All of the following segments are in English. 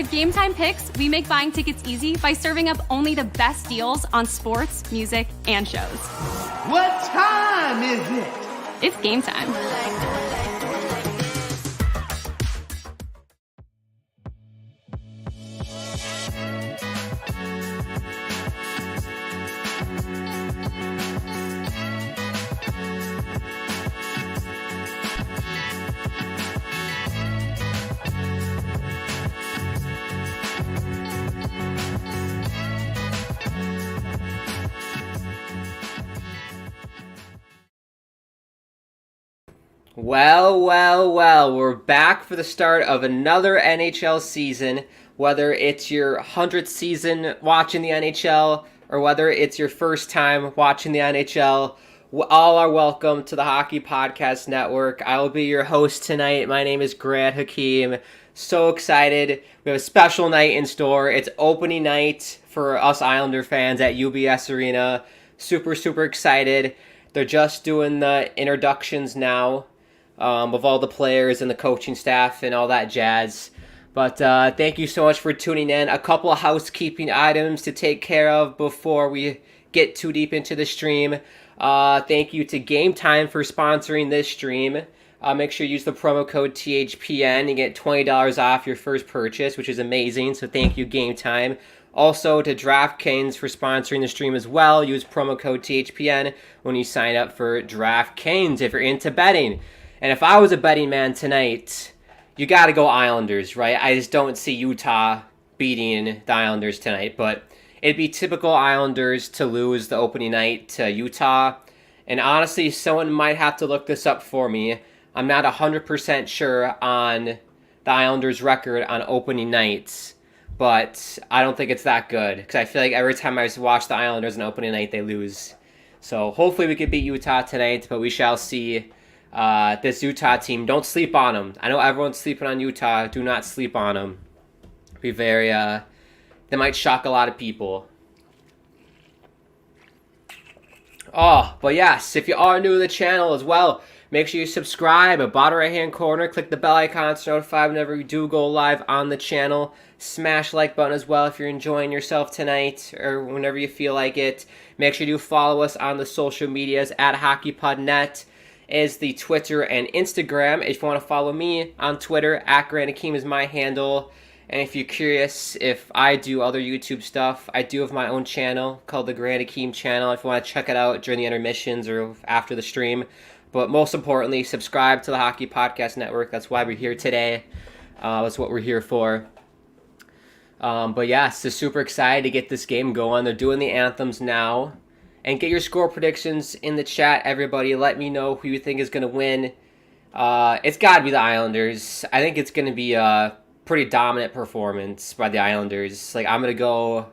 With Gametime Picks, we make buying tickets easy by serving up only the best deals on sports, music, and shows. What time is it? It's game time. Well, we're back for the start of another NHL season. Whether it's your 100th season watching the NHL or whether it's your first time watching the NHL, all are welcome to the Hockey Podcast Network. I will be your host tonight. My name is Grant Hakeem. So excited. We have a special night in store. It's opening night for us Islander fans at UBS Arena. Super excited. They're just doing the introductions now. Of all the players and the coaching staff and all that jazz. But thank you so much for tuning in. A couple of housekeeping items to take care of before we get too deep into the stream. Thank you to Gametime for sponsoring this stream. Make sure you use the promo code THPN and get $20 off your first purchase, which is amazing. So thank you, Gametime. Also to DraftKings for sponsoring the stream as well. Use promo code THPN when you sign up for DraftKings if you're into betting. And if I was a betting man tonight, you got to go Islanders, right? I just don't see Utah beating the Islanders tonight. But it'd be typical Islanders to lose the opening night to Utah. And honestly, someone might have to look this up for me. I'm not 100% sure on the Islanders' record on opening nights. But I don't think it's that good. Because I feel like every time I watch the Islanders on opening night, they lose. So hopefully we can beat Utah tonight. But we shall see. This Utah team, don't sleep on them. I know everyone's sleeping on Utah. Do not sleep on them. Be very, they might shock a lot of people. Oh, but yes, if you are new to the channel as well, make sure you subscribe. At bottom right hand corner, click the bell icon to notify whenever we do go live on the channel. Smash like button as well if you're enjoying yourself tonight or whenever you feel like it. Make sure you follow us on the social medias at HockeyPodNet. Is the Twitter and Instagram. If you want to follow me on Twitter, at Grant Hakeem is my handle. And if you're curious if I do other YouTube stuff, I do have my own channel called the Grant Hakeem channel if you want to check it out during the intermissions or after the stream. But most importantly, subscribe to the Hockey Podcast Network. That's why we're here today. That's what we're here for. But yes, just super excited to get this game going. They're doing the anthems now. And get your score predictions in the chat, everybody. Let me know who you think is going to win. It's got to be the Islanders. I think it's going to be a pretty dominant performance by the Islanders. I'll go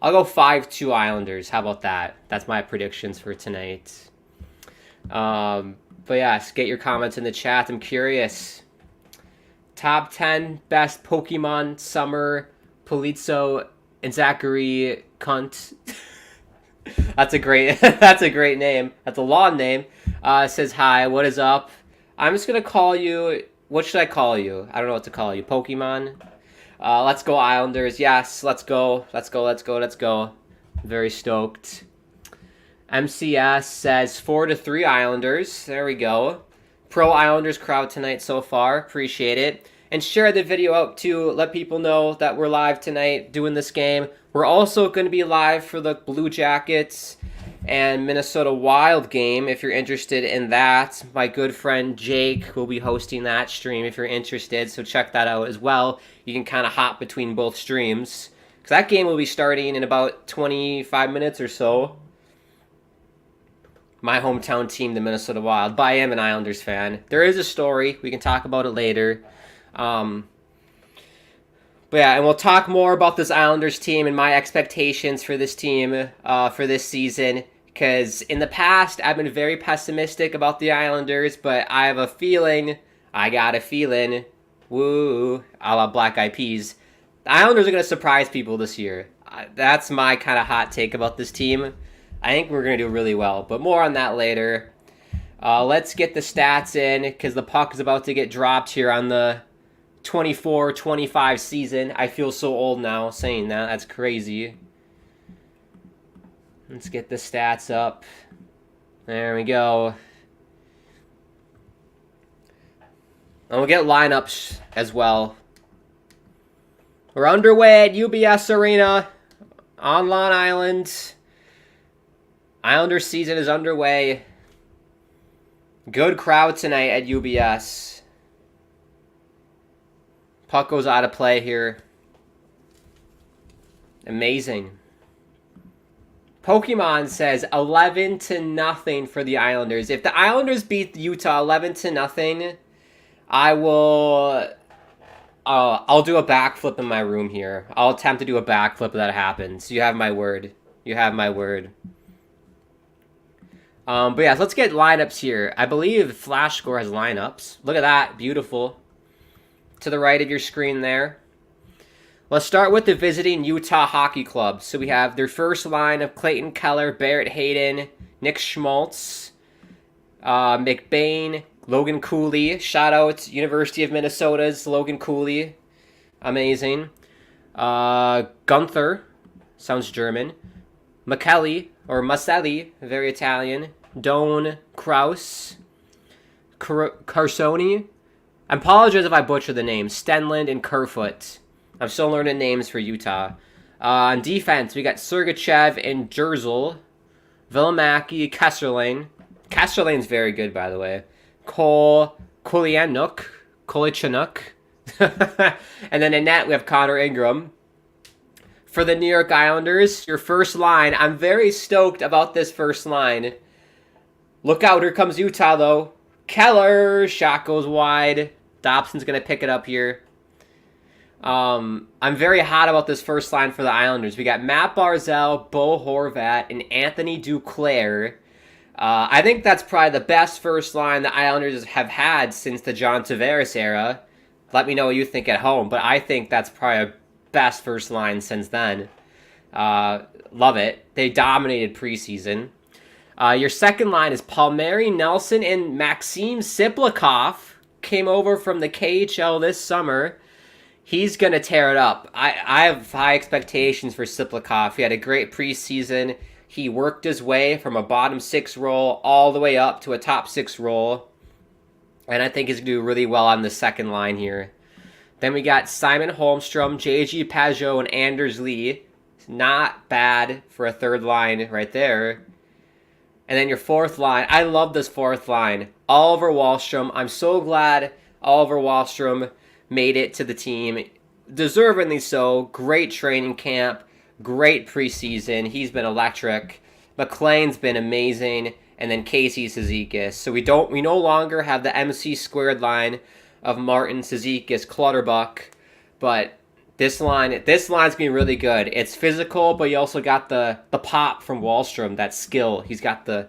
5-2 Islanders. How about that? That's my predictions for tonight. But yes, get your comments in the chat. I'm curious. Top 10 best Pokemon Summer, Polizzo, and Zachary Cunt. That's a great name. That's a long name. Says hi, what is up? I'm just gonna call you, what should I call you? I don't know what to call you. Pokemon? Let's go Islanders. Yes, let's go. Very stoked. MCS says 4-3 Islanders. There we go. Pro Islanders crowd tonight so far. Appreciate it. And share the video out too. Let people know that we're live tonight doing this game. We're also going to be live for the Blue Jackets and Minnesota Wild game if you're interested in that. My good friend Jake will be hosting that stream if you're interested, so check that out as well. You can kind of hop between both streams because that game will be starting in about 25 minutes or so. My hometown team, the Minnesota Wild, but I am an Islanders fan. There is a story. We can talk about it later. But yeah, and we'll talk more about this Islanders team and my expectations for this team for this season. Because in the past, I've been very pessimistic about the Islanders, but I got a feeling, woo, a la Black Eyed Peas, the Islanders are going to surprise people this year. That's my kind of hot take about this team. I think we're going to do really well, but more on that later. Let's get the stats in, because the puck is about to get dropped here on the 24-25 season. I feel so old now saying that. That's crazy. Let's get the stats up. There we go. And we'll get lineups as well. We're underway at UBS Arena on Long Island. Islanders season is underway. Good crowd tonight at UBS. Puck goes out of play here. Amazing. Pokemon says 11-0 for the Islanders. If the Islanders beat Utah 11-0, I will. I'll do a backflip in my room here. I'll attempt to do a backflip if that happens. You have my word. You have my word. But yeah, let's get lineups here. I believe Flash Score has lineups. Look at that. Beautiful. To the right of your screen there. Let's start with the visiting Utah Hockey Club. So we have their first line of Clayton Keller, Barrett Hayden, Nick Schmaltz, McBain, Logan Cooley. Shout out University of Minnesota's Logan Cooley. Amazing. Gunther. Sounds German. Maselli, very Italian. Doan Kraus. Carsoni. I apologize if I butcher the names. Stenland and Kerfoot. I'm still learning names for Utah. On defense, we got Sergachev and Jerzel. Vilimaki, Kesserlane. Kesserlane's very good, by the way. Kolichanuk. And then in net, we have Connor Ingram. For the New York Islanders, your first line. I'm very stoked about this first line. Look out, here comes Utah, though. Keller, shot goes wide. Dobson's going to pick it up here. I'm very hot about this first line for the Islanders. We got Matt Barzal, Bo Horvat, and Anthony Duclair. I think that's probably the best first line the Islanders have had since the John Tavares era. Let me know what you think at home, but I think that's probably a best first line since then. Love it. They dominated preseason. Your second line is Palmieri, Nelson, and Maxim Siplikov. Came over from the KHL this summer. He's going to tear it up. I have high expectations for Siplikov. He had a great preseason. He worked his way from a bottom six role all the way up to a top six role. And I think he's going to do really well on the second line here. Then we got Simon Holmstrom, JG Pajot, and Anders Lee. Not bad for a third line right there. And then your fourth line. I love this fourth line. Oliver Wahlstrom. I'm so glad Oliver Wahlstrom made it to the team. Deservingly so. Great training camp. Great preseason. He's been electric. McLean's been amazing. And then Casey Cizikas. So we no longer have the MC squared line of Martin, Cizikas, Clutterbuck. But this line's gonna be really good. It's physical, but you also got the pop from Wahlstrom, that skill. He's got the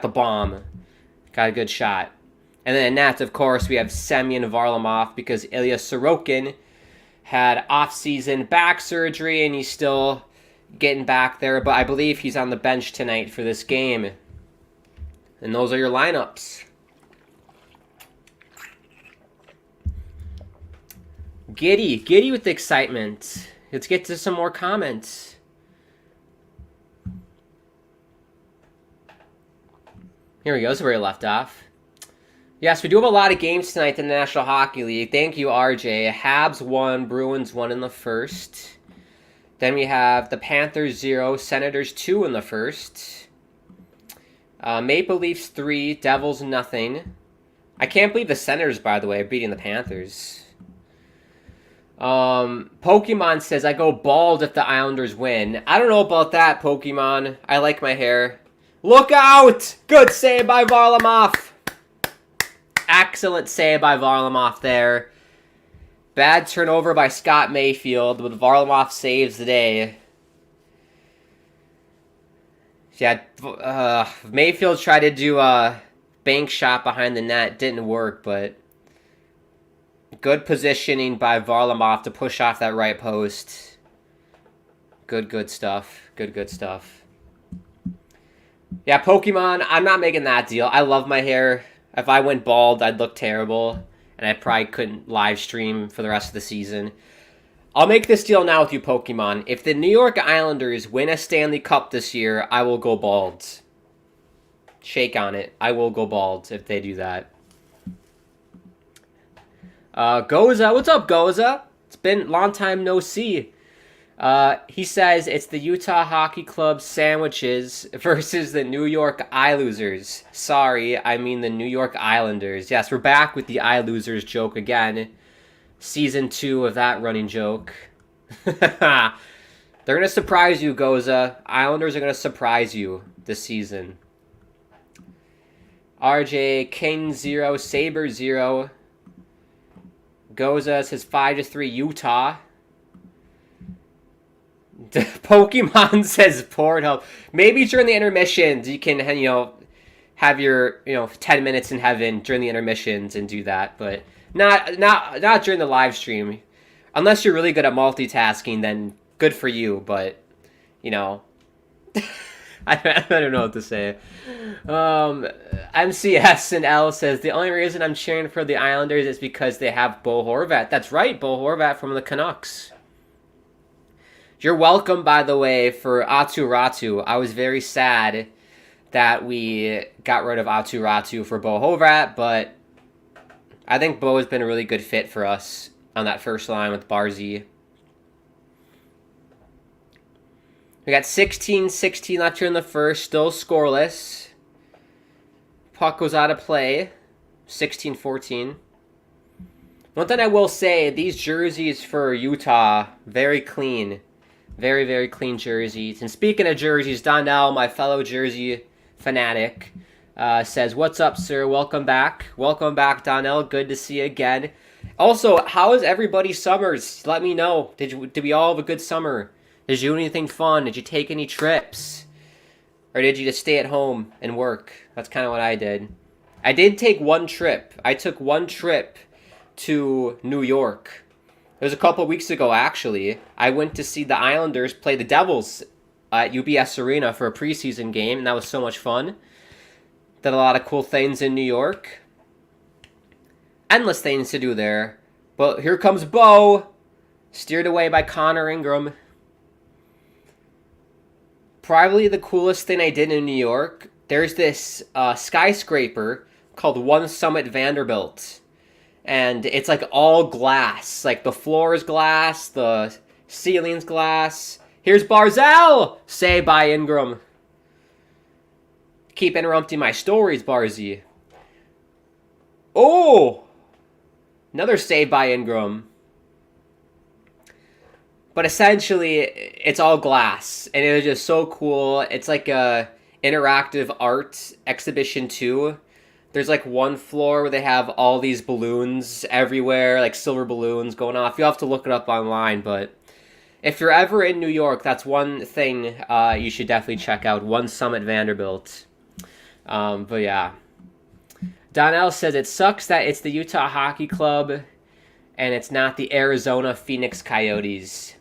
bomb. Got a good shot. And then in net, of course, we have Semyon Varlamov because Ilya Sorokin had off-season back surgery and he's still getting back there, but I believe he's on the bench tonight for this game. And those are your lineups. Giddy with excitement. Let's get to some more comments. Here we go. This is where we left off. Yes, we do have a lot of games tonight in the National Hockey League. Thank you, RJ. Habs won, Bruins won in the first. Then we have the Panthers 0, Senators 2 in the first. Maple Leafs 3, Devils nothing. I can't believe the Senators, by the way, are beating the Panthers. Pokemon says, I go bald if the Islanders win. I don't know about that, Pokemon. I like my hair. Look out! Good save by Varlamov. Excellent save by Varlamov there. Bad turnover by Scott Mayfield, but Varlamov saves the day. Yeah, Mayfield tried to do a bank shot behind the net. Didn't work, but good positioning by Varlamov to push off that right post. Good stuff. Good stuff. Yeah, Pokemon, I'm not making that deal. I love my hair. If I went bald, I'd look terrible. and I probably couldn't live stream for the rest of the season. I'll make this deal now with you, Pokemon. If the New York Islanders win a Stanley Cup this year, I will go bald. Shake on it. I will go bald if they do that. Goza, what's up, Goza? It's been a long time no see. He says it's the Utah Hockey Club sandwiches versus the New York Islanders. Sorry, I mean the New York Islanders. Yes, we're back with the Islanders joke again. Season 2 of that running joke. They're going to surprise you, Goza. Islanders are going to surprise you this season. RJ, King 0, Saber 0. Goza says 5-3 Utah. Pokemon says Pornhub. Maybe during the intermissions you can, have your, 10 minutes in heaven during the intermissions and do that, but not during the live stream. Unless you're really good at multitasking, then good for you, but I don't know what to say. MCS and L says the only reason I'm cheering for the Islanders is because they have Bo Horvat. That's right, Bo Horvat from the Canucks. You're welcome, by the way, for Atu Ratu. I was very sad that we got rid of Atu Ratu for Bo Horvat, but I think Bo has been a really good fit for us on that first line with Barzy. We got 16-16 left here in the first, still scoreless. Puck goes out of play, 16-14. One thing I will say, these jerseys for Utah, very clean. Very, very clean jerseys. And speaking of jerseys, Donnell, my fellow jersey fanatic, says, "What's up, sir? Welcome back. Welcome back, Donnell. Good to see you again." Also, how is everybody's summers? Let me know. Did we all have a good summer? Did you do anything fun? Did you take any trips? Or did you just stay at home and work? That's kind of what I did. I did take one trip. I took one trip to New York. It was a couple weeks ago, actually. I went to see the Islanders play the Devils at UBS Arena for a preseason game, and that was so much fun. Did a lot of cool things in New York. Endless things to do there. But here comes Bo. Steered away by Connor Ingram. Probably the coolest thing I did in New York. There's this skyscraper called One Summit Vanderbilt. And it's like all glass. Like the floor is glass, the ceiling's glass. Here's Barzell! Say by Ingram. Keep interrupting my stories, Barzy. Oh! Another save by Ingram. But essentially, it's all glass. And it was just so cool. It's like a interactive art exhibition too. There's like one floor where they have all these balloons everywhere, like silver balloons going off. You'll have to look it up online, but if you're ever in New York, that's one thing you should definitely check out. One Summit Vanderbilt. But yeah. Donnell says it sucks that it's the Utah Hockey Club and it's not the Arizona Phoenix Coyotes.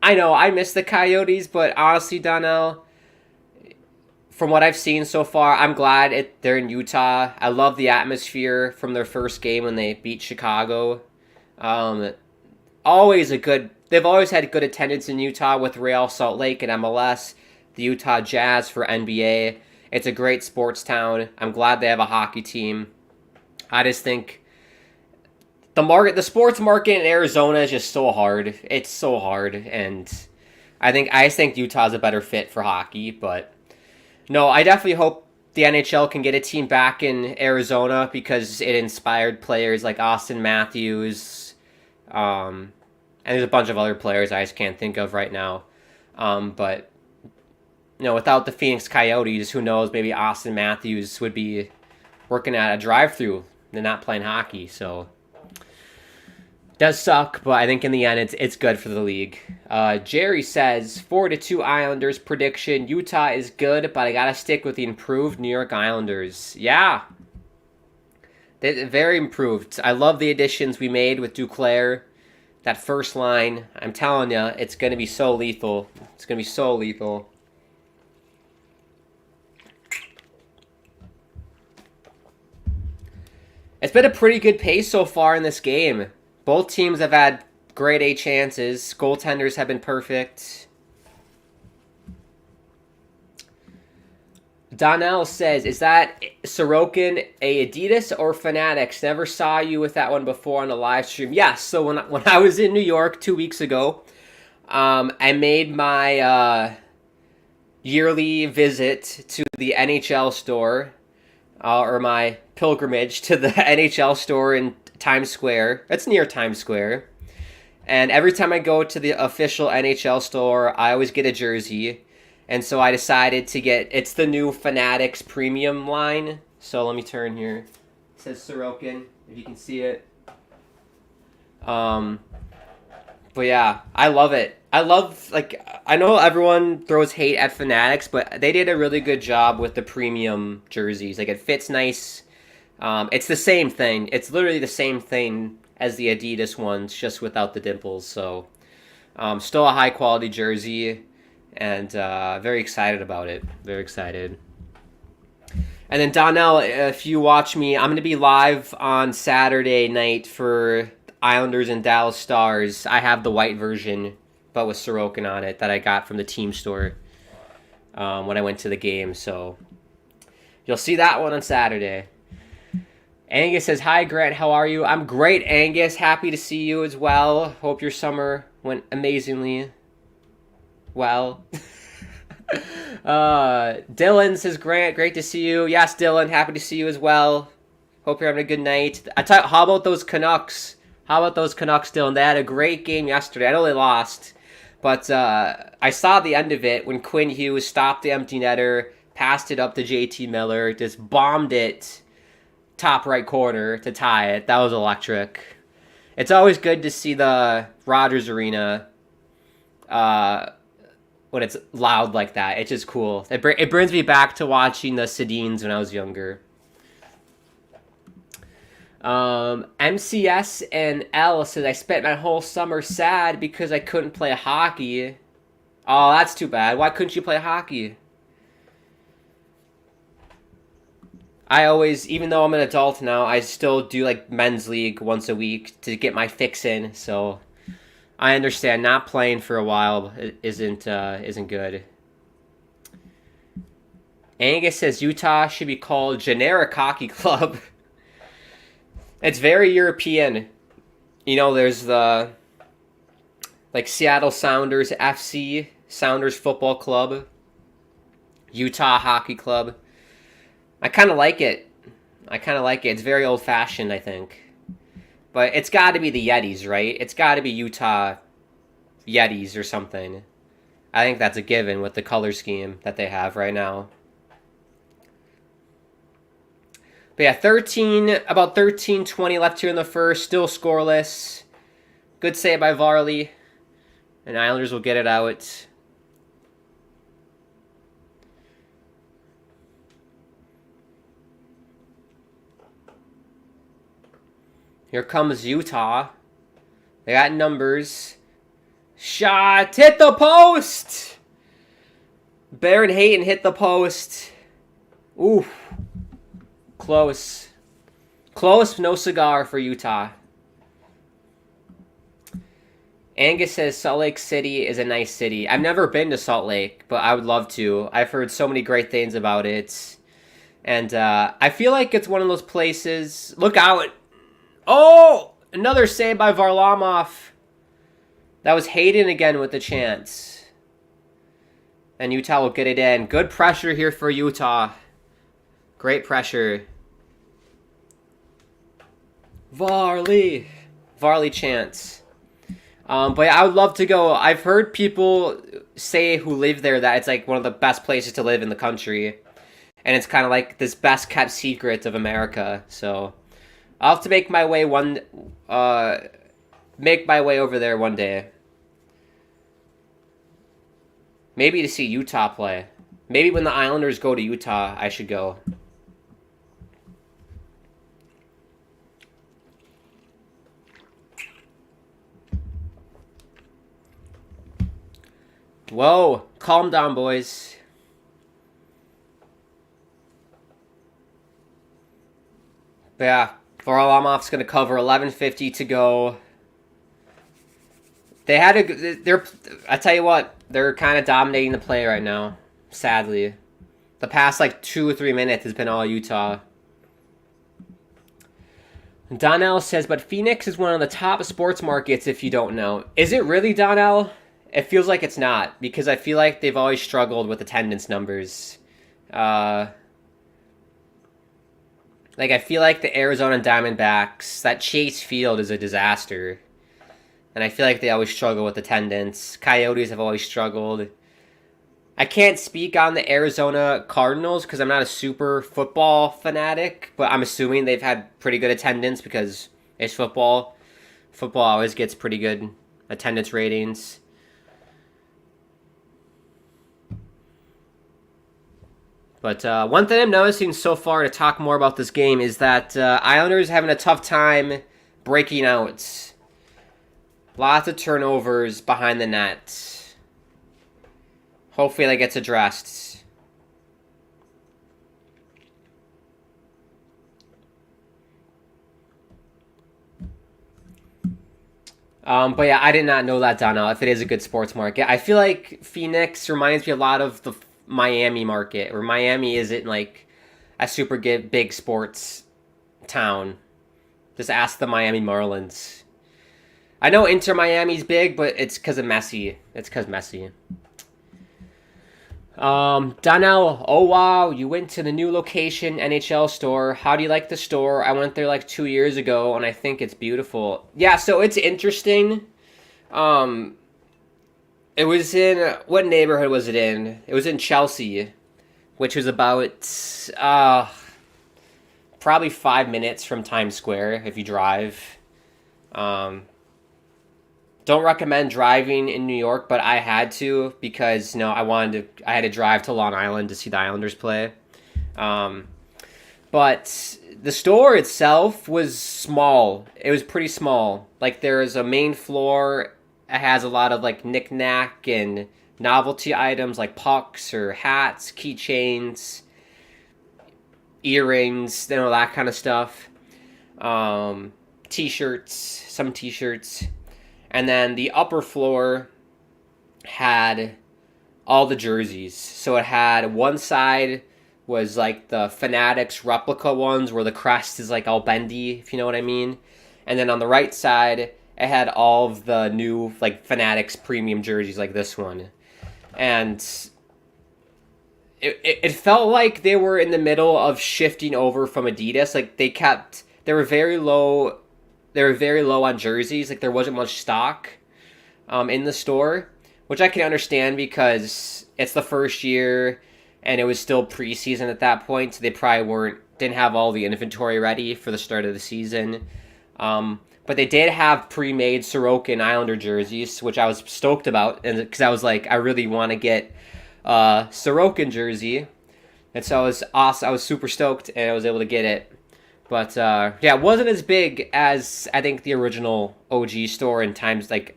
I know, I miss the Coyotes, but honestly, Donnell, from what I've seen so far, I'm glad they're in Utah. I love the atmosphere from their first game when they beat Chicago. They've always had good attendance in Utah with Real Salt Lake and MLS, the Utah Jazz for NBA. It's a great sports town. I'm glad they have a hockey team. I just think the sports market in Arizona is just so hard. It's so hard, and I just think Utah's a better fit for hockey, but no, I definitely hope the NHL can get a team back in Arizona because it inspired players like Austin Matthews, and there's a bunch of other players I just can't think of right now. But without the Phoenix Coyotes, who knows, maybe Austin Matthews would be working at a drive-thru and not playing hockey. So it does suck, but I think in the end it's good for the league. Jerry says 4-2 Islanders prediction. Utah is good, but I gotta stick with the improved New York Islanders. Yeah, they're very improved. I love the additions we made with Duclair. That first line, I'm telling you, it's gonna be so lethal. It's gonna be so lethal. It's been a pretty good pace so far in this game. Both teams have had grade A chances. Goaltenders have been perfect. Donnell says, is that Sorokin a Adidas or Fanatics? Never saw you with that one before on a live stream. Yes, so when I was in New York 2 weeks ago, I made my yearly visit to the NHL store, or my pilgrimage to the NHL store in Times Square. It's near Times Square. And every time I go to the official NHL store, I always get a jersey. And so I decided to get, it's the new Fanatics premium line. So let me turn here. It says Sorokin, if you can see it. But yeah, I love it. I love, like, I know everyone throws hate at Fanatics, but they did a really good job with the premium jerseys. Like, it fits nice. It's the same thing. It's literally the same thing as the Adidas ones, just without the dimples. So, still a high quality jersey. And very excited about it. Very excited. And then Donnell, if you watch me, I'm going to be live on Saturday night for Islanders and Dallas Stars. I have the white version, but with Sorokin on it, that I got from the team store when I went to the game. So you'll see that one on Saturday. Angus says, hi, Grant. How are you? I'm great, Angus. Happy to see you as well. Hope your summer went amazingly well. Dylan says, Grant, great to see you. Yes, Dylan, happy to see you as well. Hope you're having a good night. How about those Canucks? How about those Canucks, Dylan? They had a great game yesterday. I know they lost, but I saw the end of it when Quinn Hughes stopped the empty netter, passed it up to JT Miller, just bombed it top right corner to tie it. That was electric. It's always good to see the Rogers Arena when it's loud like that. It's just cool. It brings me back to watching the Sedins when I was younger. MCS and L says, I spent my whole summer sad because I couldn't play hockey. Oh, that's too bad. Why couldn't you play hockey? I always, even though I'm an adult now, I still do like men's league once a week to get my fix in. So I understand not playing for a while isn't good. Angus says Utah should be called Generic Hockey Club. It's very European. You know, there's the like Seattle Sounders FC, Sounders Football Club, Utah Hockey Club. I kind of like it. It's very old-fashioned, I think. But it's got to be the Yetis, right? It's got to be Utah Yetis or something. I think that's a given with the color scheme that they have right now. But yeah, about 13-20 left here in the first. Still scoreless. Good save by Varley. And Islanders will get it out. Here comes Utah. They got numbers. Shot! Hit the post! Baron Hayton hit the post. Ooh. Close. Close, no cigar for Utah. Angus says Salt Lake City is a nice city. I've never been to Salt Lake, but I would love to. I've heard so many great things about it. And I feel like it's one of those places... Look out! Oh! Another save by Varlamov. That was Hayden again with the chance. And Utah will get it in. Good pressure here for Utah. Great pressure. Varley chance. But yeah, I would love to go. I've heard people say who live there that it's like one of the best places to live in the country. And it's kind of like this best kept secret of America. So I'll have to make my way over there one day. Maybe to see Utah play. Maybe when the Islanders go to Utah, I should go. Whoa, calm down, boys. But yeah, Varlamov's going to cover 11:50 to go. They had a. I tell you what, they're kind of dominating the play right now. Sadly, the past like 2 or 3 minutes has been all Utah. Donnell says, but Phoenix is one of the top sports markets if you don't know. Is it really, Donnell? It feels like it's not, because I feel like they've always struggled with attendance numbers. Like, I feel like the Arizona Diamondbacks, that Chase Field is a disaster. And I feel like they always struggle with attendance. Coyotes have always struggled. I can't speak on the Arizona Cardinals because I'm not a super football fanatic, but I'm assuming they've had pretty good attendance because it's football. Football always gets pretty good attendance ratings. But one thing I'm noticing so far to talk more about this game is that Islanders having a tough time breaking out. Lots of turnovers behind the net. Hopefully that gets addressed. But yeah, I did not know that, Donnell, if it is a good sports market. I feel like Phoenix reminds me a lot of the Miami market, where Miami isn't like a super big sports town. Just ask the Miami Marlins. I know Inter Miami's big, but it's because of Messi. It's because Messi. Donnell, oh wow, you went to the new location NHL store. How do you like the store? I went there like 2 years ago and I think it's beautiful. Yeah, so it's interesting. It was in, what neighborhood was it in? It was in Chelsea, which was about, probably 5 minutes from Times Square if you drive. Don't recommend driving in New York, but I had to because I had to drive to Long Island to see the Islanders play. But the store itself was small. It was pretty small. Like there's a main floor. It has a lot of like knick-knack and novelty items like pucks or hats, keychains, earrings, that kind of stuff. T-shirts, some T-shirts. And then the upper floor had all the jerseys. So it had one side was like the Fanatics replica ones where the crest is like all bendy, if you know what I mean. And then on the right side, it had all of the new like Fanatics premium jerseys like this one. And it felt like they were in the middle of shifting over from Adidas. Like they were very low. They were very low on jerseys. Like there wasn't much stock in the store, which I can understand because it's the first year and it was still preseason at that point. So they probably didn't have all the inventory ready for the start of the season. But they did have pre-made Sorokin Islander jerseys, which I was stoked about, and because I was like, I really want to get a Sorokin jersey, and so I was awesome. I was super stoked, and I was able to get it. But yeah, it wasn't as big as I think the original OG store in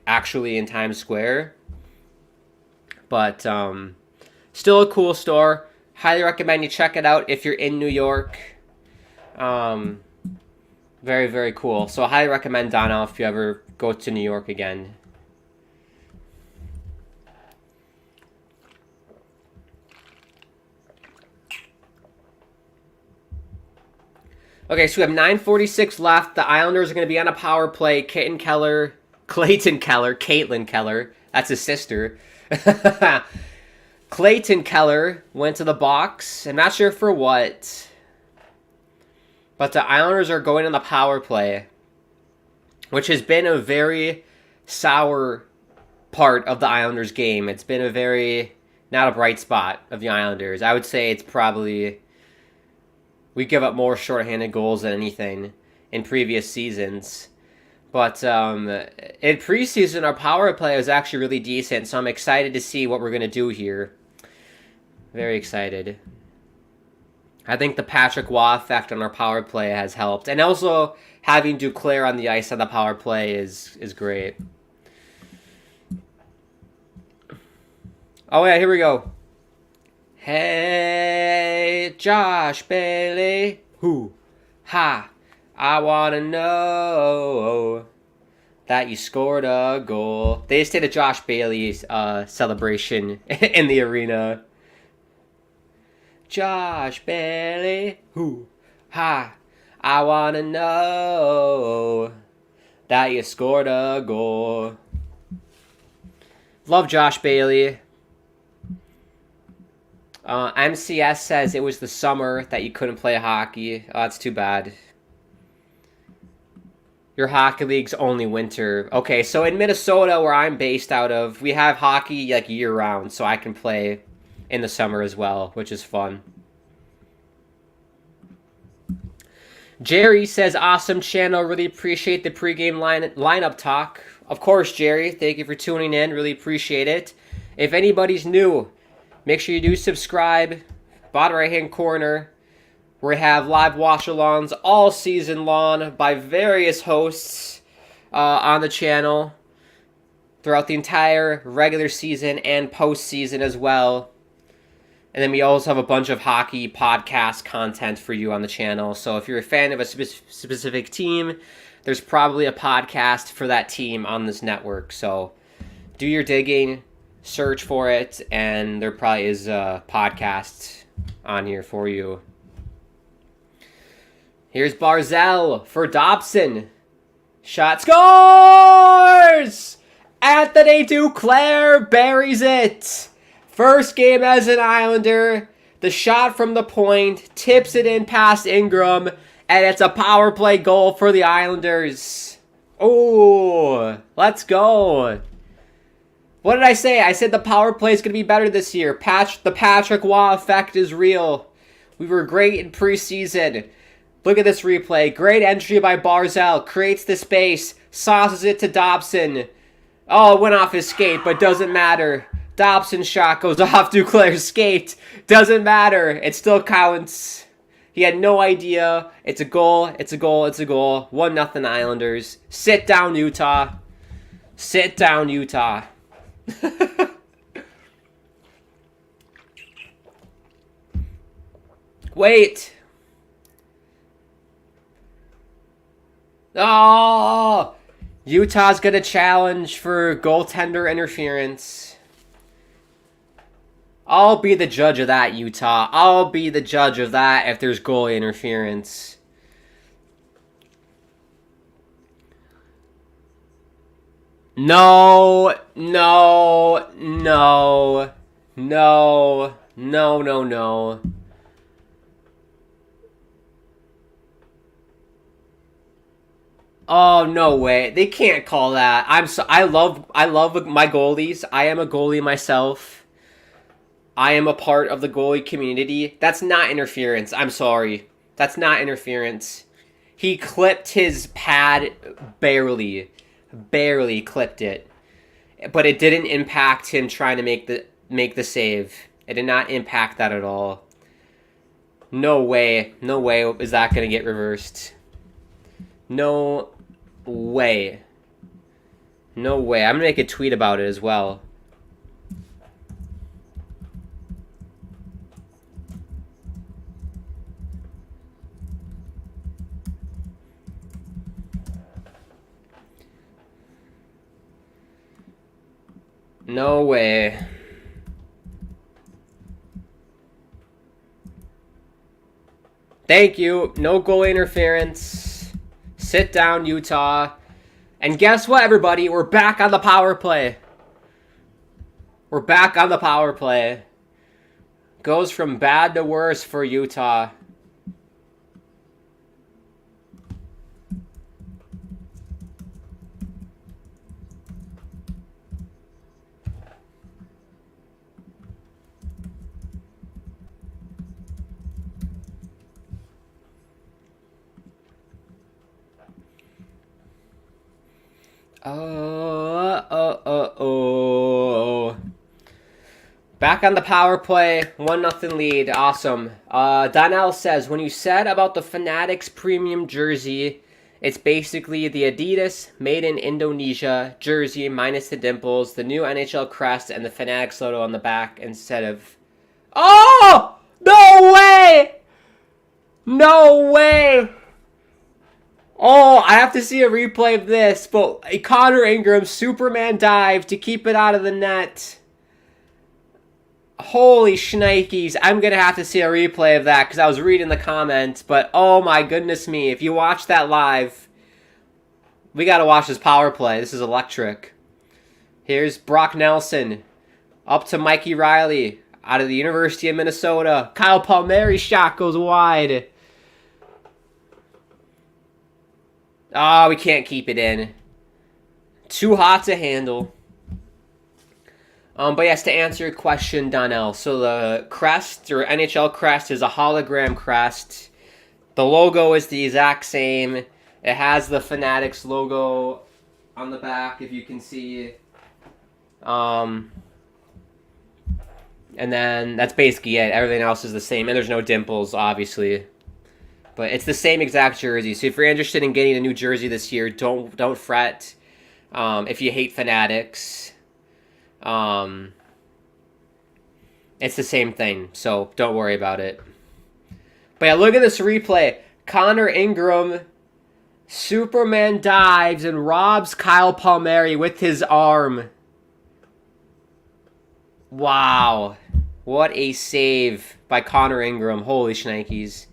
actually in Times Square. But still a cool store. Highly recommend you check it out if you're in New York. Very, very cool. So I highly recommend Donnell if you ever go to New York again. Okay, so we have 9:46 left. The Islanders are going to be on a power play. Caitlin Keller, that's his sister. Clayton Keller went to the box. I'm not sure for what. But the Islanders are going on the power play, which has been a very sour part of the Islanders game. It's been not a bright spot of the Islanders. I would say it's probably... We give up more shorthanded goals than anything in previous seasons. But in preseason, our power play was actually really decent, so I'm excited to see what we're going to do here. Very excited. I think the Patrick Waugh effect on our power play has helped. And also, having Duclair on the ice on the power play is great. Oh yeah, here we go. Hey, Josh Bailey. Hoo. Ha. I want to know that you scored a goal. They just did a Josh Bailey celebration in the arena. Josh Bailey, hoo, ha. I want to know that you scored a goal. Love Josh Bailey. MCS says it was the summer that you couldn't play hockey. Oh, that's too bad. Your hockey league's only winter. Okay, so in Minnesota, where I'm based out of, we have hockey like year-round, so I can play in the summer as well, which is fun. Jerry says, awesome channel. Really appreciate the pregame lineup talk. Of course, Jerry. Thank you for tuning in. Really appreciate it. If anybody's new, make sure you do subscribe. Bottom right-hand corner. We have live watch-alongs all season long by various hosts on the channel throughout the entire regular season and postseason as well. And then we also have a bunch of hockey podcast content for you on the channel. So if you're a fan of a specific team, there's probably a podcast for that team on this network. So do your digging, search for it, and there probably is a podcast on here for you. Here's Barzell for Dobson. Shot scores! Anthony Duclair buries it. First game as an Islander. The shot from the point tips it in past Ingram, and it's a power play goal for the Islanders. Oh, let's go. What did I say? I said the power play is going to be better this year. The Patrick Waugh effect is real. We were great in preseason. Look at this replay. Great entry by Barzell. Creates the space. Sauces it to Dobson. Oh, it went off his skate, but doesn't matter. Dobson's shot goes off Duclair's skate. Doesn't matter. It still counts. He had no idea. It's a goal. It's a goal. It's a goal. 1-0 Islanders. Sit down, Utah. Sit down, Utah. Wait. Oh! Utah's got a challenge for goaltender interference. I'll be the judge of that, Utah. I'll be the judge of that if there's goalie interference. No, no, no, no, no, no, no. Oh, no way. They can't call that. I love my goalies. I am a goalie myself. I am a part of the goalie community. That's not interference. I'm sorry. That's not interference. He clipped his pad barely. Barely clipped it. But it didn't impact him trying to make the save. It did not impact that at all. No way. No way is that going to get reversed. No way. No way. I'm going to make a tweet about it as well. No way. Thank you. No goal interference. Sit down, Utah. And guess what, everybody? We're back on the power play. We're back on the power play. Goes from bad to worse for Utah. Back on the power play, 1-0 lead, awesome. Donnell says, when you said about the Fanatics premium jersey, it's basically the Adidas made in Indonesia jersey minus the dimples, the new NHL crest, and the Fanatics logo on the back instead of... Oh! No way! No way! I have to see a replay of this, but a Connor Ingram Superman dive to keep it out of the net. Holy shnikes. I'm going to have to see a replay of that because I was reading the comments. But oh my goodness me. If you watch that live, we got to watch this power play. This is electric. Here's Brock Nelson up to Mikey Riley out of the University of Minnesota. Kyle Palmieri's shot goes wide. Oh, we can't keep it in. Too hot to handle. But yes, to answer your question, Donnell, so the crest, or NHL crest, is a hologram crest. The logo is the exact same. It has the Fanatics logo on the back, if you can see. And then that's basically it. Everything else is the same, and there's no dimples, obviously. But it's the same exact jersey. So if you're interested in getting a new jersey this year, don't fret. If you hate Fanatics. It's the same thing, so don't worry about it. But yeah, look at this replay. Connor Ingram, Superman dives and robs Kyle Palmieri with his arm. Wow. What a save by Connor Ingram. Holy shnikes.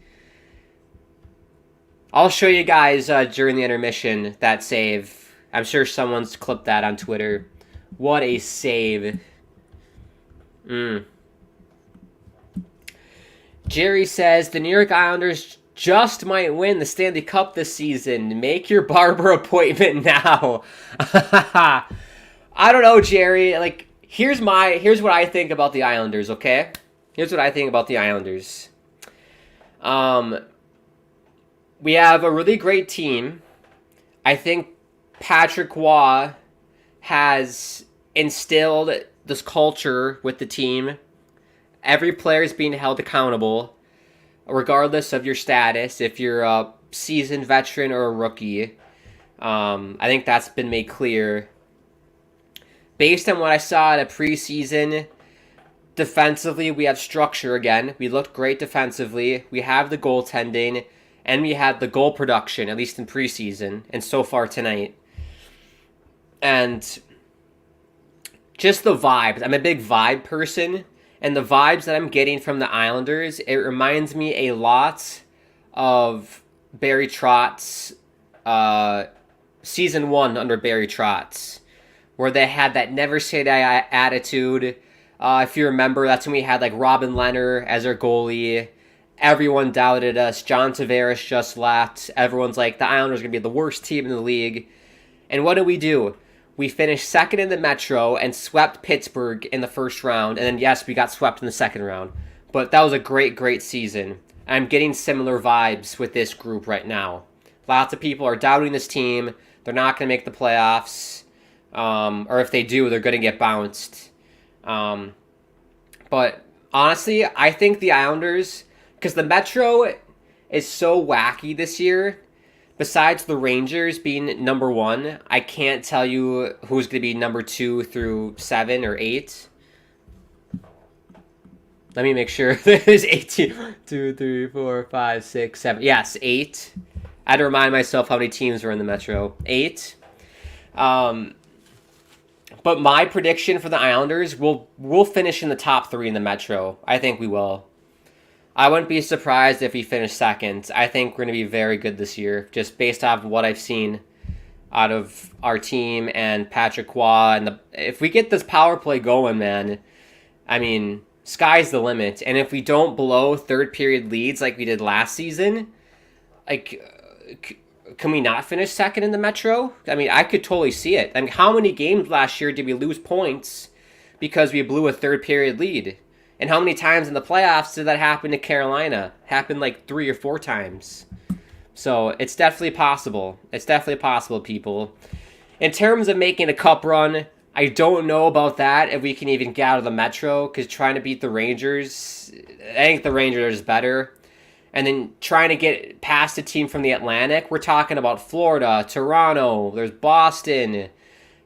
I'll show you guys during the intermission that save. I'm sure someone's clipped that on Twitter. What a save. Jerry says, the New York Islanders just might win the Stanley Cup this season. Make your barber appointment now. I don't know, Jerry. Like, here's what I think about the Islanders, okay? Here's what I think about the Islanders. We have a really great team. I think Patrick Waugh has instilled this culture with the team. Every player is being held accountable, regardless of your status, if you're a seasoned veteran or a rookie. I think that's been made clear. Based on what I saw at a preseason, defensively, we have structure again. We looked great defensively. We have the goaltending, and we had the goal production, at least in preseason, and so far tonight. And just the vibes. I'm a big vibe person, and the vibes that I'm getting from the Islanders, it reminds me a lot of Barry Trotz, season 1 under Barry Trotz, where they had that never say die attitude. If you remember, that's when we had like Robin Leonard as our goalie. Everyone doubted us. John Tavares just left. Everyone's like, the Islanders are going to be the worst team in the league. And what do? We finished second in the Metro and swept Pittsburgh in the first round. And then, yes, we got swept in the second round. But that was a great, great season. I'm getting similar vibes with this group right now. Lots of people are doubting this team. They're not going to make the playoffs. Or if they do, they're going to get bounced. But honestly, I think the Islanders, because the Metro is so wacky this year, besides the Rangers being number 1, I can't tell you who's going to be number 2 through 7 or 8. Let me make sure. There's 18. 2, 3, 4, 5, 6, 7. Yes, 8. I had to remind myself how many teams were in the Metro. 8. But my prediction for the Islanders, we'll finish in the top 3 in the Metro. I think we will. I wouldn't be surprised if we finish second. I think we're going to be very good this year, just based off what I've seen out of our team and Patrick Waugh. And if we get this power play going, man, I mean, sky's the limit. And if we don't blow third period leads like we did last season, like, can we not finish second in the Metro? I mean, I could totally see it. I mean, how many games last year did we lose points because we blew a third period lead? And how many times in the playoffs did that happen to Carolina? Happened like 3 or 4 times. So it's definitely possible. It's definitely possible, people. In terms of making a cup run, I don't know about that, if we can even get out of the Metro, because trying to beat the Rangers, I think the Rangers is better. And then trying to get past a team from the Atlantic, we're talking about Florida, Toronto, there's Boston.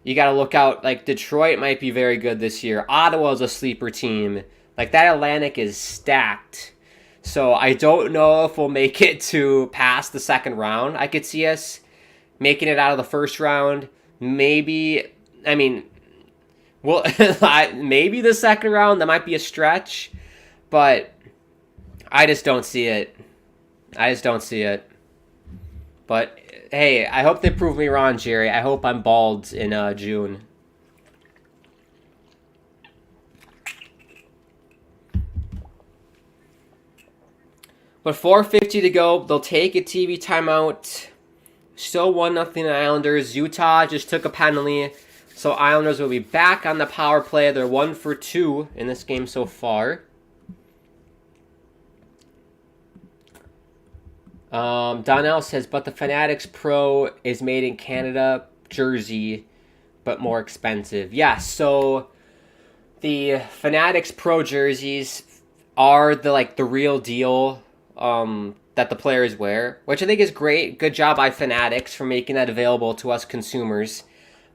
You got to look out, like Detroit might be very good this year. Ottawa's a sleeper team. Like, that Atlantic is stacked. So I don't know if we'll make it to past the second round. I could see us making it out of the first round. Maybe, I mean, well, maybe the second round. That might be a stretch, but I just don't see it. I just don't see it. But hey, I hope they prove me wrong, Jerry. I hope I'm bald in June. But 4:50 to go. They'll take a TV timeout. Still 1-0 Islanders. Utah just took a penalty. So Islanders will be back on the power play. They're 1 for 2 in this game so far. Donnell says, but the Fanatics Pro is made in Canada jersey, but more expensive. Yeah, so the Fanatics Pro jerseys are the real deal that the players wear, which I think is great. Good job by Fanatics for making that available to us consumers.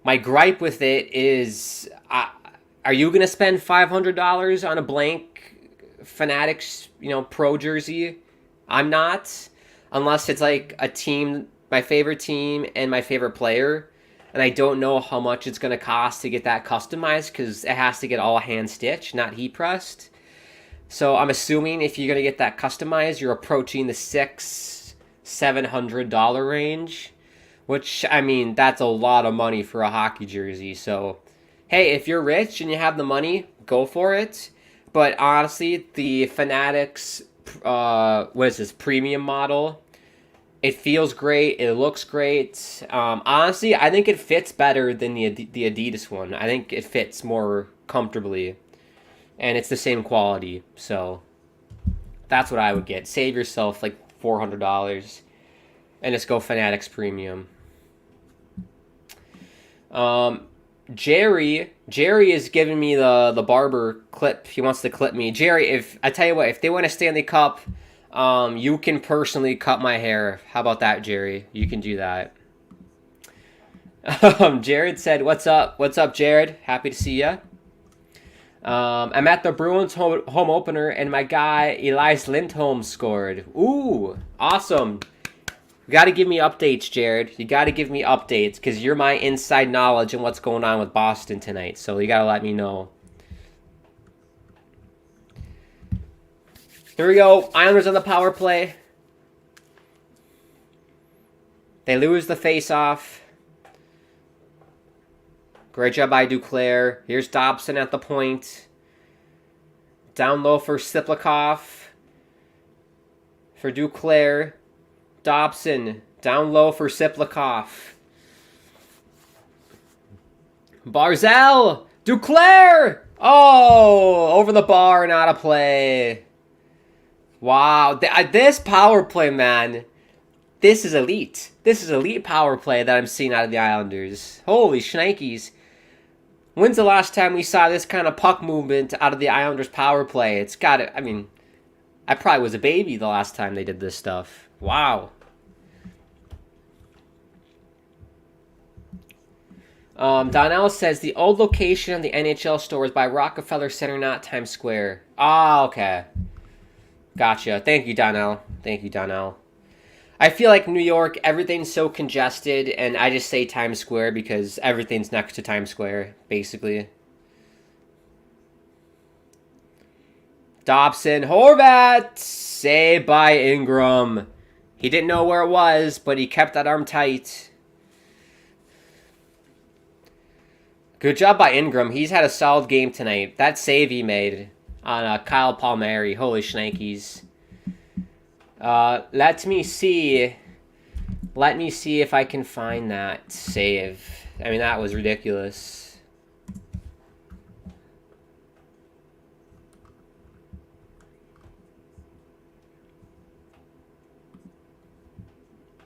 My gripe with it is, are you going to spend $500 on a blank Fanatics, Pro jersey? I'm not. Unless it's like a team, my favorite team and my favorite player. And I don't know how much it's going to cost to get that customized because it has to get all hand stitched, not heat pressed. So I'm assuming if you're going to get that customized, you're approaching the $600-700 range. Which, I mean, that's a lot of money for a hockey jersey. So, hey, if you're rich and you have the money, go for it. But honestly, the Fanatics premium model, it feels great, it looks great. Honestly, I think it fits better than the Adidas one. I think it fits more comfortably, and it's the same quality. So that's what I would get. Save yourself like $400 and just go Fanatics premium. Jerry is giving me the barber clip. He wants to clip me. Jerry, if I tell you what, if they win a Stanley Cup, you can personally cut my hair. How about that, Jerry? You can do that. Jared said, "What's up? What's up, Jared? Happy to see ya." I'm at the Bruins home opener, and my guy Elias Lindholm scored. Ooh, awesome. You got to give me updates, Jared. You got to give me updates because you're my inside knowledge on what's going on with Boston tonight. So you got to let me know. Here we go. Islanders on the power play. They lose the face-off. Great job by Duclair. Here's Dobson at the point. Down low for Siplikov. For Duclair. Dobson, down low for Siplikov. Barzal, Duclair! Oh, over the bar and out of play. Wow, this power play, man. This is elite. This is elite power play that I'm seeing out of the Islanders. Holy shnikes. When's the last time we saw this kind of puck movement out of the Islanders power play? It's got to, I mean, I probably was a baby the last time they did this stuff. Wow. Donnell says the old location of the NHL store is by Rockefeller Center, not Times Square. Ah, okay. Gotcha. Thank you, Donnell. Thank you, Donnell. I feel like New York, everything's so congested, and I just say Times Square because everything's next to Times Square, basically. Dobson, Horvat! Saved by Ingram. He didn't know where it was, but he kept that arm tight. Good job by Ingram. He's had a solid game tonight. That save he made on Kyle Palmieri. Holy shnikes. Let me see. Let me see if I can find that save. I mean, that was ridiculous.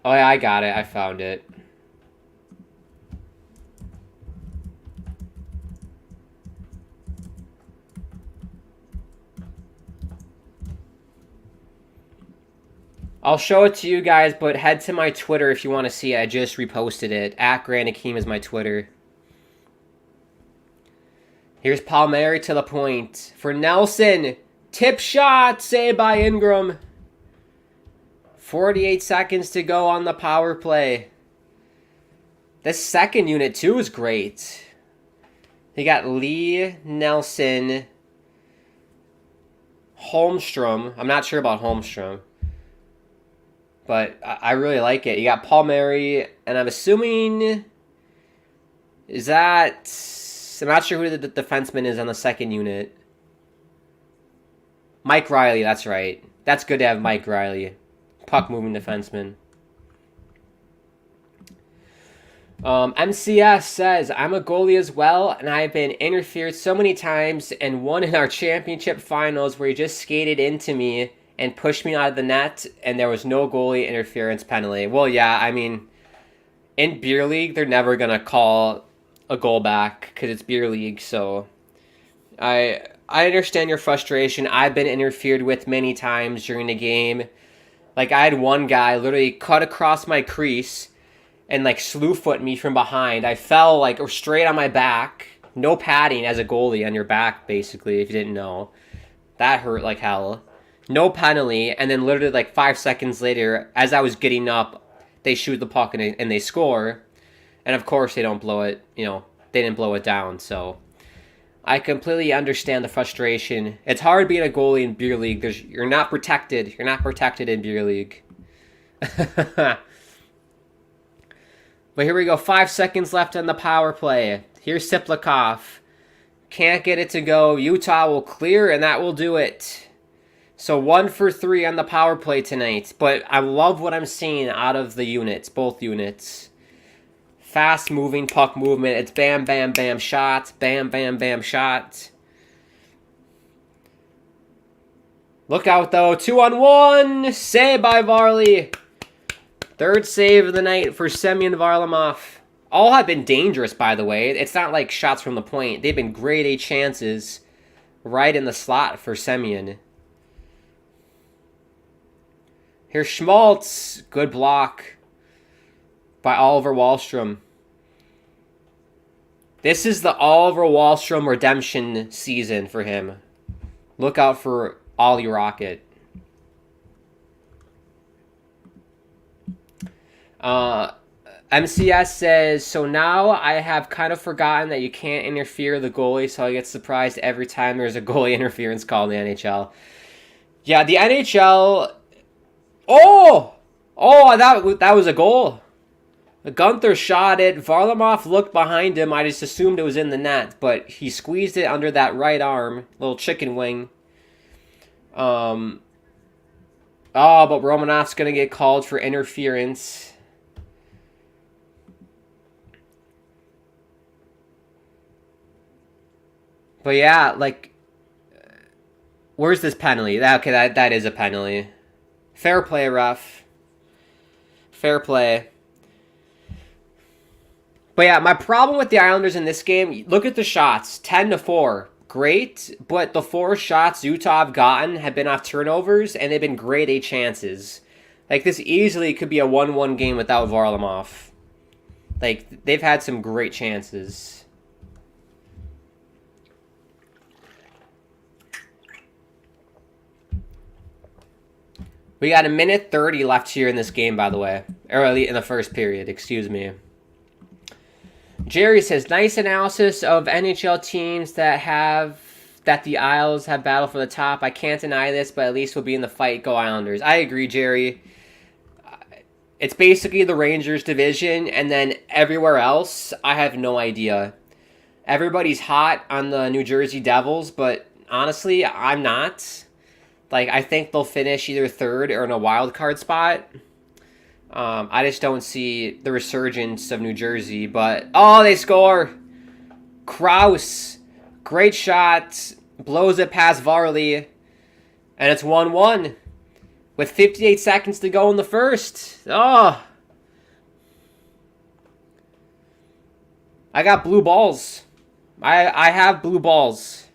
Oh, yeah, I got it. I found it. I'll show it to you guys, but head to my Twitter if you want to see it. I just reposted it. @GrandHakeem is my Twitter. Here's Palmieri to the point. For Nelson. Tip shot. Saved by Ingram. 48 seconds to go on the power play. This second unit, too, is great. They got Lee, Nelson, Holmstrom. I'm not sure about Holmstrom. But I really like it. You got Palmieri, and I'm assuming... Is that... I'm not sure who the defenseman is on the second unit. Mike Riley, that's right. That's good to have Mike Riley. Puck-moving defenseman. MCS says, I'm a goalie as well, and I've been interfered so many times, and one in our championship finals where he just skated into me and pushed me out of the net, and there was no goalie interference penalty. Well, yeah, I mean, in beer league, they're never going to call a goal back because it's beer league, so I understand your frustration. I've been interfered with many times during the game. Like, I had one guy literally cut across my crease and, like, slew foot me from behind. I fell, like, straight on my back. No padding as a goalie on your back, basically, if you didn't know. That hurt like hell. No penalty, and then literally, like, 5 seconds later, as I was getting up, they shoot the puck and they score. And, of course, they don't blow it, you know, they didn't blow it down, so... I completely understand the frustration. It's hard being a goalie in beer league. You're not protected. You're not protected in beer league. But here we go. 5 seconds left on the power play. Here's Siplikov. Can't get it to go. Utah will clear, and that will do it. So 1 for 3 on the power play tonight. But I love what I'm seeing out of the units, both units. Fast-moving puck movement. It's bam, bam, bam, shot. Bam, bam, bam, shot. Look out, though. 2-on-1. Save by Varley. Third save of the night for Semyon Varlamov. All have been dangerous, by the way. It's not like shots from the point. They've been grade A chances right in the slot for Semyon. Here's Schmaltz. Good block by Oliver Wahlstrom. This is the Oliver Wahlstrom redemption season for him. Look out for Ollie Rocket. MCS says, so now I have kind of forgotten that you can't interfere the goalie, so I get surprised every time there's a goalie interference call in the NHL. Yeah, the NHL... Oh, that was a goal. Gunther shot it. Varlamov looked behind him. I just assumed it was in the net, but he squeezed it under that right arm. Little chicken wing. But Romanov's going to get called for interference. But yeah, like, where's this penalty? That is a penalty. Fair play, ref. Fair play. But yeah, my problem with the Islanders in this game, look at the shots. 10-4. Great, but the 4 shots Utah have gotten have been off turnovers, and they've been grade A chances. Like, this easily could be a 1-1 game without Varlamov. Like, they've had some great chances. We got 1:30 left here in this game, by the way. Early in the first period, excuse me. Jerry says, nice analysis of NHL teams that the Isles have battled for the top. I can't deny this, but at least we'll be in the fight. Go Islanders. I agree, Jerry. It's basically the Rangers division, and then everywhere else, I have no idea. Everybody's hot on the New Jersey Devils, but honestly, I'm not. Like, I think they'll finish either third or in a wild card spot. I just don't see the resurgence of New Jersey. But, oh, they score. Kraus. Great shot. Blows it past Varley. And it's 1-1. With 58 seconds to go in the first. Oh. I got blue balls. I have blue balls.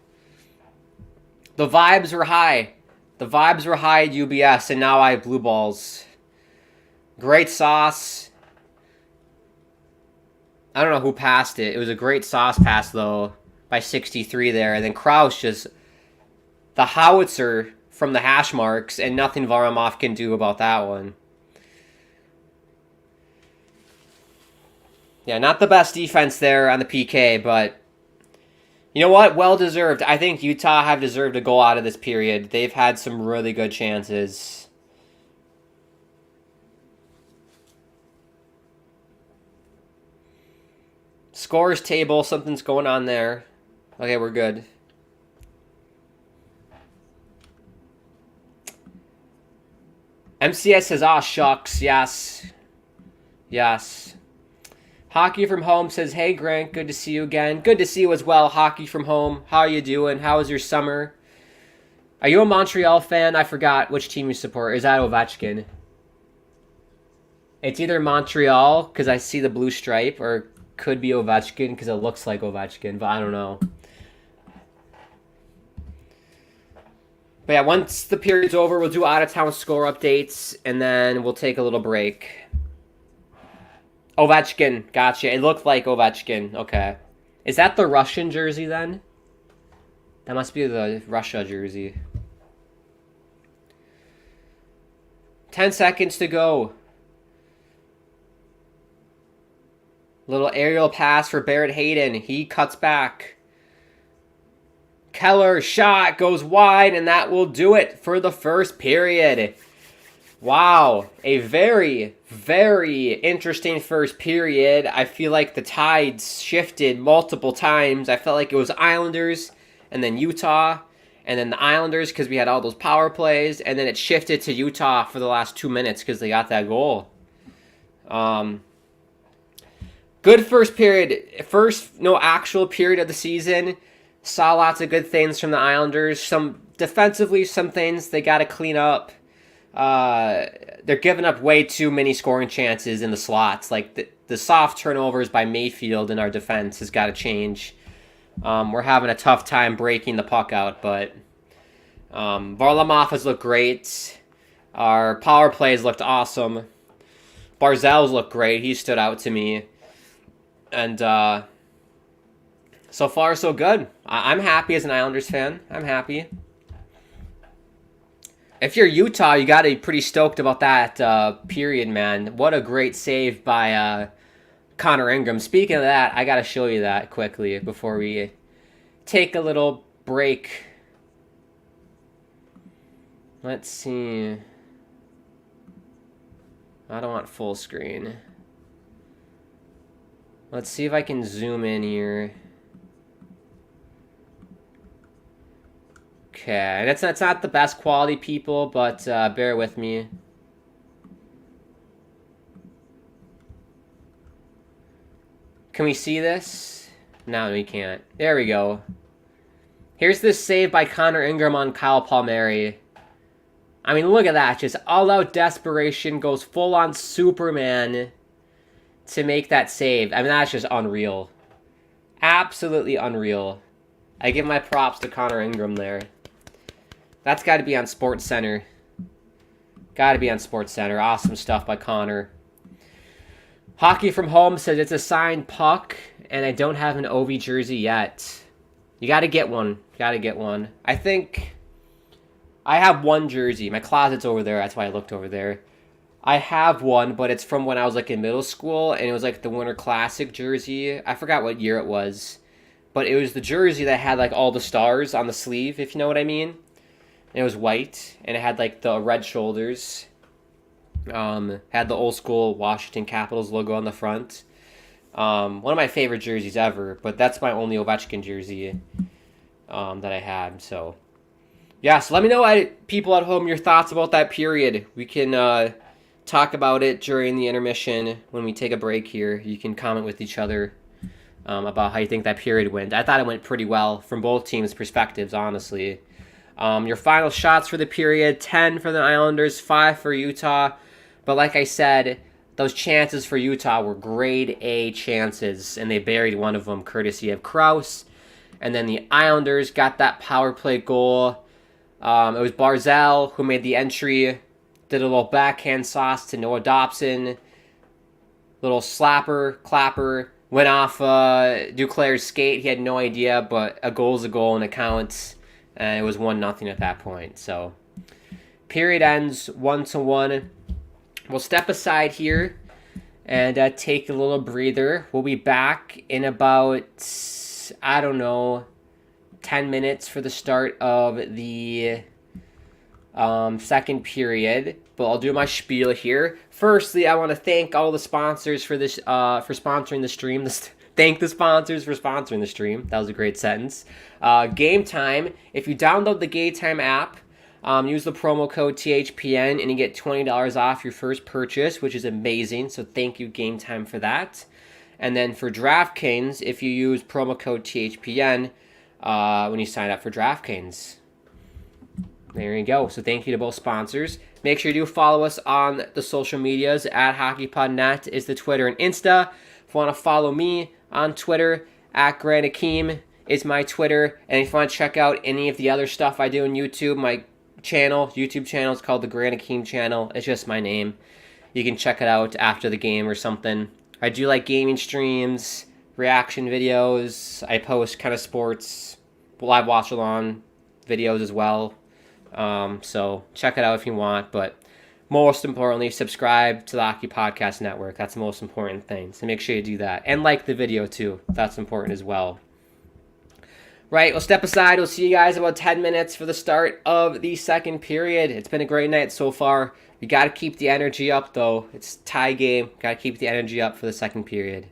The vibes were high. The vibes were high at UBS, and now I have blue balls. Great sauce. I don't know who passed it. It was a great sauce pass, though, by 63 there. And then Kraus just... the howitzer from the hash marks, and nothing Varlamov can do about that one. Yeah, not the best defense there on the PK, but you know what? Well deserved. I think Utah have deserved a goal out of this period. They've had some really good chances. Scores table, something's going on there. Okay, we're good. MCS says, "Aw, shucks." Yes. Yes. Hockey from Home says, "Hey, Grant, good to see you again." Good to see you as well, Hockey from Home. How are you doing? How was your summer? Are you a Montreal fan? I forgot which team you support. Is that Ovechkin? It's either Montreal, because I see the blue stripe, or could be Ovechkin, because it looks like Ovechkin, but I don't know. But yeah, once the period's over, we'll do out-of-town score updates, and then we'll take a little break. Ovechkin, gotcha. It looked like Ovechkin. Okay. Is that the Russian jersey then? That must be the Russia jersey. 10 seconds to go. Little aerial pass for Barrett Hayden. He cuts back. Keller shot goes wide, and that will do it for the first period. Wow, a very, very interesting first period. I feel like the tides shifted multiple times. I felt like it was Islanders and then Utah and then the Islanders because we had all those power plays, and then it shifted to Utah for the last 2 minutes because they got that goal. Good first period. First, actual period of the season. Saw lots of good things from the Islanders. Some defensively, some things they got to clean up. They're giving up way too many scoring chances in the slots. Like the soft turnovers by Mayfield in our defense has got to change. We're having a tough time breaking the puck out, but Varlamov has looked great. Our power plays looked awesome. Barzell's looked great. He stood out to me. And so far, so good. I'm happy as an Islanders fan. I'm happy. If you're Utah, you got to be pretty stoked about that period, man. What a great save by Connor Ingram. Speaking of that, I got to show you that quickly before we take a little break. Let's see. I don't want full screen. Let's see if I can zoom in here. Okay, that's not the best quality, people, but bear with me. Can we see this? No, we can't. There we go. Here's this save by Connor Ingram on Kyle Palmieri. I mean, look at that. Just all-out desperation, goes full-on Superman to make that save. I mean, that's just unreal. Absolutely unreal. I give my props to Connor Ingram there. That's got to be on SportsCenter. Got to be on SportsCenter. Awesome stuff by Connor. Hockey from Home says it's a signed puck, and I don't have an Ovi jersey yet. You got to get one. Got to get one. I think I have one jersey. My closet's over there. That's why I looked over there. I have one, but it's from when I was like in middle school, and it was like the Winter Classic jersey. I forgot what year it was, but it was the jersey that had like all the stars on the sleeve, if you know what I mean. And it was white, and it had like the red shoulders. Had the old school Washington Capitals logo on the front. One of my favorite jerseys ever, but that's my only Ovechkin jersey that I had. So yeah, so let me know, people at home, your thoughts about that period. We can talk about it during the intermission when we take a break here. You can comment with each other about how you think that period went. I thought it went pretty well from both teams' perspectives, honestly. Your final shots for the period, 10 for the Islanders, 5 for Utah. But like I said, those chances for Utah were grade A chances, and they buried one of them courtesy of Krause. And then the Islanders got that power play goal. It was Barzell who made the entry, did a little backhand sauce to Noah Dobson. Little slapper, clapper, went off Duclair's skate. He had no idea, but a goal's a goal and it counts. And it was 1-0 at that point. So, period ends 1-1. We'll step aside here and take a little breather. We'll be back in about, I don't know, 10 minutes for the start of the second period. But I'll do my spiel here. Firstly, I want to thank all the sponsors for this for sponsoring the stream. Thank the sponsors for sponsoring the stream. That was a great sentence. Gametime. If you download the Gametime app, use the promo code THPN and you get $20 off your first purchase, which is amazing. So thank you, Gametime, for that. And then for DraftKings, if you use promo code THPN when you sign up for DraftKings. There you go. So thank you to both sponsors. Make sure you do follow us on the social medias. At HockeyPodNet is the Twitter and Insta. If you want to follow me on Twitter, at Grant Akeem is my Twitter. And if you want to check out any of the other stuff I do on YouTube, my YouTube channel is called the Grant Akeem channel. It's just my name. You can check it out after the game or something. I do like gaming streams, reaction videos. I post kind of sports, live watch along videos as well. So check it out if you want, but most importantly, subscribe to the Hockey Podcast Network. That's the most important thing. So make sure you do that. And like the video too. That's important as well. Right, we'll step aside. We'll see you guys in about 10 minutes for the start of the second period. It's been a great night so far. We got to keep the energy up though. It's a tie game. Got to keep the energy up for the second period.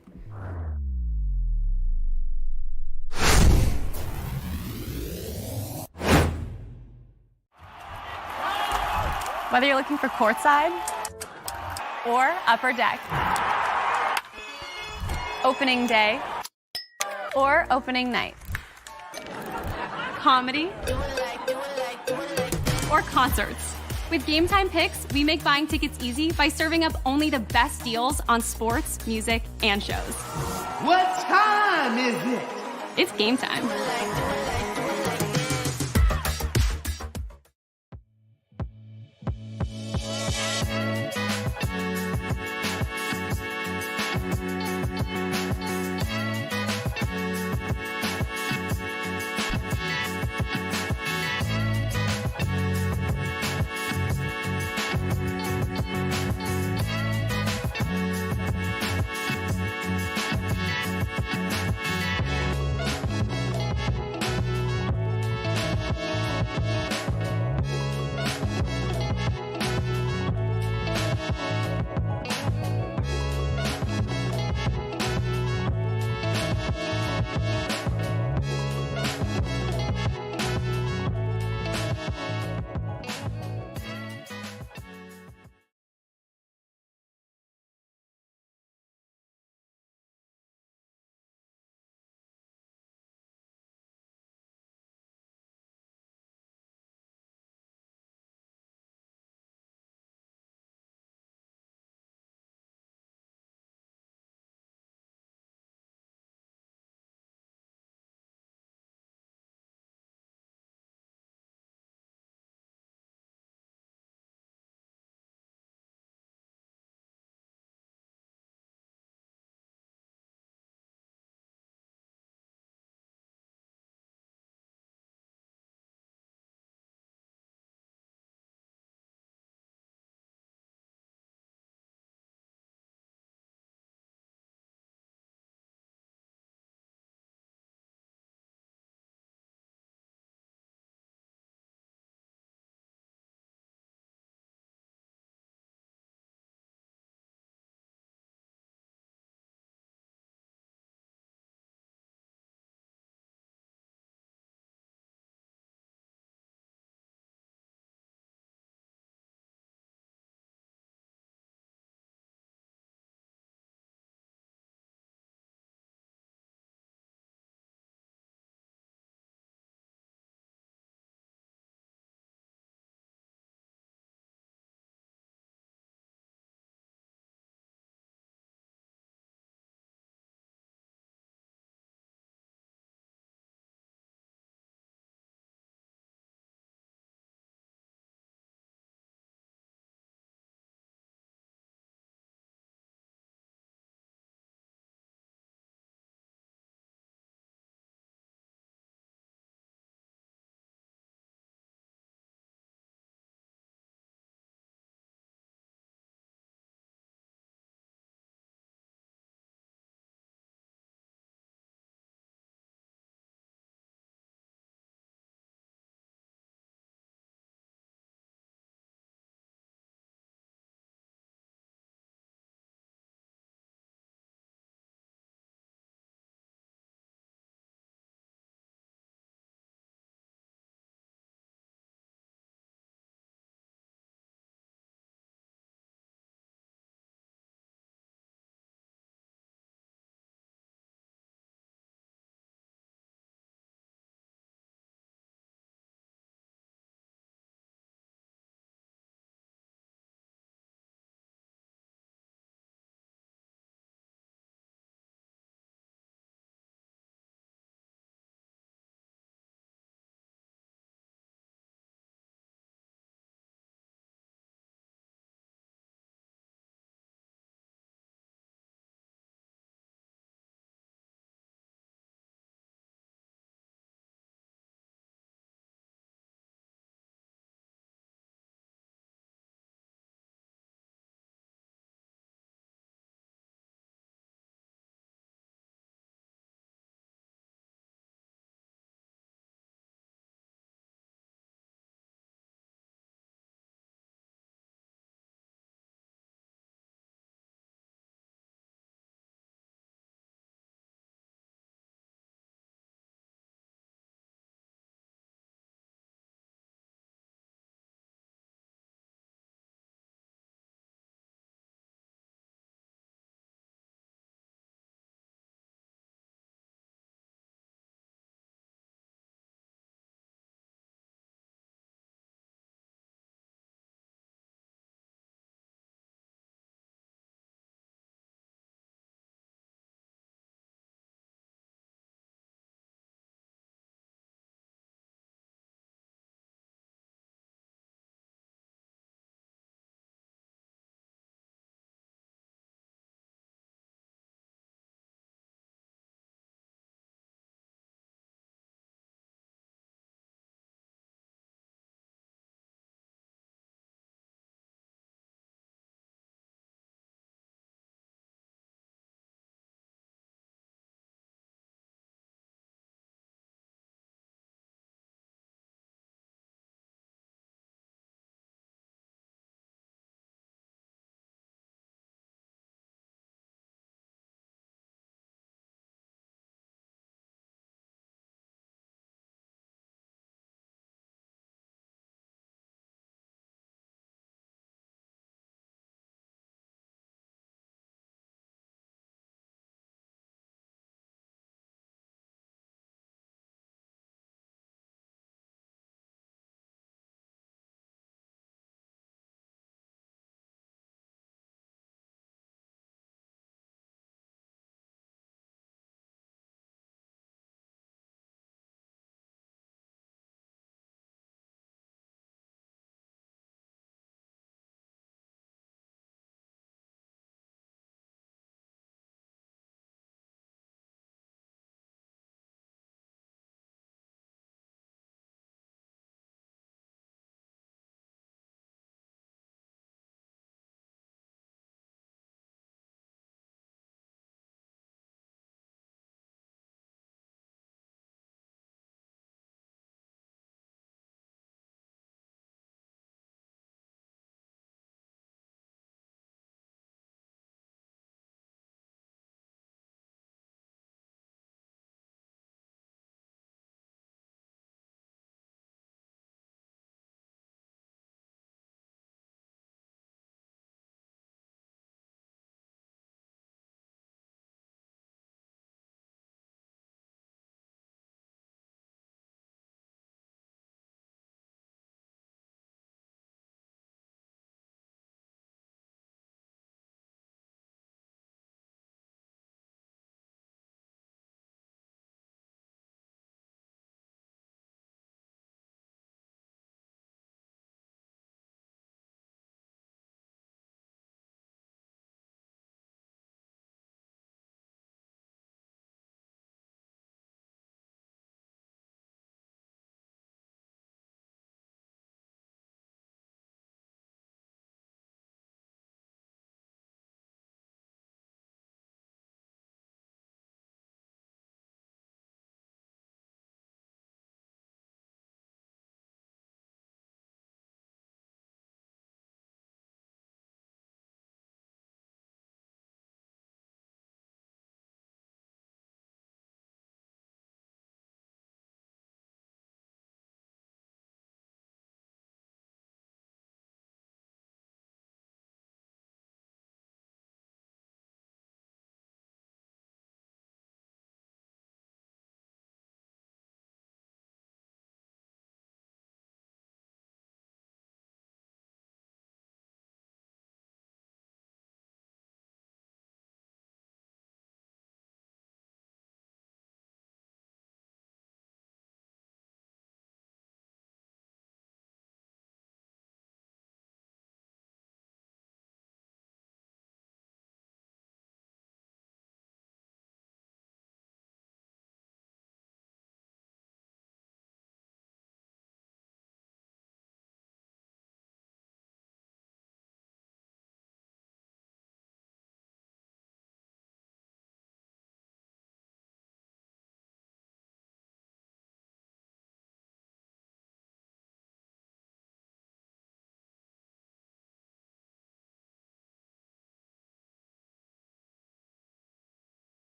Whether you're looking for courtside or upper deck, opening day or opening night, comedy or concerts. With Gametime Picks, we make buying tickets easy by serving up only the best deals on sports, music, and shows. What time is it? It's game time.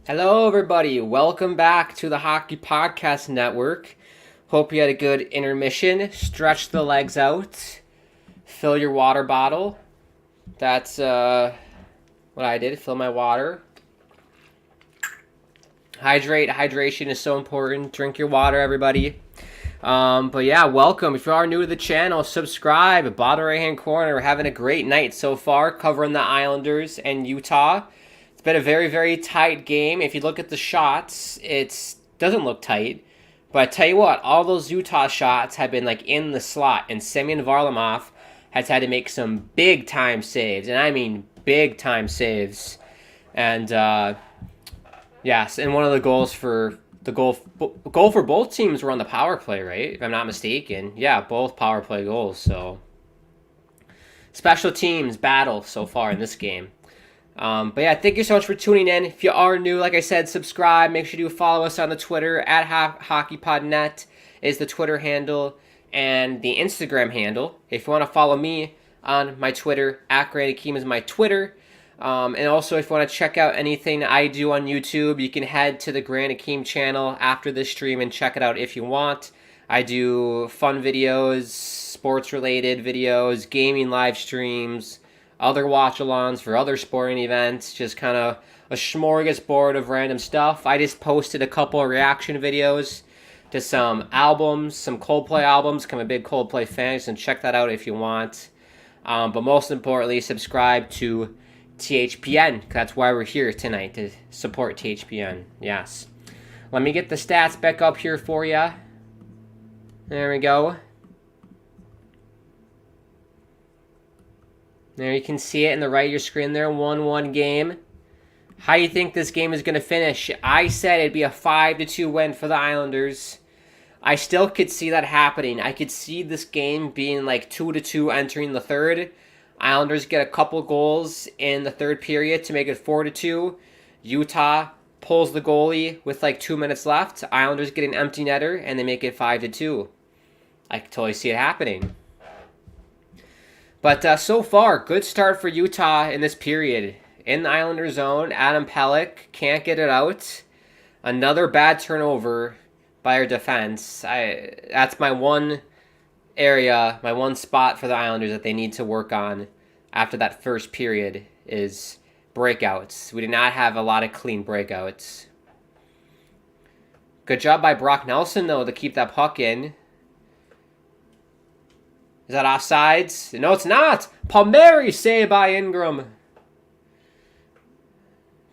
Hello, everybody. Welcome back to the Hockey Podcast Network. Hope you had a good intermission. Stretch the legs out. Fill your water bottle. That's what I did. Fill my water. Hydration is so important. Drink your water, everybody. But yeah, welcome. If you are new to the channel, subscribe. Bottom right-hand corner. We're having a great night so far, covering the Islanders and Utah. It's been a very, very tight game. If you look at the shots, it doesn't look tight. But I tell you what, all those Utah shots have been like in the slot, and Semyon Varlamov has had to make some big time saves, and I mean big time saves. And yes, and one of the goals for the goal for both teams were on the power play, right? If I'm not mistaken. Yeah, both power play goals. So special teams battle so far in this game. But yeah, thank you so much for tuning in. If you are new, like I said, subscribe. Make sure you follow us on the Twitter at HockeyPodNet is the Twitter handle, and the Instagram handle. If you want to follow me on my Twitter, at Grant Akeem is my Twitter. And also, if you want to check out anything I do on YouTube, you can head to the Grant Akeem channel after this stream and check it out if you want. I do fun videos, sports-related videos, gaming live streams, other watch-alongs for other sporting events, just kind of a smorgasbord of random stuff. I just posted a couple of reaction videos to some albums, some Coldplay albums. I'm a big Coldplay fan, so check that out if you want. But most importantly, subscribe to THPN. That's why we're here tonight, to support THPN. Yes. Let me get the stats back up here for you. There we go. There you can see it in the right of your screen there, 1-1 game. How do you think this game is going to finish? I said it'd be a 5-2 win for the Islanders. I still could see that happening. I could see this game being like 2-2 entering the third. Islanders get a couple goals in the third period to make it 4-2. Utah pulls the goalie with like 2 minutes left. Islanders get an empty netter and they make it 5-2. I can totally see it happening. But so far, good start for Utah in this period. In the Islander zone, Adam Pelech can't get it out. Another bad turnover by our defense. That's my one area, my one spot for the Islanders that they need to work on after that first period is breakouts. We did not have a lot of clean breakouts. Good job by Brock Nelson, though, to keep that puck in. Is that offsides? No, it's not. Palmieri saved by Ingram.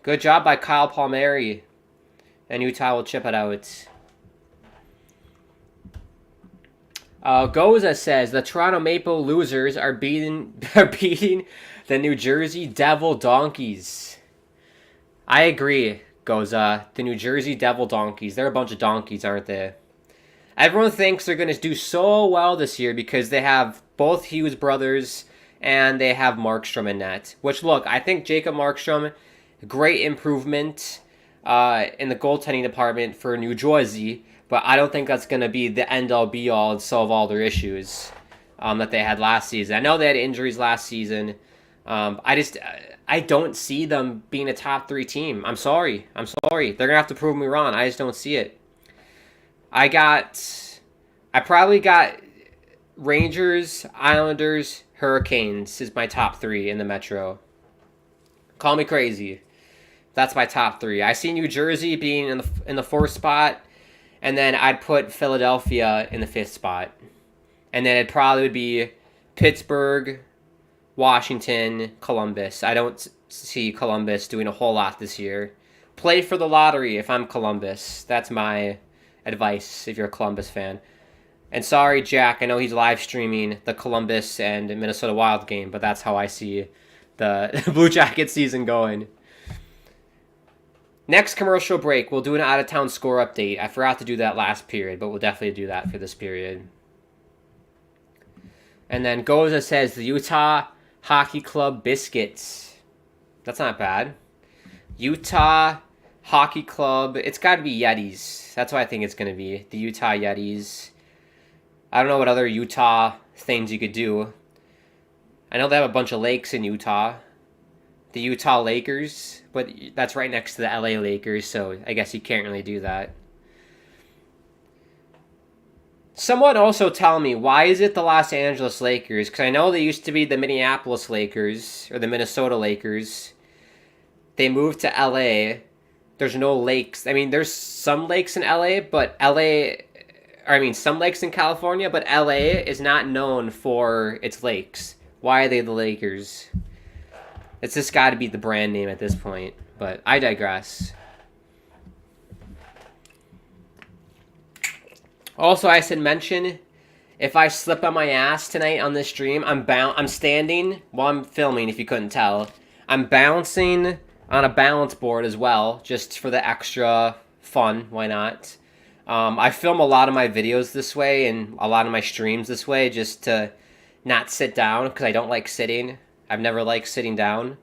Good job by Kyle Palmieri. And Utah will chip it out. Goza says the Toronto Maple losers are beating the New Jersey Devil Donkeys. I agree, Goza. The New Jersey Devil Donkeys. They're a bunch of donkeys, aren't they? Everyone thinks they're going to do so well this year because they have both Hughes brothers and they have Markstrom in net. Which, look, I think Jacob Markstrom, great improvement in the goaltending department for New Jersey, but I don't think that's going to be the end-all, be-all and solve all their issues that they had last season. I know they had injuries last season. I don't see them being a top 3 team. I'm sorry. They're going to have to prove me wrong. I just don't see it. I probably got Rangers, Islanders, Hurricanes is my top 3 in the Metro. Call me crazy. That's my top 3. I see New Jersey being in the 4th spot, and then I'd put Philadelphia in the 5th spot. And then it probably would be Pittsburgh, Washington, Columbus. I don't see Columbus doing a whole lot this year. Play for the lottery if I'm Columbus. That's my advice if you're a Columbus fan. And sorry, Jack, I know he's live streaming the Columbus and Minnesota Wild game, but that's how I see the Blue Jacket season going. Next commercial break, we'll do an out-of-town score update. I forgot to do that last period, but we'll definitely do that for this period. And then Goza says the Utah Hockey Club Biscuits. That's not bad. Utah Hockey Club. It's got to be Yetis. That's what I think it's going to be. The Utah Yetis. I don't know what other Utah things you could do. I know they have a bunch of lakes in Utah. the Utah Lakers, but that's right next to the LA Lakers, so I guess you can't really do that. Someone also tell me, why is it the Los Angeles Lakers? Because I know they used to be the Minneapolis Lakers, or the Minnesota Lakers. They moved to LA. There's no lakes. I mean, there's some lakes in LA, but some lakes in California, but LA is not known for its lakes. Why are they the Lakers? It's just got to be the brand name at this point, but I digress. Also, I should mention, if I slip on my ass tonight on this stream, I'm standing while I'm filming, if you couldn't tell. I'm bouncing on a balance board as well, just for the extra fun. Why not? I film a lot of my videos this way and a lot of my streams this way, just to not sit down, because I don't like sitting. I've never liked sitting down.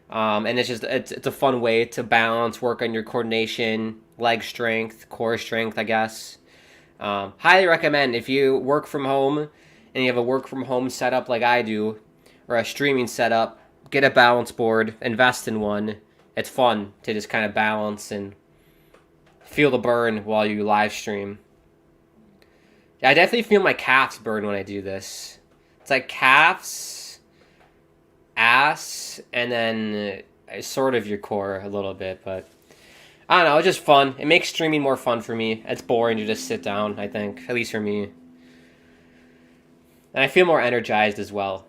And it's a fun way to balance, work on your coordination, leg strength, core strength, I guess. Highly recommend, if you work from home and you have a work from home setup like I do, or a streaming setup, get a balance board, invest in one. It's fun to just kind of balance and feel the burn while you live stream. Yeah, I definitely feel my calves burn when I do this. It's like calves, ass, and then sort of your core a little bit, but I don't know, it's just fun. It makes streaming more fun for me. It's boring to just sit down, I think. At least for me. And I feel more energized as well.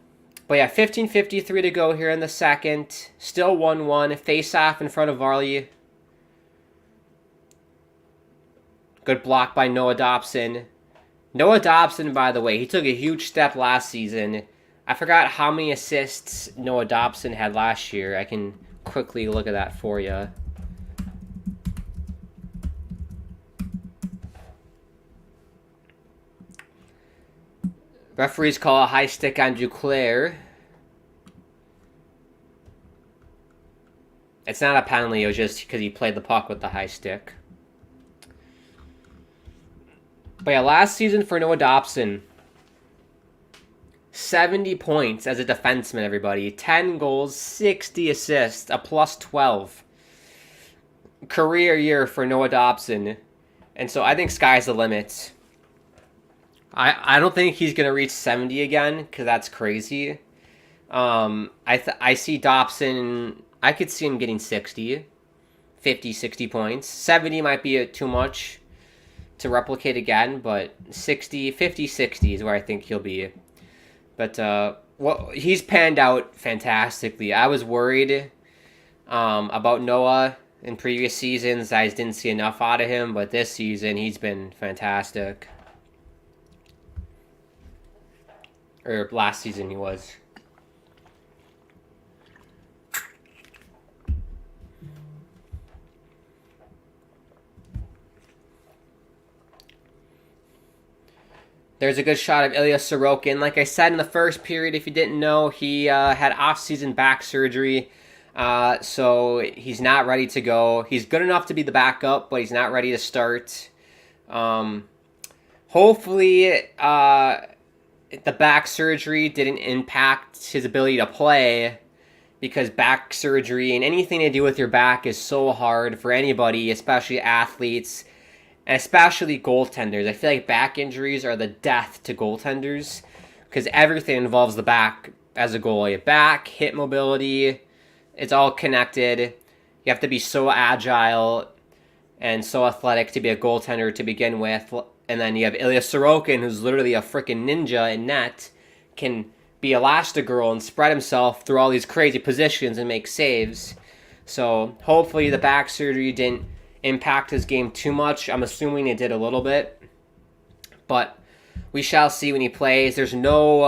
But yeah, 15:53 to go here in the second. Still 1-1. Face-off in front of Varley. Good block by Noah Dobson. Noah Dobson, by the way, he took a huge step last season. I forgot how many assists Noah Dobson had last year. I can quickly look at that for you. Referees call a high stick on Duclair. It's not a penalty, it was just because he played the puck with the high stick. But yeah, last season for Noah Dobson, 70 points as a defenseman, everybody. 10 goals, 60 assists, a +12. Career year for Noah Dobson. And so I think sky's the limit. I don't think he's going to reach 70 again, because that's crazy. I see Dobson, I could see him getting 60, 50, 60 points. 70 might be too much to replicate again, but 60, 50, 60 is where I think he'll be. But he's panned out fantastically. I was worried about Noah in previous seasons. I just didn't see enough out of him, but this season he's been fantastic. Or last season he was. There's a good shot of Ilya Sorokin. Like I said in the first period, if you didn't know, he had off-season back surgery. So he's not ready to go. He's good enough to be the backup, but he's not ready to start. Hopefully, the back surgery didn't impact his ability to play, because back surgery and anything to do with your back is so hard for anybody, especially athletes, and especially goaltenders. I feel like back injuries are the death to goaltenders, because everything involves the back as a goalie. Back, hip mobility, it's all connected. You have to be so agile and so athletic to be a goaltender to begin with. And then you have Ilya Sorokin, who's literally a freaking ninja in net, can be Elastigirl and spread himself through all these crazy positions and make saves. So hopefully the back surgery didn't impact his game too much. I'm assuming it did a little bit. But we shall see when he plays. There's no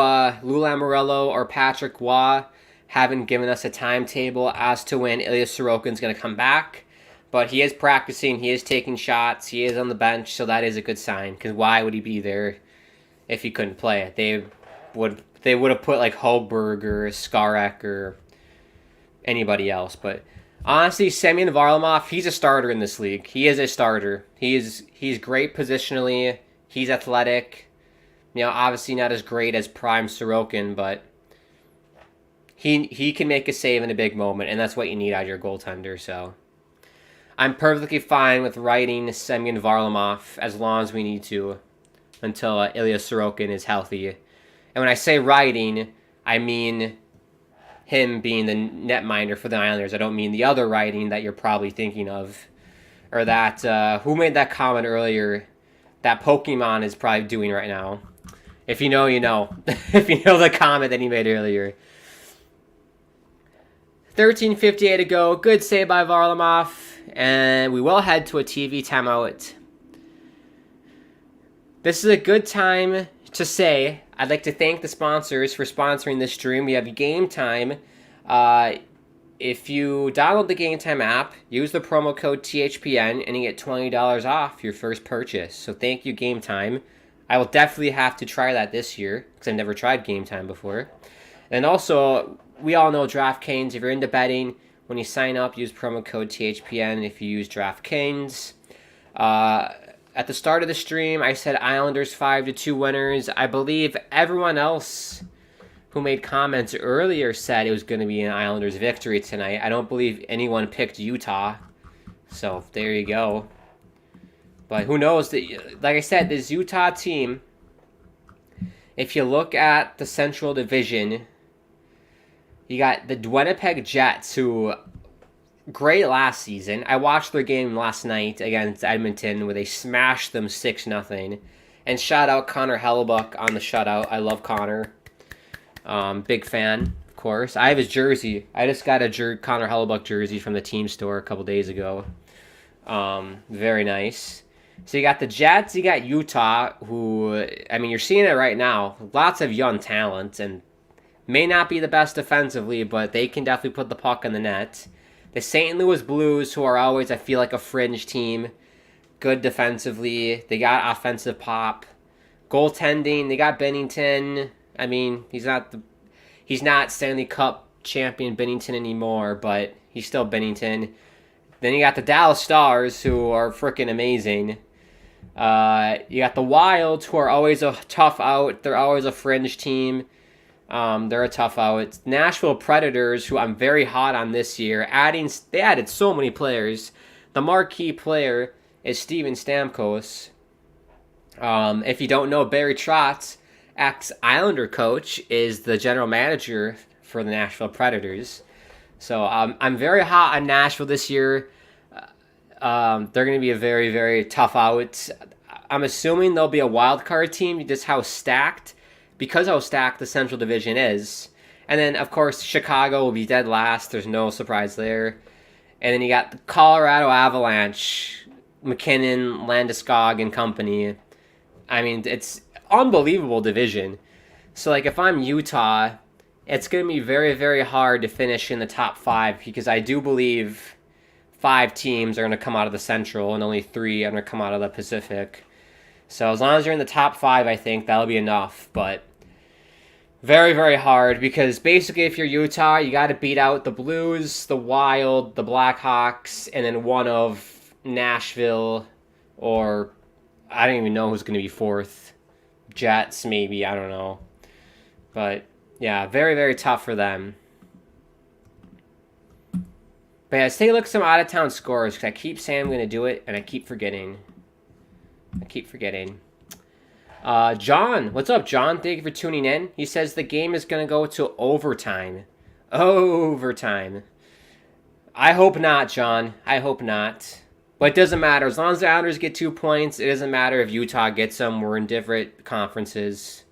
Lou Lamoriello or Patrick Waugh haven't given us a timetable as to when Ilya Sorokin's going to come back. But he is practicing, he is taking shots, he is on the bench, so that is a good sign. Because why would he be there if he couldn't play? They would have put like Hogberg or Skarek or anybody else. But honestly, Semyon Varlamov, he's a starter in this league. He is a starter. He's great positionally. He's athletic. You know, obviously not as great as prime Sorokin, but he can make a save in a big moment, and that's what you need out of your goaltender. So I'm perfectly fine with riding Semyon Varlamov as long as we need to until Ilya Sorokin is healthy. And when I say riding, I mean him being the netminder for the Islanders. I don't mean the other riding that you're probably thinking of. Or that, who made that comment earlier? That Pokemon is probably doing right now. If you know, you know. If you know the comment that he made earlier. 13:58 to go. Good save by Varlamov. And we will head to a TV timeout. This is a good time to say I'd like to thank the sponsors for sponsoring this stream. We have Gametime. If you download the Gametime app, use the promo code THPN, and you get $20 off your first purchase. So thank you, Gametime. I will definitely have to try that this year, because I've never tried Gametime before. And also, we all know DraftKings. If you're into betting, when you sign up, use promo code THPN if you use DraftKings. At the start of the stream, I said Islanders 5-2 winners. I believe everyone else who made comments earlier said it was going to be an Islanders victory tonight. I don't believe anyone picked Utah. So, there you go. But who knows? Like I said, this Utah team, if you look at the Central Division, you got the Winnipeg Jets, who great last season. I watched their game last night against Edmonton where they smashed them 6-0. And shout out Connor Hellebuck on the shutout. I love Connor. Big fan, of course. I have his jersey. I just got a Connor Hellebuck jersey from the team store a couple days ago. Very nice. So you got the Jets, you got Utah, who, I mean, you're seeing it right now. Lots of young talent, and may not be the best defensively, but they can definitely put the puck in the net. The St. Louis Blues, who are always, I feel like, a fringe team. Good defensively. They got offensive pop. Goaltending, they got Binnington. I mean, he's not Stanley Cup champion Binnington anymore, but he's still Binnington. Then you got the Dallas Stars, who are freaking amazing. You got the Wild, who are always a tough out. They're always a fringe team. They're a tough out. Nashville Predators, who I'm very hot on this year. They added so many players. The marquee player is Steven Stamkos. If you don't know, Barry Trotz, ex-Islander coach, is the general manager for the Nashville Predators. So I'm very hot on Nashville this year. They're going to be a very, very tough out. I'm assuming they'll be a wild card team, just how stacked the Central Division is. And then, of course, Chicago will be dead last. There's no surprise there. And then you got the Colorado Avalanche, McKinnon, Landeskog, and company. I mean, it's unbelievable division. So, like, if I'm Utah, it's going to be very, very hard to finish in the top 5 because I do believe 5 teams are going to come out of the Central and only 3 are going to come out of the Pacific. So as long as you're in the top 5, I think that'll be enough. But very, very hard because basically if you're Utah, you got to beat out the Blues, the Wild, the Blackhawks, and then one of Nashville or I don't even know who's going to be 4th. Jets, maybe. I don't know. But yeah, very, very tough for them. But yeah, let's take a look at some out-of-town scores because I keep saying I'm going to do it and I keep forgetting. John, what's up, John? Thank you for tuning in. He says the game is going to go to overtime. Overtime. I hope not, John. I hope not. But it doesn't matter. As long as the Islanders get 2 points, it doesn't matter if Utah gets them. We're in different conferences.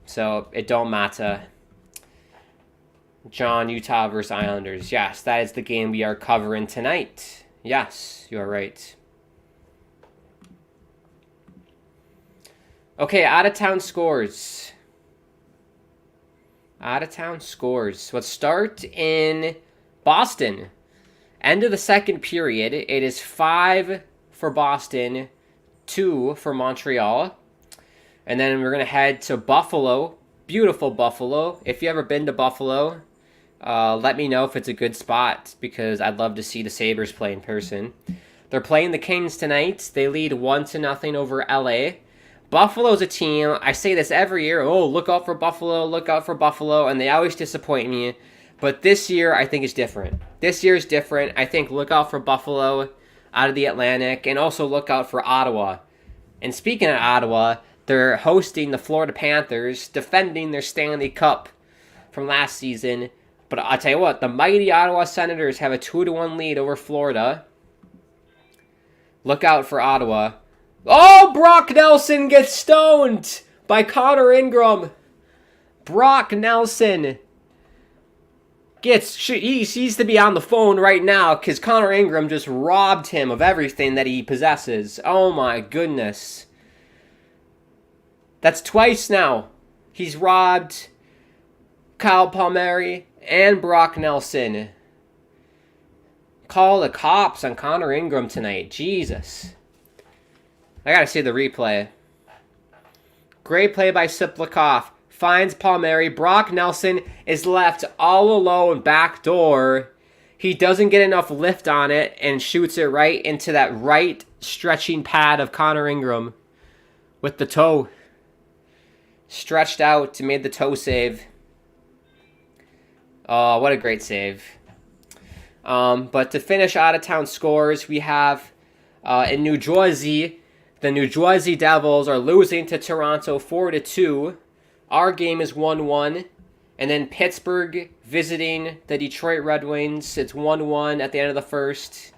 So it don't matter. John, Utah versus Islanders. Yes, that is the game we are covering tonight. Yes, you are right. Okay, out-of-town scores. Out-of-town scores. Let's start in Boston. End of the second period. It is 5 for Boston, 2 for Montreal. And then we're going to head to Buffalo. Beautiful Buffalo. If you've ever been to Buffalo, let me know if it's a good spot because I'd love to see the Sabres play in person. They're playing the Kings tonight. They lead 1-0 over LA. Buffalo's a team, I say this every year, oh, look out for Buffalo, and they always disappoint me. But this year, I think it's different. This year is different. I think look out for Buffalo out of the Atlantic, and also look out for Ottawa. And speaking of Ottawa, they're hosting the Florida Panthers, defending their Stanley Cup from last season. But I'll tell you what, the mighty Ottawa Senators have a 2-1 lead over Florida. Look out for Ottawa. Oh, Brock Nelson gets stoned by Connor Ingram. Brock Nelson he needs to be on the phone right now because Connor Ingram just robbed him of everything that he possesses. Oh my goodness. That's twice now. He's robbed Kyle Palmieri and Brock Nelson. Call the cops on Connor Ingram tonight. Jesus. I gotta see the replay. Great play by Siplikov. Finds Palmieri. Brock Nelson is left all alone back door. He doesn't get enough lift on it and shoots it right into that right stretching pad of Connor Ingram with the toe. Stretched out and made the toe save. Oh, what a great save. But to finish out-of-town scores, we have in New Jersey, the New Jersey Devils are losing to Toronto 4-2. Our game is 1-1. And then Pittsburgh visiting the Detroit Red Wings. It's 1-1 at the end of the first.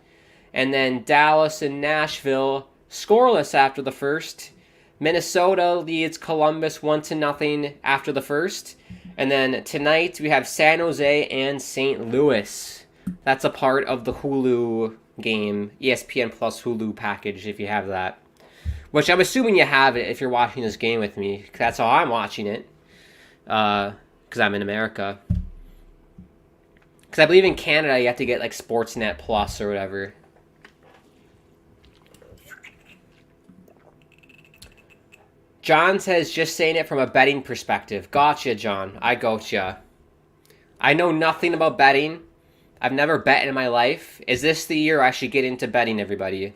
And then Dallas and Nashville scoreless after the first. Minnesota leads Columbus 1-0 after the first. And then tonight we have San Jose and St. Louis. That's a part of the Hulu game, ESPN Plus Hulu package if you have that. Which I'm assuming you have it if you're watching this game with me. That's how I'm watching it. Because I'm in America. Because I believe in Canada you have to get like Sportsnet Plus or whatever. John says, just saying it from a betting perspective. Gotcha, John. I gotcha. I know nothing about betting. I've never bet in my life. Is this the year I should get into betting, everybody?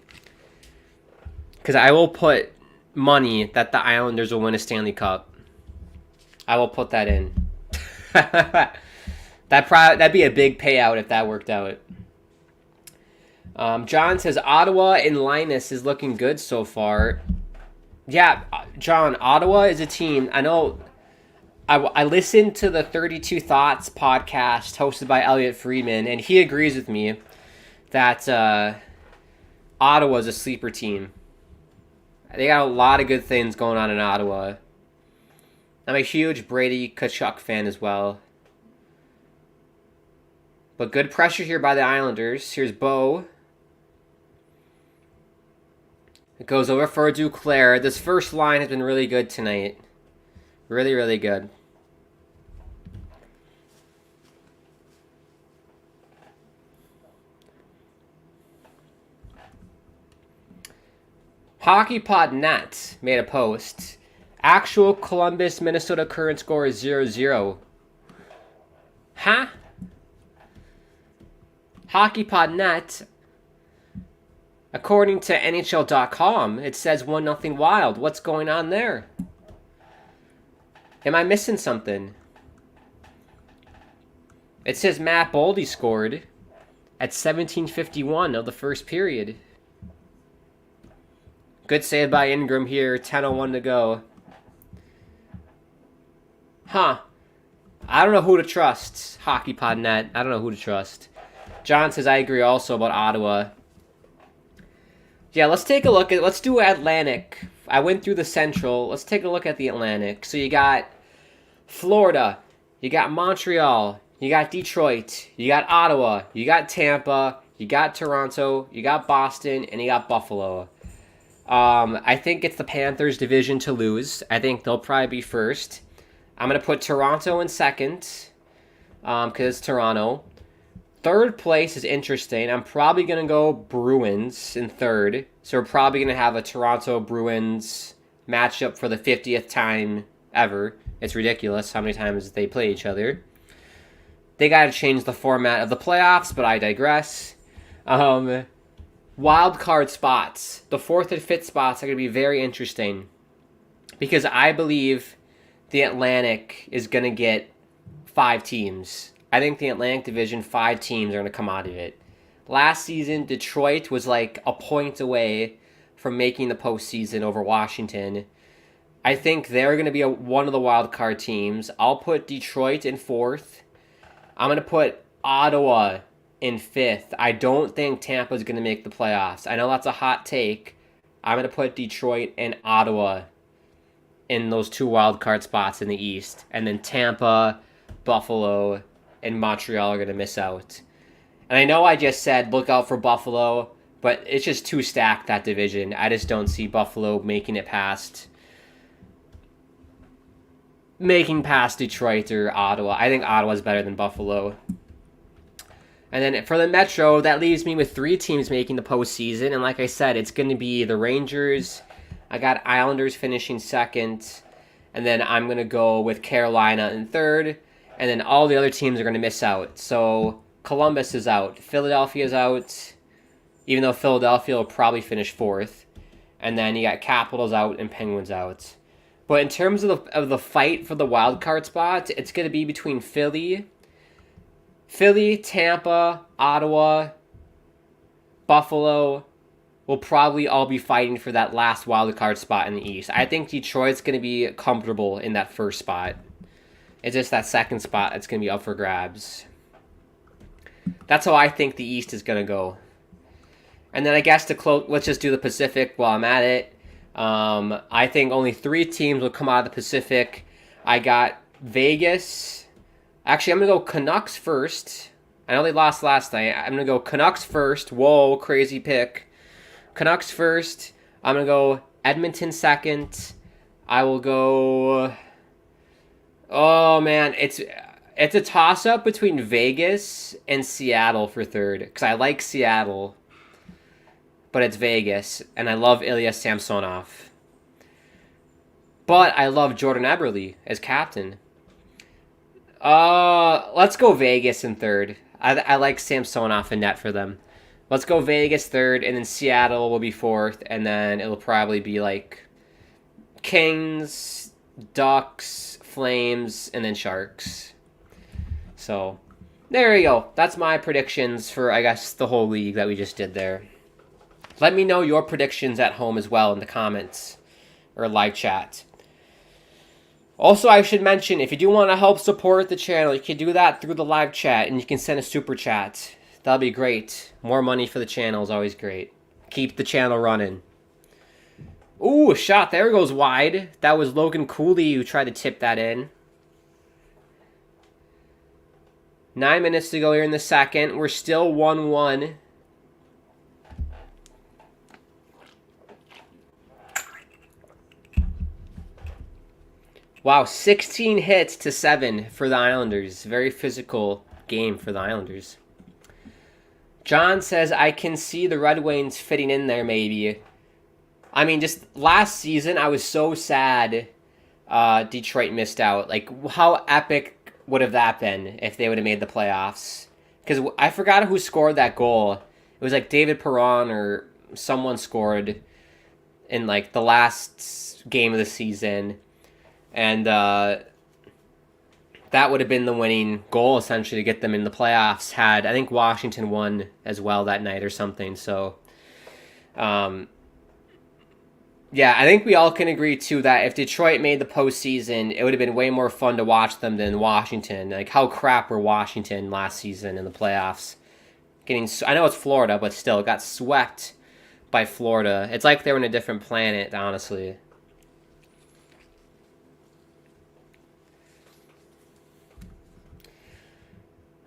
Because I will put money that the Islanders will win a Stanley Cup. I will put that in. That'd be a big payout if that worked out. John says, Ottawa and Linus is looking good so far. Yeah, John, Ottawa is a team. I know I listened to the 32 Thoughts podcast hosted by Elliot Friedman, and he agrees with me that Ottawa is a sleeper team. They got a lot of good things going on in Ottawa. I'm a huge Brady Tkachuk fan as well. But good pressure here by the Islanders. Here's Bo. It goes over for Duclair. This first line has been really good tonight. Really, really good. HockeyPodNet made a post. Actual Columbus, Minnesota current score is 0-0. Huh? HockeyPodNet, according to NHL.com, it says 1-0 Wild. What's going on there? Am I missing something? It says Matt Boldy scored at 17:51 of the first period. Good save by Ingram here. 10:01 to go. Huh. I don't know who to trust. HockeyPodNet. I don't know who to trust. John says, I agree also about Ottawa. Yeah, let's take a look at... Let's do Atlantic. I went through the Central. Let's take a look at the Atlantic. So you got Florida. You got Montreal. You got Detroit. You got Ottawa. You got Tampa. You got Toronto. You got Boston. And you got Buffalo. I think it's the Panthers' division to lose. I think they'll probably be first. I'm going to put Toronto in second because it's Toronto. Third place is interesting. I'm probably going to go Bruins in third. So we're probably going to have a Toronto-Bruins matchup for the 50th time ever. It's ridiculous how many times they play each other. They got to change the format of the playoffs, but I digress. Wild card spots. The 4th and 5th spots are going to be very interesting. because I believe the Atlantic is going to get 5 teams. I think the Atlantic Division, 5 teams are going to come out of it. Last season, Detroit was like a point away from making the postseason over Washington. I think they're going to be one of the wild card teams. I'll put Detroit in 4th. I'm going to put Ottawa in 5th. I don't think Tampa's going to make the playoffs. I know that's a hot take. I'm going to put Detroit and Ottawa in those 2 wild card spots in the East. And then Tampa, Buffalo, and Montreal are going to miss out. And I know I just said look out for Buffalo, but it's just too stacked, that division. I just don't see Buffalo making past Detroit or Ottawa. I think Ottawa's better than Buffalo. And then for the Metro, that leaves me with 3 teams making the postseason. And like I said, it's going to be the Rangers. I got Islanders finishing 2nd. And then I'm going to go with Carolina in 3rd. And then all the other teams are going to miss out. So Columbus is out. Philadelphia is out. Even though Philadelphia will probably finish 4th. And then you got Capitals out and Penguins out. But in terms of the fight for the wild card spot, it's going to be between Philly, Tampa, Ottawa, Buffalo will probably all be fighting for that last wild card spot in the East. I think Detroit's going to be comfortable in that first spot. It's just that second spot that's going to be up for grabs. That's how I think the East is going to go. And then I guess to close, let's just do the Pacific while I'm at it. I think only 3 teams will come out of the Pacific. I got Vegas. Actually, I'm going to go Canucks first. I know they lost last night. I'm going to go Canucks first. Whoa, crazy pick. Canucks first. I'm going to go Edmonton second. I will go... Oh, man. It's a toss-up between Vegas and Seattle for 3rd. Because I like Seattle. But it's Vegas, and I love Ilya Samsonov. But I love Jordan Eberle as captain. Let's go Vegas in 3rd. I like Samsonov in net for them. Let's go Vegas 3rd, and then Seattle will be 4th, and then it'll probably be like Kings, Ducks, Flames, and then Sharks. So, there you go. That's my predictions for, I guess, the whole league that we just did there. Let me know your predictions at home as well in the comments or live chat. Also, I should mention, if you do want to help support the channel, you can do that through the live chat, and you can send a super chat. That'll be great. More money for the channel is always great. Keep the channel running. Ooh, a shot. There goes wide. That was Logan Cooley who tried to tip that in. 9 minutes to go here in the second. We're still 1-1. Wow, 16 hits to 7 for the Islanders. Very physical game for the Islanders. John says, I can see the Red Wings fitting in there maybe. I mean, just last season, I was so sad Detroit missed out. Like, how epic would have that been if they would have made the playoffs? Because I forgot who scored that goal. It was like David Perron or someone scored in like the last game of the season. And that would have been the winning goal, essentially, to get them in the playoffs. I think Washington won as well that night or something. So, yeah, I think we all can agree, too, that if Detroit made the postseason, it would have been way more fun to watch them than Washington. Like, how crap were Washington last season in the playoffs? I know it's Florida, but still, it got swept by Florida. It's like they were in a different planet, honestly.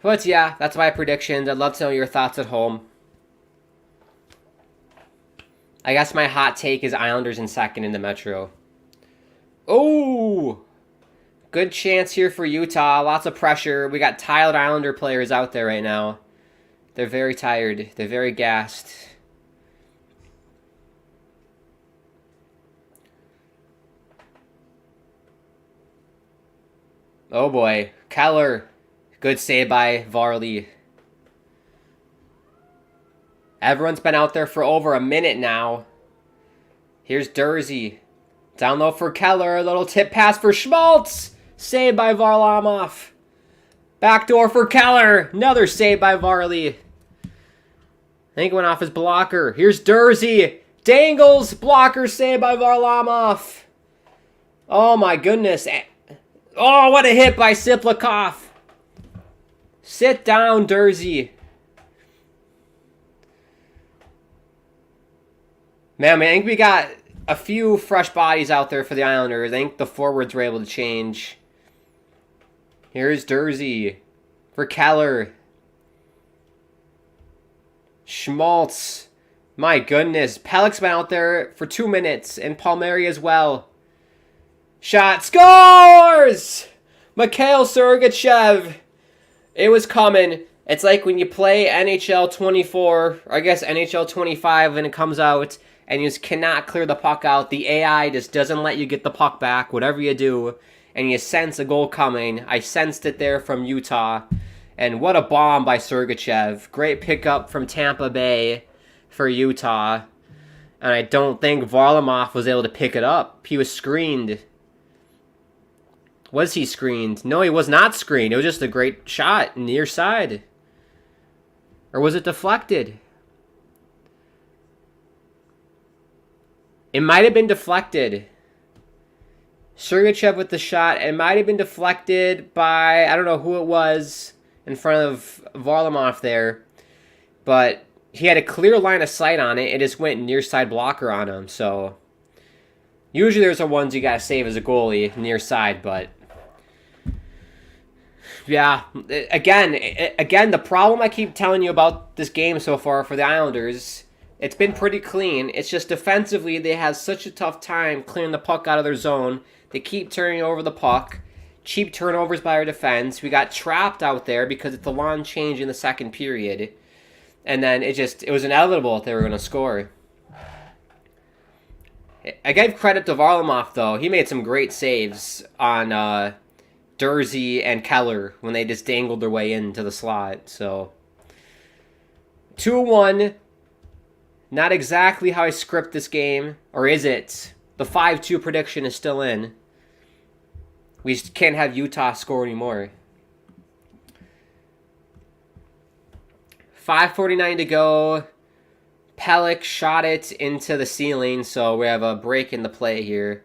But yeah, that's my predictions. I'd love to know your thoughts at home. I guess my hot take is Islanders in 2nd in the Metro. Oh! Good chance here for Utah. Lots of pressure. We got tired Islander players out there right now. They're very tired. They're very gassed. Oh boy. Keller. Good save by Varley. Everyone's been out there for over a minute now. Here's Dursey. Down low for Keller. A little tip pass for Schmaltz. Saved by Varlamov. Backdoor for Keller. Another save by Varley. I think it went off his blocker. Here's Dursey. Dangles. Blocker saved by Varlamov. Oh my goodness. Oh, what a hit by Siplikov. Sit down, Dursey. Man, I think we got a few fresh bodies out there for the Islanders. I think the forwards were able to change. Here's Dursey for Keller. Schmaltz. My goodness. Pellick's been out there for 2 minutes. And Palmieri as well. Shot. Scores! Mikhail Sergachev. It was coming. It's like when you play NHL 24, or I guess NHL 25 when it comes out, and you just cannot clear the puck out. The AI just doesn't let you get the puck back, whatever you do, and you sense a goal coming. I sensed it there from Utah, and what a bomb by Sergachev. Great pickup from Tampa Bay for Utah, and I don't think Varlamov was able to pick it up. He was screened. Was he screened? No, he was not screened. It was just a great shot near side. Or was it deflected? It might have been deflected. Sergachev with the shot. It might have been deflected by, I don't know who it was in front of Varlamov there. But he had a clear line of sight on it. It just went near side blocker on him. So usually there's the ones you got to save as a goalie near side, but yeah, again, the problem I keep telling you about this game so far for the Islanders, it's been pretty clean. It's just defensively, they have such a tough time clearing the puck out of their zone. They keep turning over the puck. Cheap turnovers by our defense. We got trapped out there because it's a long change in the second period. And then it was inevitable that they were going to score. I gave credit to Varlamov, though. He made some great saves on Dursey and Keller when they just dangled their way into the slot. So 2-1. Not exactly how I script this game. Or is it? The 5-2 prediction is still in. We just can't have Utah score anymore. 5:49 to go. Pellick shot it into the ceiling, so we have a break in the play here.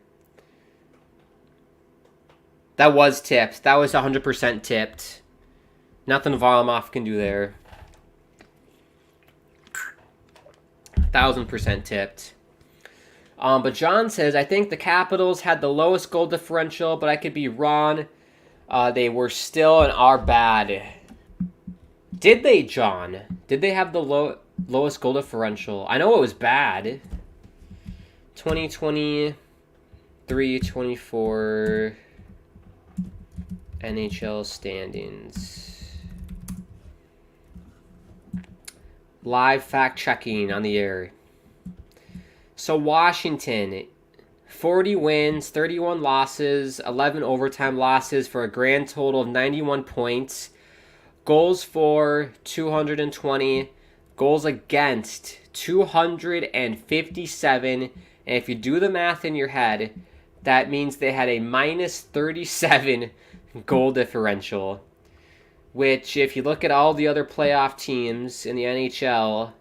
That was tipped. That was 100% tipped. Nothing Varlamov can do there. 1,000% tipped. But John says, I think the Capitals had the lowest goal differential, but I could be wrong. They were still and are bad. Did they, John? Did they have the lowest goal differential? I know it was bad. 2023-24 NHL standings. Live fact checking on the air. So Washington, 40 wins, 31 losses, 11 overtime losses for a grand total of 91 points. Goals for 220. Goals against 257. And if you do the math in your head, that means they had a minus 37 goal differential. Which, if you look at all the other playoff teams in the NHL,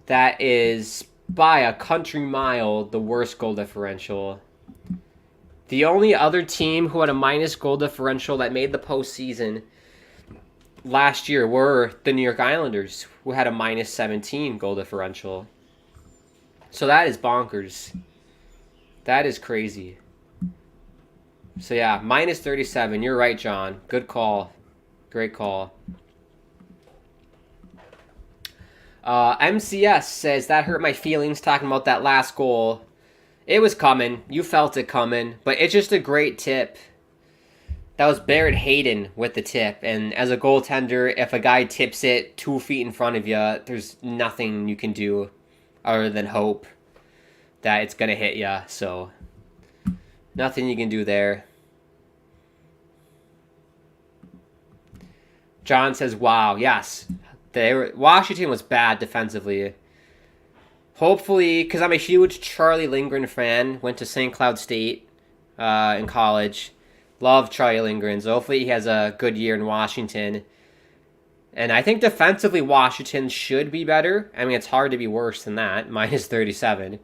that is by a country mile the worst goal differential. The only other team who had a minus goal differential that made the postseason last year were the New York Islanders, who had a minus 17 goal differential. So that is bonkers. That is crazy. So yeah, minus 37. You're right, John. Good call. Great call. MCS says, that hurt my feelings talking about that last goal. It was coming. You felt it coming. But it's just a great tip. That was Barrett Hayden with the tip. And as a goaltender, if a guy tips it 2 feet in front of you, there's nothing you can do other than hope that it's going to hit you. So, nothing you can do there. John says, wow, yes. Washington was bad defensively. Hopefully, because I'm a huge Charlie Lindgren fan, went to St. Cloud State in college. Love Charlie Lindgren, so hopefully he has a good year in Washington. And I think defensively, Washington should be better. I mean, it's hard to be worse than that, minus 37.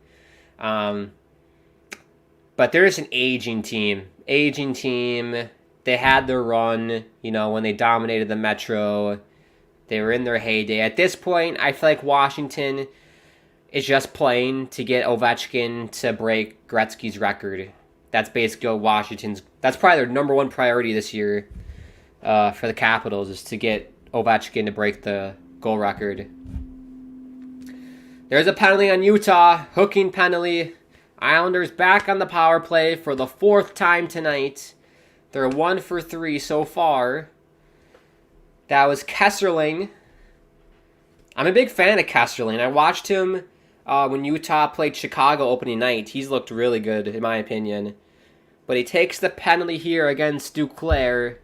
But there's an aging team. They had their run, when they dominated the Metro. They were in their heyday. At this point, I feel like Washington is just playing to get Ovechkin to break Gretzky's record. That's basically that's probably their number one priority this year for the Capitals, is to get Ovechkin to break the goal record. There's a penalty on Utah, hooking penalty. Islanders back on the power play for the 4th time tonight. They're 1 for 3 so far. That was Kesserling. I'm a big fan of Kesserling. I watched him when Utah played Chicago opening night. He's looked really good, in my opinion. But he takes the penalty here against Duclair.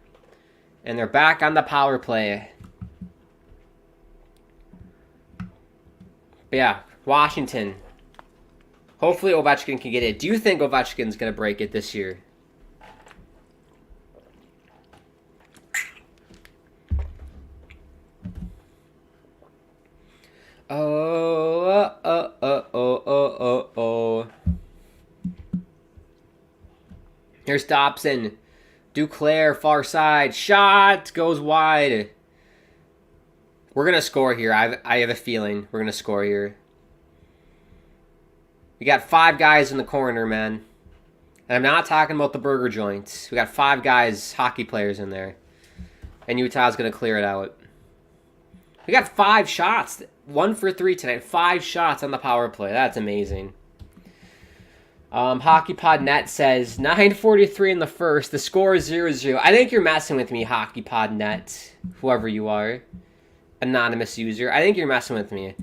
And they're back on the power play. But yeah, Washington. Hopefully Ovechkin can get it. Do you think Ovechkin's going to break it this year? Oh. Here's Dobson. Duclair, far side. Shot goes wide. We're going to score here. I have a feeling we're going to score here. We got 5 guys in the corner, man. And I'm not talking about the burger joints. We got 5 guys, hockey players in there. And Utah's going to clear it out. We got 5 shots. 1 for 3 tonight. 5 shots on the power play. That's amazing. HockeyPodNet says 9:43 in the first. The score is 0-0. I think you're messing with me, HockeyPodNet. Whoever you are. Anonymous user. I think you're messing with me.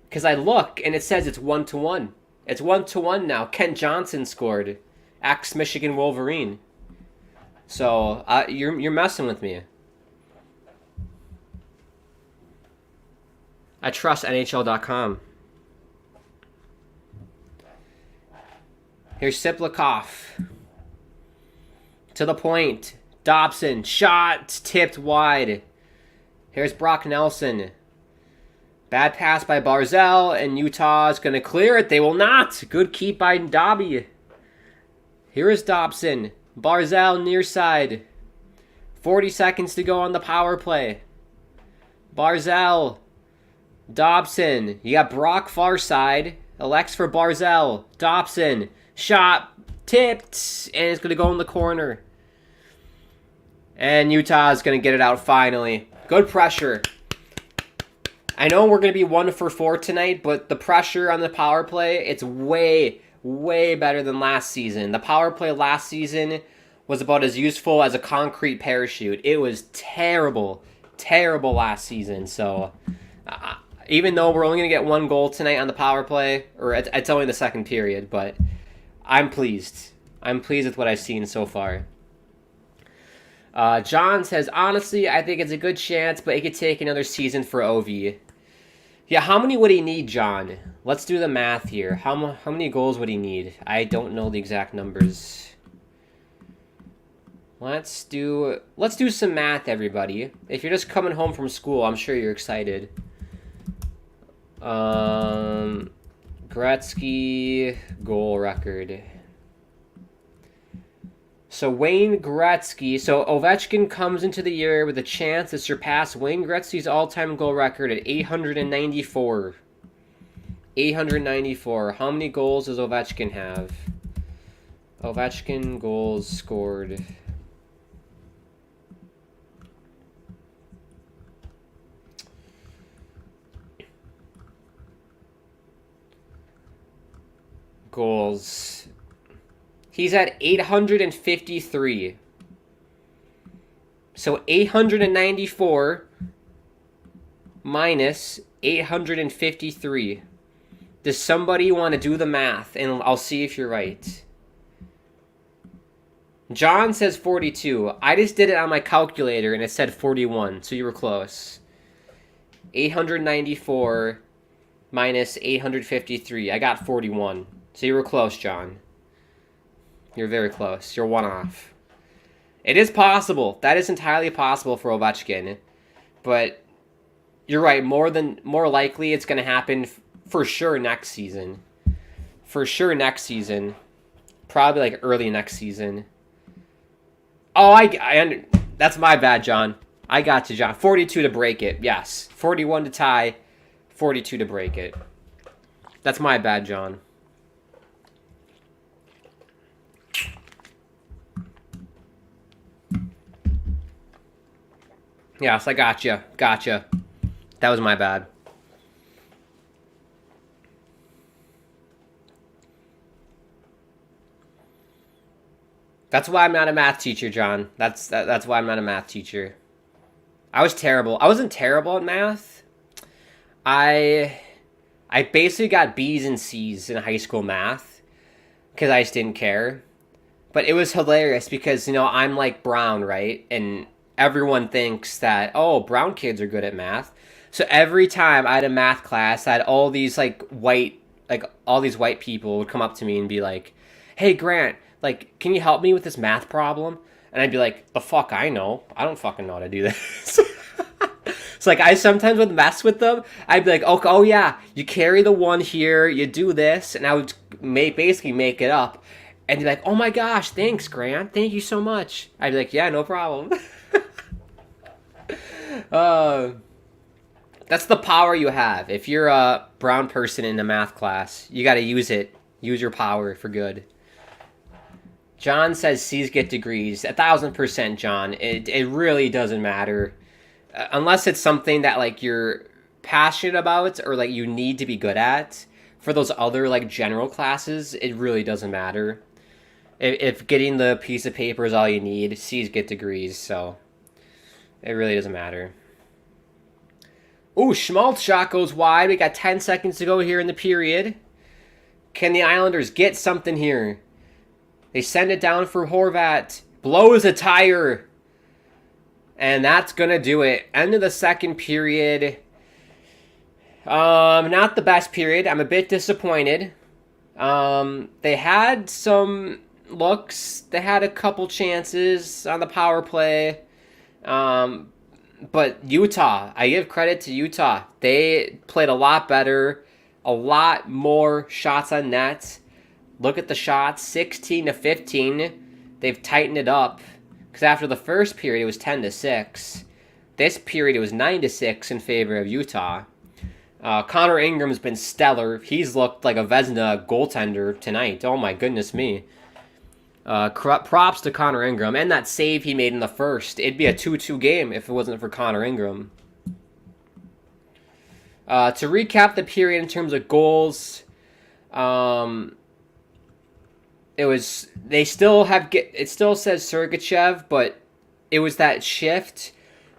Because I look and it says it's 1-1. It's 1-1 now. Kent Johnson scored. Ex-Michigan Wolverine. So, you're messing with me. I trust NHL.com. Here's Siplikov. To the point. Dobson. Shot. Tipped wide. Here's Brock Nelson. Bad pass by Barzal, and Utah is going to clear it. They will not. Good keep by Dobby. Here is Dobson. Barzal near side. 40 seconds to go on the power play. Barzal. Dobson. You got Brock far side. Elects for Barzal. Dobson. Shot. Tipped. And it's going to go in the corner. And Utah is going to get it out finally. Good pressure. I know we're going to be 1 for 4 tonight, but the pressure on the power play, it's way, way better than last season. The power play last season was about as useful as a concrete parachute. It was terrible, terrible last season. So even though we're only going to get 1 goal tonight on the power play, or it's only the second period, but I'm pleased. I'm pleased with what I've seen so far. John says, honestly, I think it's a good chance, but it could take another season for Ovi. Yeah, how many would he need, John? Let's do the math here. How many goals would he need? I don't know the exact numbers. Let's do some math, everybody. If you're just coming home from school, I'm sure you're excited. Gretzky goal record. So Wayne Gretzky, so Ovechkin comes into the year with a chance to surpass Wayne Gretzky's all-time goal record at 894. 894. How many goals does Ovechkin have? Ovechkin goals scored. Goals. He's at 853. So 894 minus 853. Does somebody want to do the math? And I'll see if you're right. John says 42. I just did it on my calculator and it said 41. So you were close. 894 minus 853. I got 41. So you were close, John. You're very close. You're one off. It is possible. That is entirely possible for Ovechkin. But you're right. More likely it's going to happen for sure next season. For sure next season. Probably like early next season. Oh, that's my bad, John. I got you, John. 42 to break it. Yes. 41 to tie. 42 to break it. That's my bad, John. Yes, I gotcha. Gotcha. That was my bad. That's why I'm not a math teacher, John. That's why I'm not a math teacher. I was terrible. I wasn't terrible at math. I basically got B's and C's in high school math because I just didn't care. But it was hilarious because, you know, I'm like brown, right? And everyone thinks that, oh, brown kids are good at math. So every time I had a math class, I had all these white people would come up to me and be like, hey, Grant, like, can you help me with this math problem? And I'd be like, the fuck I know. I don't fucking know how to do this. So, like, I sometimes would mess with them. I'd be like, oh yeah, you carry the one here, you do this. And I would basically make it up. And be like, oh my gosh, thanks, Grant. Thank you so much. I'd be like, yeah, no problem. That's the power you have. If you're a brown person in a math class, you got to use it. Use your power for good. John says C's get degrees. 1,000%, John. It really doesn't matter. Unless it's something that, like, you're passionate about or, like, you need to be good at. For those other, like, general classes, it really doesn't matter. If getting the piece of paper is all you need, C's get degrees, so it really doesn't matter. Ooh, Schmaltz shot goes wide. We got 10 seconds to go here in the period. Can the Islanders get something here? They send it down for Horvat. Blows a tire. And that's going to do it. End of the second period. Not the best period. I'm a bit disappointed. They had some looks. They had a couple chances on the power play. But Utah, I give credit to Utah. They played a lot better. A lot more shots on net. Look at the shots, 16 to 15. They've tightened it up. Because after the first period, it was 10 to 6. This period, it was 9 to 6 in favor of Utah. Connor Ingram's been stellar. He's looked like a Vezina goaltender tonight. Oh my goodness me. Props to Connor Ingram. And that save he made in the first. It'd be a 2-2 game if it wasn't for Connor Ingram. To recap the period in terms of goals, it still says Sergachev, but it was that shift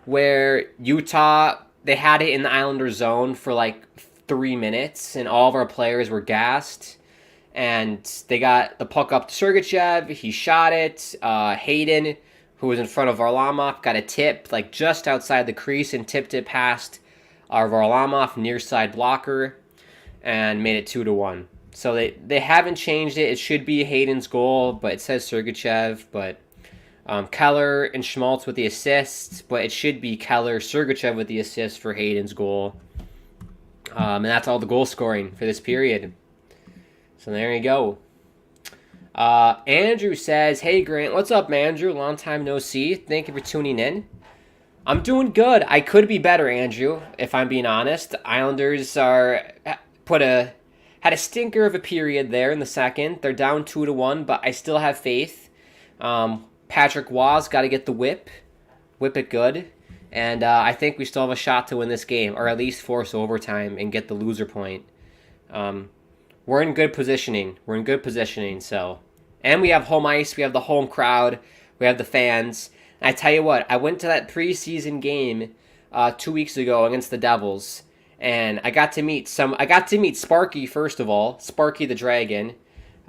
where Utah, they had it in the Islanders zone for like 3 minutes and all of our players were gassed and they got the puck up to Sergachev. He shot it. Hayden, who was in front of Varlamov, got a tip like just outside the crease and tipped it past our Varlamov near side blocker and made it 2-1. So they haven't changed it. It should be Hayden's goal, but it says Sergachev. But Keller and Schmaltz with the assists, but it should be Keller, Sergachev with the assist for Hayden's goal. And that's all the goal scoring for this period. So there you go. Andrew says, hey Grant, what's up, Andrew? Long time no see. Thank you for tuning in. I'm doing good. I could be better, Andrew, if I'm being honest. Islanders had a stinker of a period there in the second. They're down 2-1, but I still have faith. Patrick Waugh's got to get the whip it good. And I think we still have a shot to win this game, or at least force overtime and get the loser point. We're in good positioning. So, and we have home ice. We have the home crowd. We have the fans. And I tell you what, I went to that preseason game 2 weeks ago against the Devils, and I got to meet Sparky first of all, Sparky the Dragon.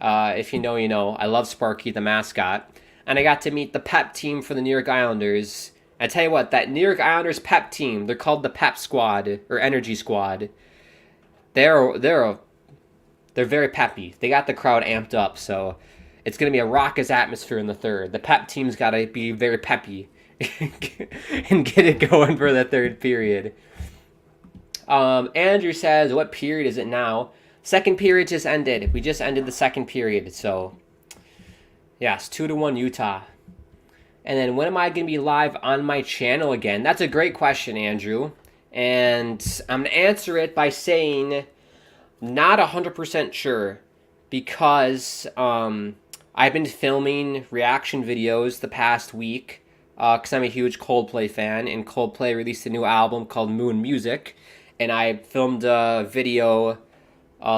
If you know, you know. I love Sparky the mascot, and I got to meet the pep team for the New York Islanders. I tell you what, that New York Islanders pep team, they're called the Pep Squad or Energy Squad. they're very peppy. They got the crowd amped up, so it's going to be a raucous atmosphere in the third. The pep team's got to be very peppy and get it going for the third period. Andrew says, what period is it now? Second period just ended. We just ended the second period, so yes, 2-1 Utah. And then when am I going to be live on my channel again? That's a great question, Andrew. And I'm going to answer it by saying not 100% sure, because I've been filming reaction videos the past week because I'm a huge Coldplay fan, and Coldplay released a new album called Moon Music, and I filmed a video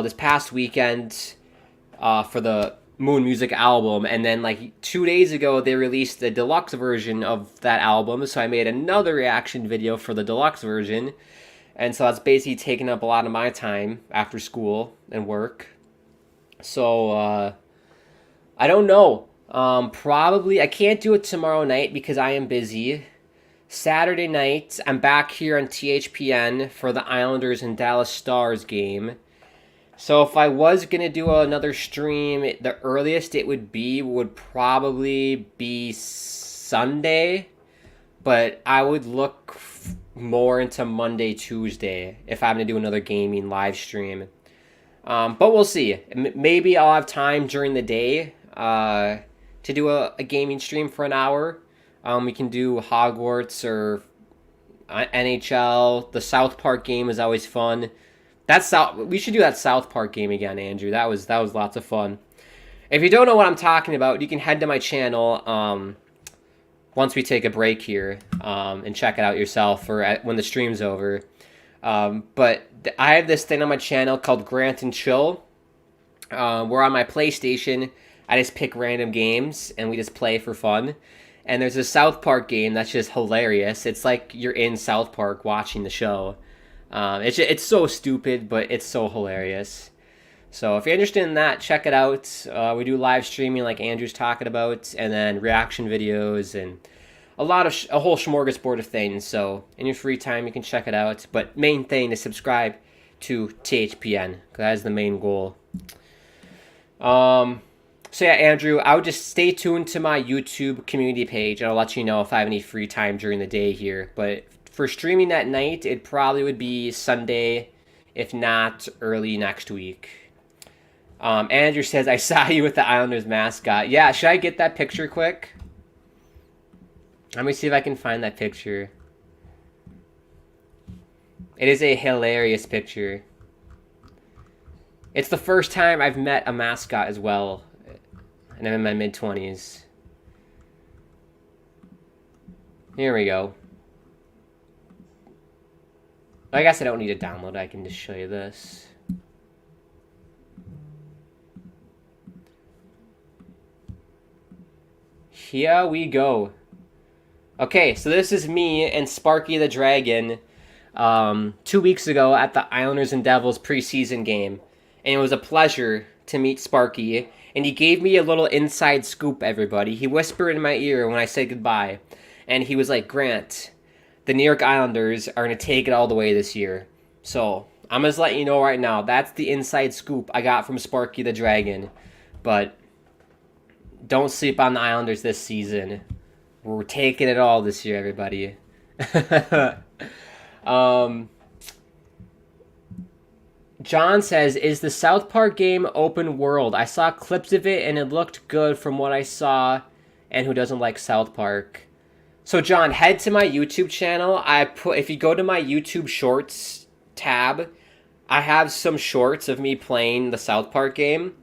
this past weekend for the Moon Music album, and then like 2 days ago they released the deluxe version of that album, so I made another reaction video for the deluxe version, and so that's basically taking up a lot of my time after school and work. So I don't know. Probably I can't do it tomorrow night because I am busy. Saturday night I'm back here on THPN for the Islanders and Dallas Stars game. So if I was going to do another stream, the earliest it would probably be Sunday. But I would look more into Monday, Tuesday if I'm going to do another gaming live stream. But we'll see. Maybe I'll have time during the day to do a gaming stream for an hour. We can do Hogwarts or NHL. The South Park game is always fun. We should do that South Park game again, Andrew. That was lots of fun. If you don't know what I'm talking about, you can head to my channel once we take a break here and check it out yourself or when the stream's over. But I have this thing on my channel called Grant and Chill. Where on my PlayStation, I just pick random games and we just play for fun. And there's a South Park game that's just hilarious. It's like you're in South Park watching the show. It's so stupid, but it's so hilarious. So if you're interested in that, check it out. We do live streaming like Andrew's talking about, and then reaction videos and a whole smorgasbord of things. So in your free time, you can check it out. But main thing is subscribe to THPN, because that is the main goal. So yeah, Andrew, I would just stay tuned to my YouTube community page, and I'll let you know if I have any free time during the day here. But for streaming that night, it probably would be Sunday, if not early next week. Andrew says, I saw you with the Islanders mascot. Yeah, should I get that picture quick? Let me see if I can find that picture. It is a hilarious picture. It's the first time I've met a mascot as well, and I'm in my mid-20s. Here we go. I guess I don't need to download, I can just show you this. Here we go. Okay, so this is me and Sparky the Dragon 2 weeks ago at the Islanders and Devils preseason game. And it was a pleasure to meet Sparky. And he gave me a little inside scoop, everybody. He whispered in my ear when I said goodbye. And he was like, Grant, the New York Islanders are going to take it all the way this year. So I'm just letting you know right now, that's the inside scoop I got from Sparky the Dragon. But don't sleep on the Islanders this season. We're taking it all this year, everybody. John says, is the South Park game open world? I saw clips of it and it looked good from what I saw. And who doesn't like South Park? So John, head to my YouTube channel. If you go to my YouTube Shorts tab, I have some shorts of me playing the South Park game.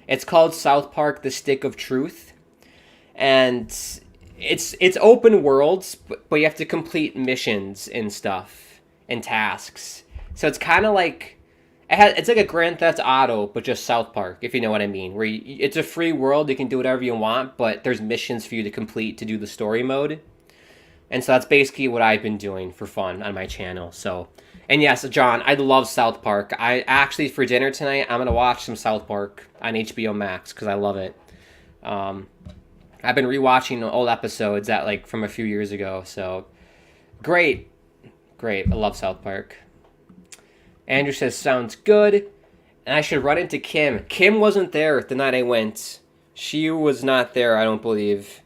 It's called South Park: The Stick of Truth. And it's open worlds, but you have to complete missions and stuff and tasks. So it's kind of like it's like a Grand Theft Auto, but just South Park, if you know what I mean. Where it's a free world, you can do whatever you want, but there's missions for you to complete to do the story mode. And so that's basically what I've been doing for fun on my channel. So, and yes, John, I love South Park. I actually, for dinner tonight, I'm gonna watch some South Park on HBO Max because I love it. I've been rewatching old episodes that from a few years ago. So, great. I love South Park. Andrew says, sounds good. And I should run into Kim. Kim wasn't there the night I went. She was not there, I don't believe.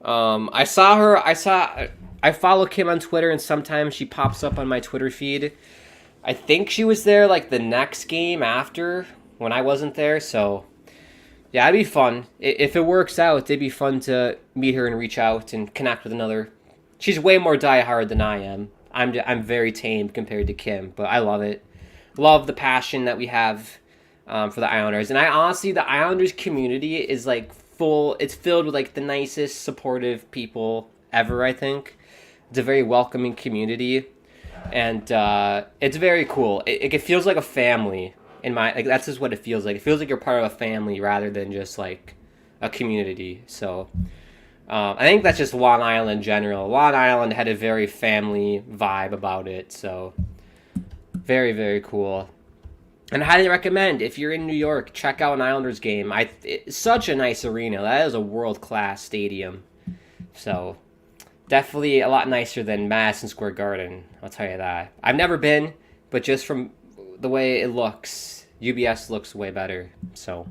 I saw her. I follow Kim on Twitter, and sometimes she pops up on my Twitter feed. I think she was there like the next game after when I wasn't there. So yeah, it'd be fun. If it works out, it'd be fun to meet her and reach out and connect with another. She's way more diehard than I am. I'm very tame compared to Kim, but I love it. Love the passion that we have for the Islanders. And I honestly, the Islanders community is like full. It's filled with like the nicest, supportive people ever, I think. It's a very welcoming community. And it's very cool. It feels like a family. That's just what it feels like. It feels like you're part of a family rather than just like a community. So I think that's just Long Island in general. Long Island had a very family vibe about it. So very, very cool. And I highly recommend, if you're in New York, check out an Islanders game. It's such a nice arena. That is a world-class stadium. So definitely a lot nicer than Madison Square Garden, I'll tell you that. I've never been, but just from the way it looks, UBS looks way better. So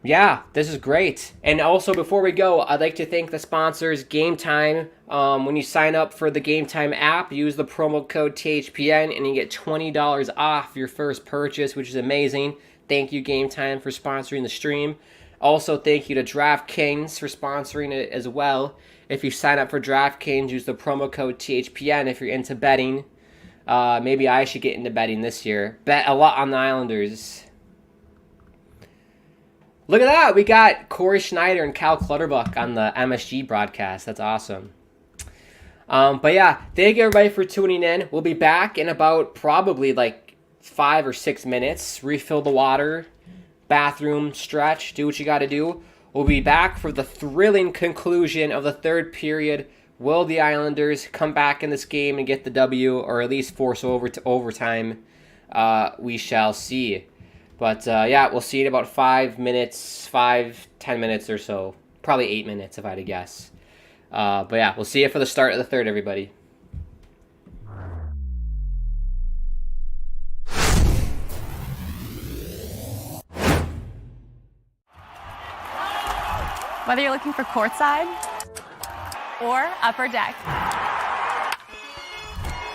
yeah, this is great. And also, before we go, I'd like to thank the sponsors, Gametime. When you sign up for the Gametime app, use the promo code THPN, and you get $20 off your first purchase, which is amazing. Thank you, Gametime, for sponsoring the stream. Also, thank you to DraftKings for sponsoring it as well. If you sign up for DraftKings, use the promo code THPN if you're into betting. Maybe I should get into betting this year. Bet a lot on the Islanders. Look at that. We got Corey Schneider and Cal Clutterbuck on the MSG broadcast. That's awesome. But yeah, thank you everybody for tuning in. We'll be back in about probably like 5 or 6 minutes. Refill the water, bathroom, stretch, do what you got to do. We'll be back for the thrilling conclusion of the third period. Will the Islanders come back in this game and get the W, or at least force over to overtime? We shall see. But yeah, we'll see in about 5 minutes, 10 minutes or so. Probably 8 minutes if I had to guess. But yeah, we'll see you for the start of the third, everybody. Whether you're looking for courtside or upper deck,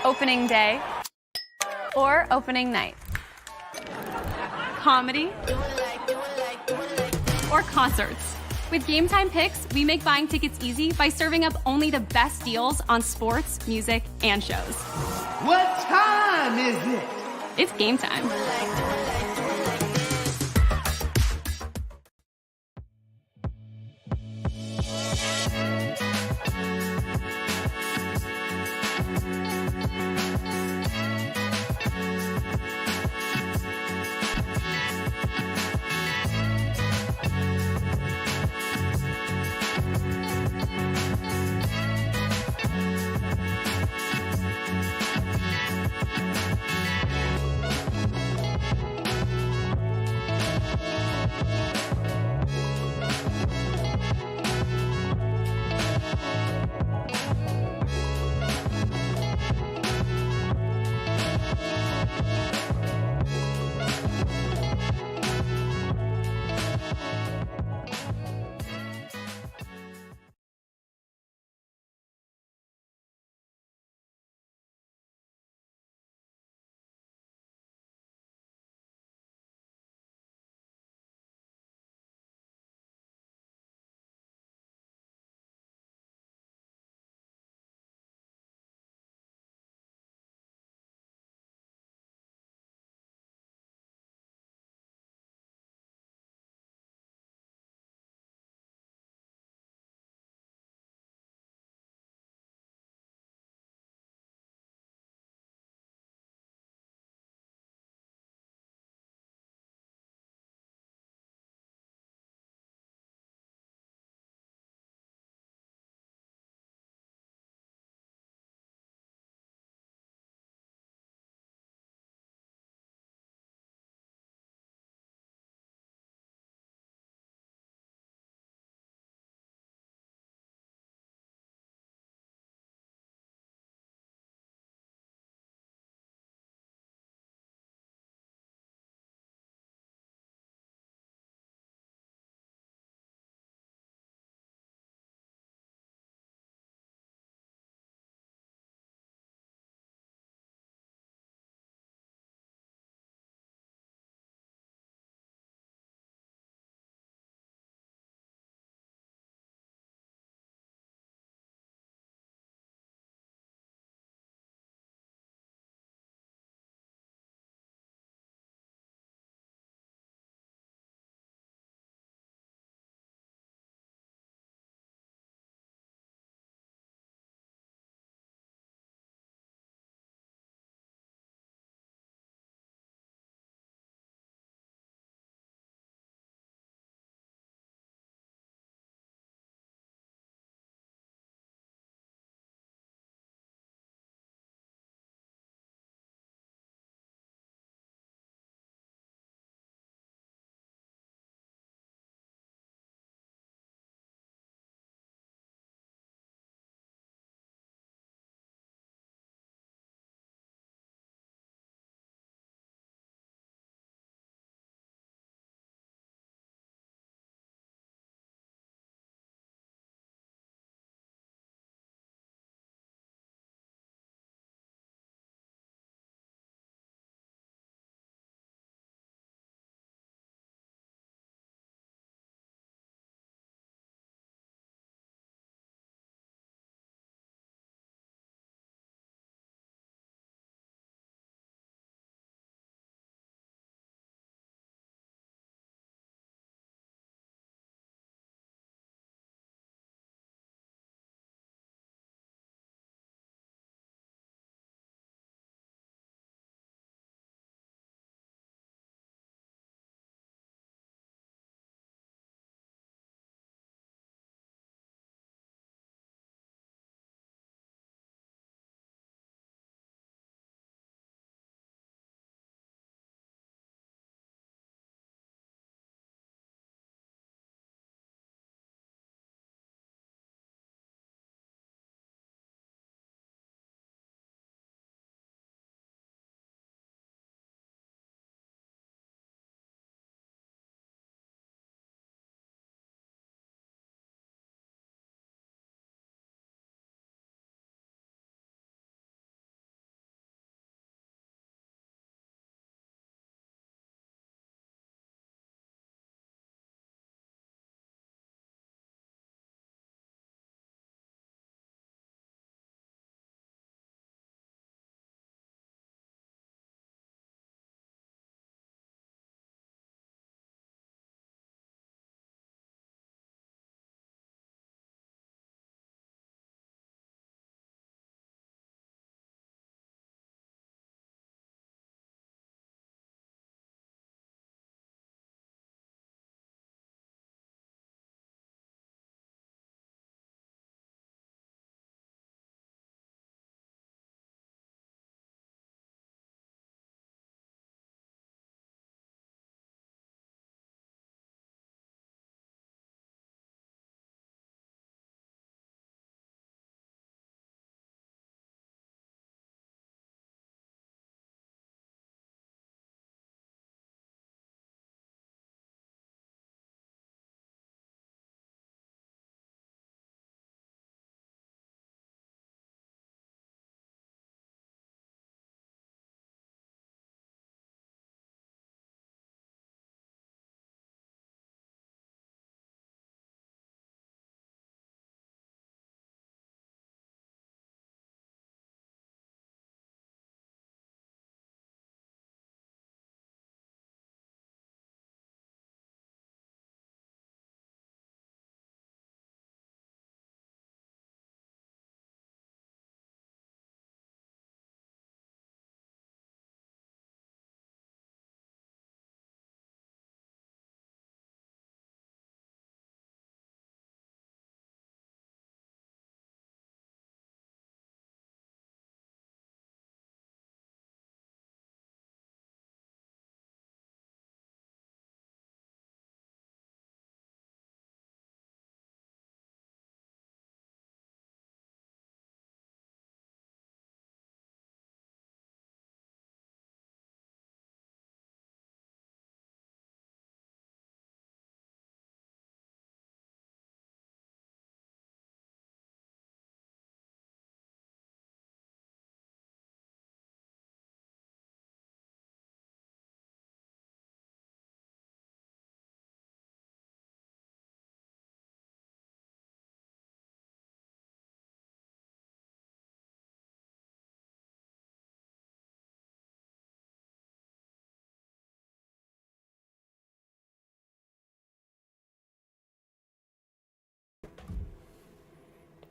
opening day or opening night, comedy or concerts. With Gametime Picks, we make buying tickets easy by serving up only the best deals on sports, music, and shows. What time is it? It's game time.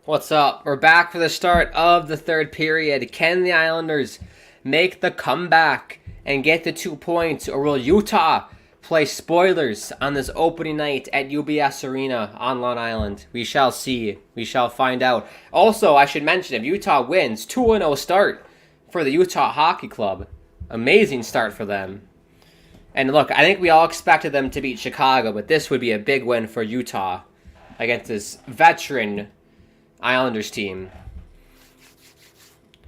What's up? We're back for the start of the third period. Can the Islanders make the comeback and get the 2 points, or will Utah play spoilers on this opening night at UBS Arena on Long Island? We shall see. We shall find out. Also, I should mention, if Utah wins, 2-0 start for the Utah Hockey Club. Amazing start for them. And look, I think we all expected them to beat Chicago, but this would be a big win for Utah against this veteran Islanders team.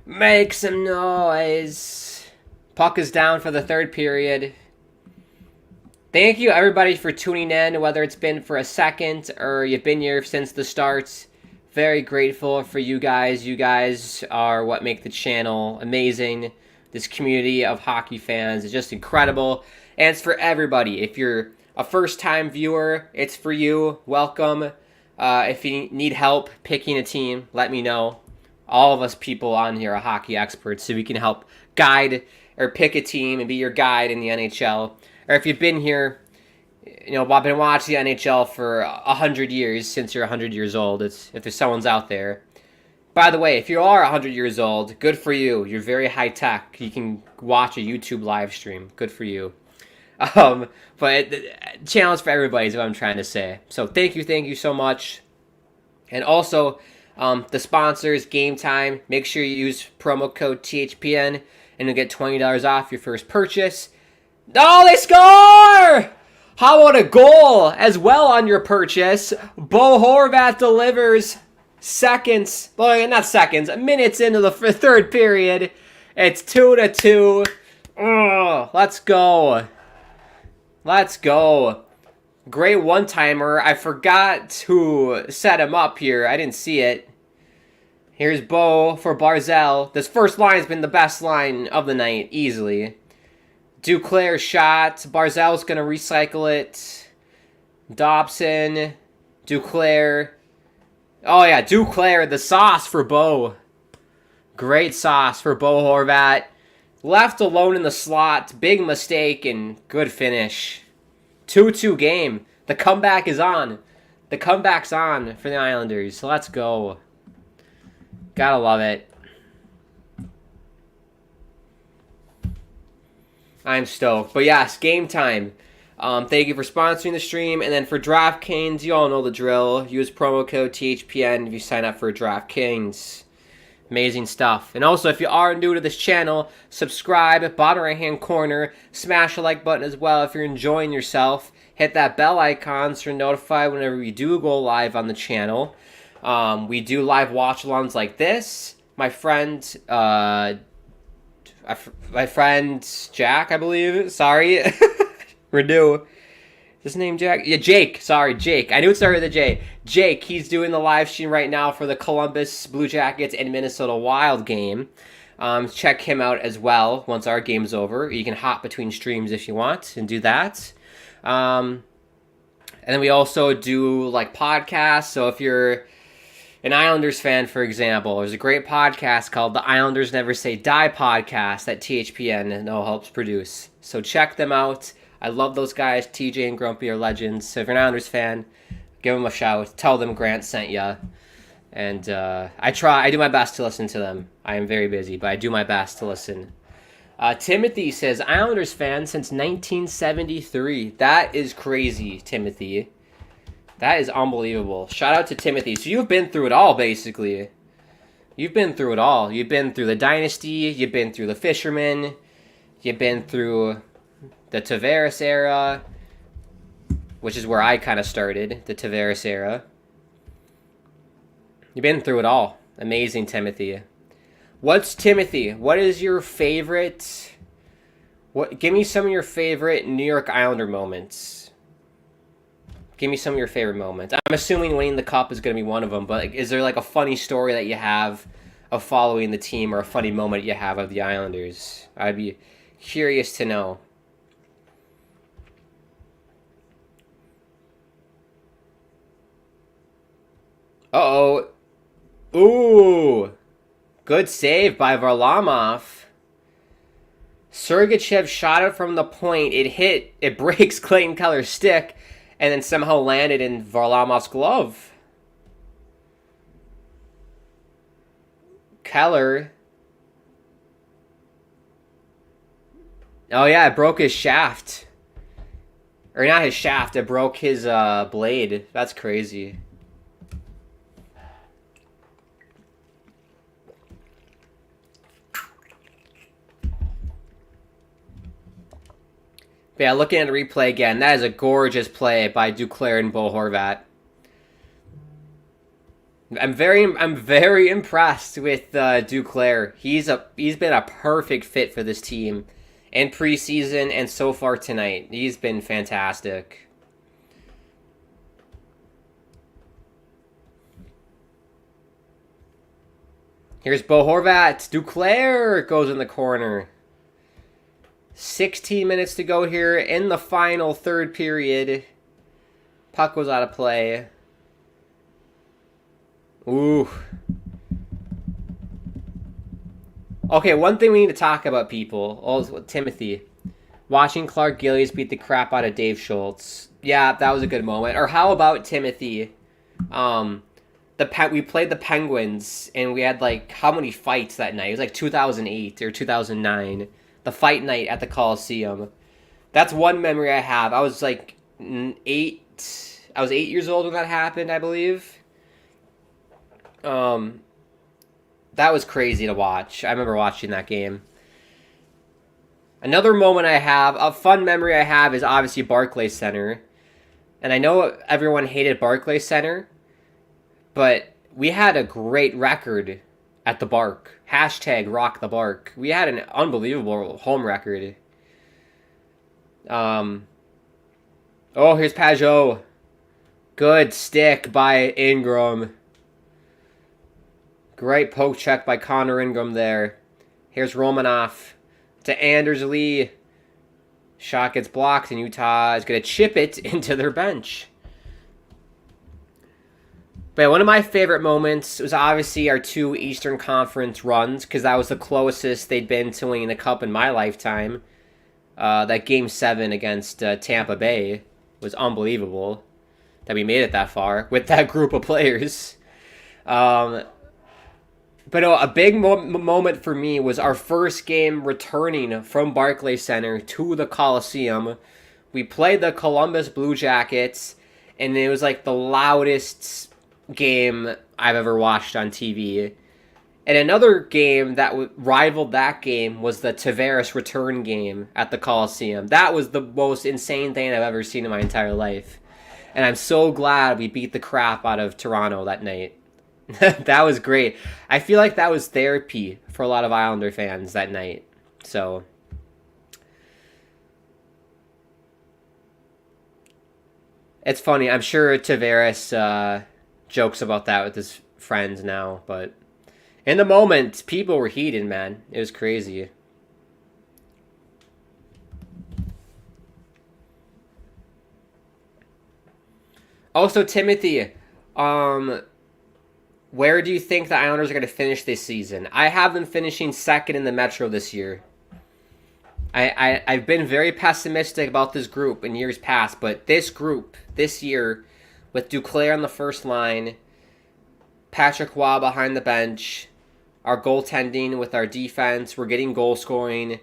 Make some noise. Puck is down for the third period. Thank you everybody for tuning in, whether it's been for a second or you've been here since the start. Very grateful for you guys. You guys are what make the channel amazing. This community of hockey fans is just incredible. And it's for everybody. If you're a first-time viewer, it's for you. Welcome. If you need help picking a team, let me know. All of us people on here are hockey experts, so we can help guide or pick a team and be your guide in the NHL. Or if you've been here, I've been watching the NHL for 100 years, since you're 100 years old. If there's someone's out there. By the way, if you are 100 years old, good for you. You're very high-tech. You can watch a YouTube live stream. Good for you. But the challenge for everybody is what I'm trying to say. So thank you so much. And also, the sponsors, Gametime, make sure you use promo code THPN and you'll get $20 off your first purchase. Oh, they score! How about a goal as well on your purchase? Bo Horvat delivers minutes into the third period. It's 2-2. Oh, let's go. Let's go. Great one-timer. I forgot who set him up here. I didn't see it. Here's Bo for Barzal. This first line has been the best line of the night, easily. Duclair's shot. Barzal's going to recycle it. Dobson. Duclair. Oh, yeah, Duclair. The sauce for Bo. Great sauce for Bo Horvat. Left alone in the slot. Big mistake and good finish. 2-2 game. The comeback is on. The comeback's on for the Islanders. Let's go. Gotta love it. I'm stoked. But yes, game time. Thank you for sponsoring the stream. And then for DraftKings, you all know the drill. Use promo code THPN if you sign up for DraftKings. Amazing stuff. And also, if you are new to this channel, subscribe, bottom right-hand corner, smash the like button as well if you're enjoying yourself. Hit that bell icon so you're notified whenever we do go live on the channel. We do live watch-alongs like this. My friend Jack, I believe. Sorry. Renew. Is his name Jack? Yeah, Jake. Sorry, Jake. I knew it started with a J. Jake, he's doing the live stream right now for the Columbus Blue Jackets and Minnesota Wild game. Check him out as well once our game's over. You can hop between streams if you want and do that. And then we also do like podcasts. So if you're an Islanders fan, for example, there's a great podcast called the Islanders Never Say Die podcast that THPN helps produce. So check them out. I love those guys. TJ and Grumpy are legends. So if you're an Islanders fan, give them a shout. Tell them Grant sent ya. And I do my best to listen to them. I am very busy, but I do my best to listen. Timothy says, Islanders fan since 1973. That is crazy, Timothy. That is unbelievable. Shout out to Timothy. So you've been through it all, basically. You've been through it all. You've been through the Dynasty. You've been through the Fishermen. You've been through the Tavares era, which is where I kind of started, the Tavares era. You've been through it all. Amazing, Timothy. What is your favorite... Give me some of your favorite New York Islander moments. Give me some of your favorite moments. I'm assuming winning the cup is going to be one of them, but is there like a funny story that you have of following the team or a funny moment you have of the Islanders? I'd be curious to know. Uh-oh. Ooh. Good save by Varlamov. Sergachev shot it from the point. It breaks Clayton Keller's stick, and then somehow landed in Varlamov's glove. Keller. Oh yeah, it broke his shaft. Or not his shaft, it broke his blade. That's crazy. But yeah, looking at the replay again, that is a gorgeous play by Duclair and Bo Horvat. I'm very impressed with Duclair. He's been a perfect fit for this team in preseason and so far tonight. He's been fantastic. Here's Bo Horvat. Duclair goes in the corner. 16 minutes to go here in the final third period. Puck was out of play. Ooh. Okay, one thing we need to talk about, people. Oh, Timothy. Watching Clark Gillies beat the crap out of Dave Schultz. Yeah, that was a good moment. Or how about Timothy? We played the Penguins, and we had, like, how many fights that night? It was like 2008 or 2009. The fight night at the Coliseum. That's one memory I have. I was, like, 8. I was 8 years old when that happened, I believe. That was crazy to watch. I remember watching that game. Another moment I have, a fun memory I have, is obviously Barclays Center. And I know everyone hated Barclays Center, but we had a great record at the Bark. Hashtag rock the Bark. We had an unbelievable home record. Oh, here's Pajot. Good stick by Ingram. Great poke check by Connor Ingram there. Here's Romanoff to Anders Lee. Shot gets blocked, and Utah is going to chip it into their bench. But one of my favorite moments was obviously our 2 Eastern Conference runs, because that was the closest they'd been to winning the Cup in my lifetime. That Game 7 against Tampa Bay was unbelievable that we made it that far with that group of players. But a big moment for me was our first game returning from Barclays Center to the Coliseum. We played the Columbus Blue Jackets, and it was like the loudest game I've ever watched on TV. And another game that rivaled that game was the Tavares return game at the Coliseum. That was the most insane thing I've ever seen in my entire life. And I'm so glad we beat the crap out of Toronto that night. That was great. I feel like that was therapy for a lot of Islander fans that night. So, it's funny. I'm sure Tavares jokes about that with his friends now, but in the moment, people were heated, man. It was crazy. Also, Timothy, where do you think the Islanders are going to finish this season? I have them finishing second in the Metro this year. I've been very pessimistic about this group in years past, but this group, this year, with Duclair on the first line, Patrick Waugh behind the bench, our goaltending with our defense, we're getting goal scoring.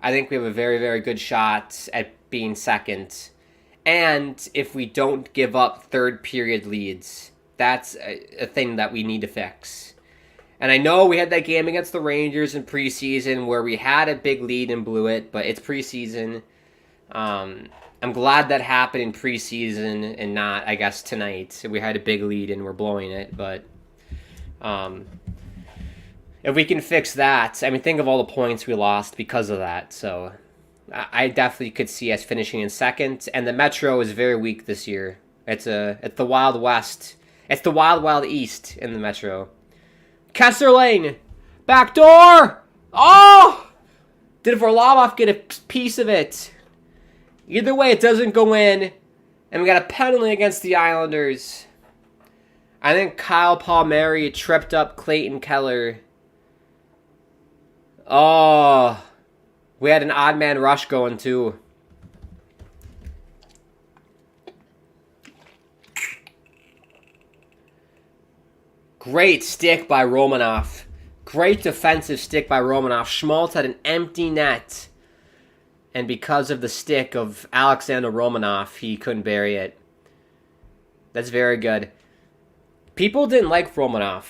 I think we have a very, very good shot at being second. And if we don't give up third period leads, that's a thing that we need to fix. And I know we had that game against the Rangers in preseason where we had a big lead and blew it, but it's preseason. I'm glad that happened in preseason and not, I guess, tonight. We had a big lead and we're blowing it, but if we can fix that, I mean, think of all the points we lost because of that. So I definitely could see us finishing in second. And the Metro is very weak this year. It's the Wild West. It's the Wild Wild East in the Metro. Kessler Lane! Back door! Oh! Did Varlamov get a piece of it? Either way, it doesn't go in. And we got a penalty against the Islanders. I think Kyle Palmieri tripped up Clayton Keller. Oh. We had an odd man rush going too. Great stick by Romanoff. Great defensive stick by Romanov. Schmaltz had an empty net. And because of the stick of Alexander Romanov, he couldn't bury it. That's very good. People didn't like Romanov.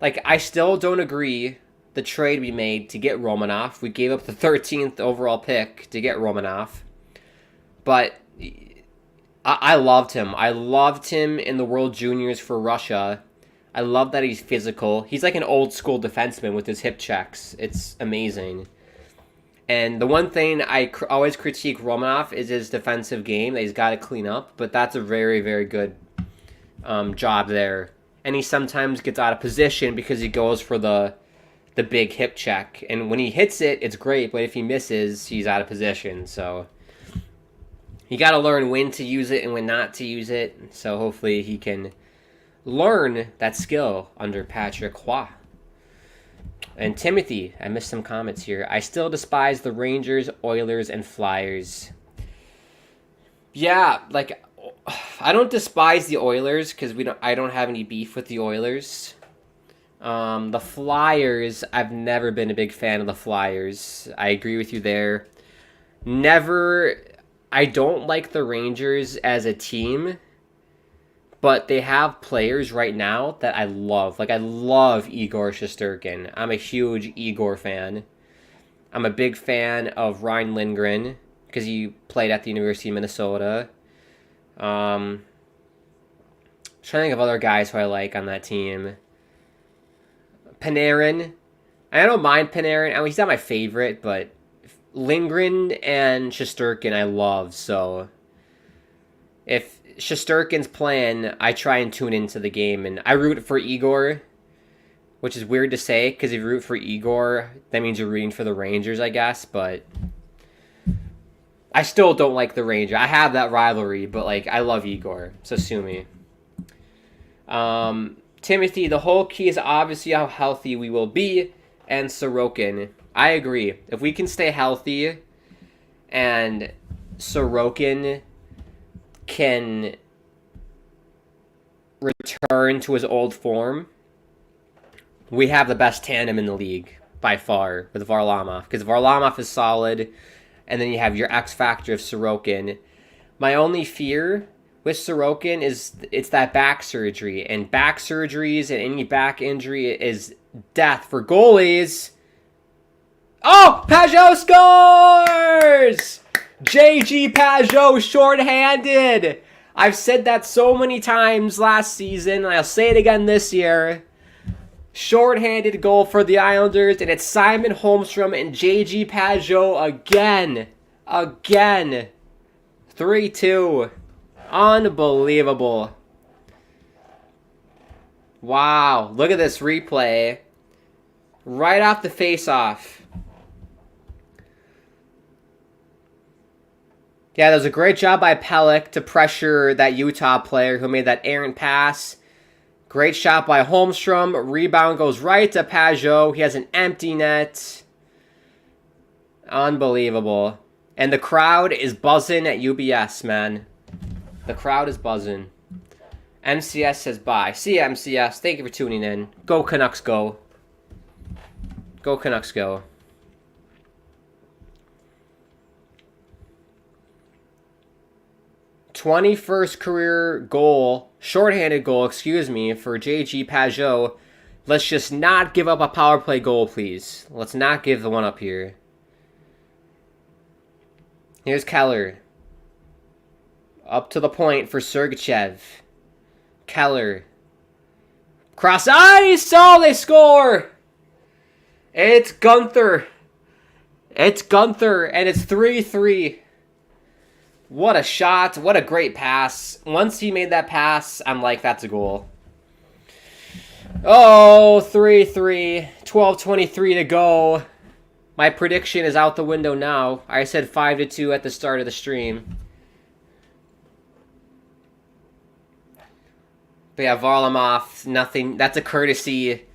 Like, I still don't agree the trade we made to get Romanov. We gave up the 13th overall pick to get Romanov. But I loved him. I loved him in the World Juniors for Russia. I love that he's physical. He's like an old school defenseman with his hip checks. It's amazing. And the one thing I always critique Romanov is his defensive game that he's got to clean up. But that's a very, very good job there. And he sometimes gets out of position because he goes for the big hip check. And when he hits it, it's great. But if he misses, he's out of position. So you got to learn when to use it and when not to use it. So hopefully he can learn that skill under Patrick Roy. And Timothy, I missed some comments here. I still despise the Rangers, Oilers, and Flyers. Yeah, like, I don't despise the Oilers because I don't have any beef with the Oilers. The Flyers, I've never been a big fan of the Flyers. I agree with you there. I don't like the Rangers as a team. But they have players right now that I love. Like, I love Igor Shesterkin. I'm a huge Igor fan. I'm a big fan of Ryan Lindgren because he played at the University of Minnesota. Trying to think of other guys who I like on that team. Panarin. I don't mind Panarin. I mean, he's not my favorite, but Lindgren and Shesterkin I love. So if Shesterkin's playing, I try and tune into the game, and I root for Igor, which is weird to say, because if you root for Igor, that means you're rooting for the Rangers, I guess, but I still don't like the Rangers. I have that rivalry, but, like, I love Igor, so sue me. Timothy, the whole key is obviously how healthy we will be, and Sorokin. I agree. If we can stay healthy, and Sorokin can return to his old form, we have the best tandem in the league by far with Varlamov, because Varlamov is solid, and then you have your X factor of Sorokin. My only fear with Sorokin is it's that back surgery, and back surgeries and any back injury is death for goalies. Oh, Pajot scores! JG Pajot shorthanded. I've said that so many times last season, and I'll say it again this year. Shorthanded goal for the Islanders, and it's Simon Holmstrom and JG Pajot again. 3-2. Unbelievable. Wow, look at this replay. Right off the face-off. Yeah, that was a great job by Pelech to pressure that Utah player who made that errant pass. Great shot by Holmstrom. Rebound goes right to Pajot. He has an empty net. Unbelievable. And the crowd is buzzing at UBS, man. The crowd is buzzing. MCS says bye. See ya, MCS. Thank you for tuning in. Go Canucks, go. Go Canucks, go. 21st career goal, shorthanded goal, excuse me, for JG Pajot. Let's just not give up a power play goal, please. Let's not give the one up here. Here's Keller. Up to the point for Sergachev. Keller. Cross ice! Oh, they score! It's Gunther. It's Gunther, and it's 3-3. What a shot. What a great pass. Once he made that pass, I'm like, that's a goal. Oh, 3-3. 12:23 to go. My prediction is out the window now. I said 5-2 at the start of the stream. But yeah, Varlamov, nothing. That's a courtesy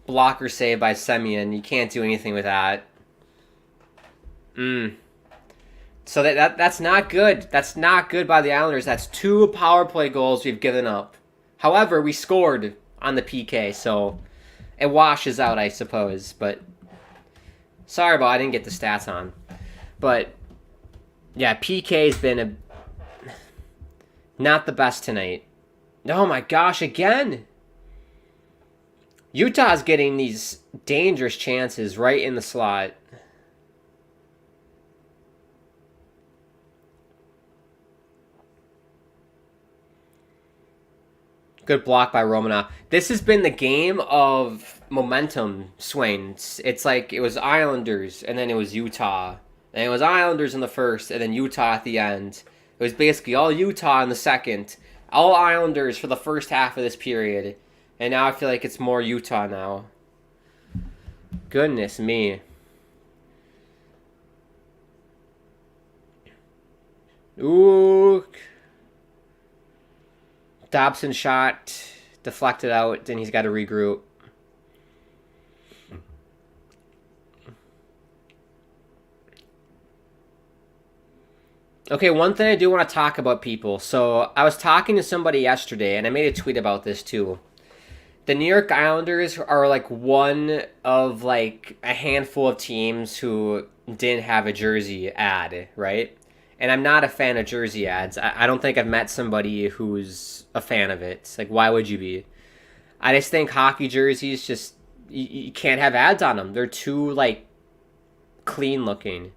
blocker save by Semyon. You can't do anything with that. So that's not good. That's not good by the Islanders. That's 2 power play goals we've given up. However, we scored on the PK, so it washes out, I suppose. But sorry about I didn't get the stats on. But yeah, PK's been not the best tonight. Oh my gosh, again! Utah's getting these dangerous chances right in the slot. Good block by Romanov. This has been the game of momentum swings. It's like it was Islanders, and then it was Utah. And it was Islanders in the first, and then Utah at the end. It was basically all Utah in the second. All Islanders for the first half of this period. And now I feel like it's more Utah now. Goodness me. Ooh. Dobson shot. Deflected out. Then he's got to regroup. Okay, one thing I do want to talk about, people. So I was talking to somebody yesterday, and I made a tweet about this too. The New York Islanders are like one of like a handful of teams who didn't have a jersey ad, right? And I'm not a fan of jersey ads. I don't think I've met somebody who's a fan of it. It's like, why would you be? I just think hockey jerseys just, you can't have ads on them. They're too like clean looking.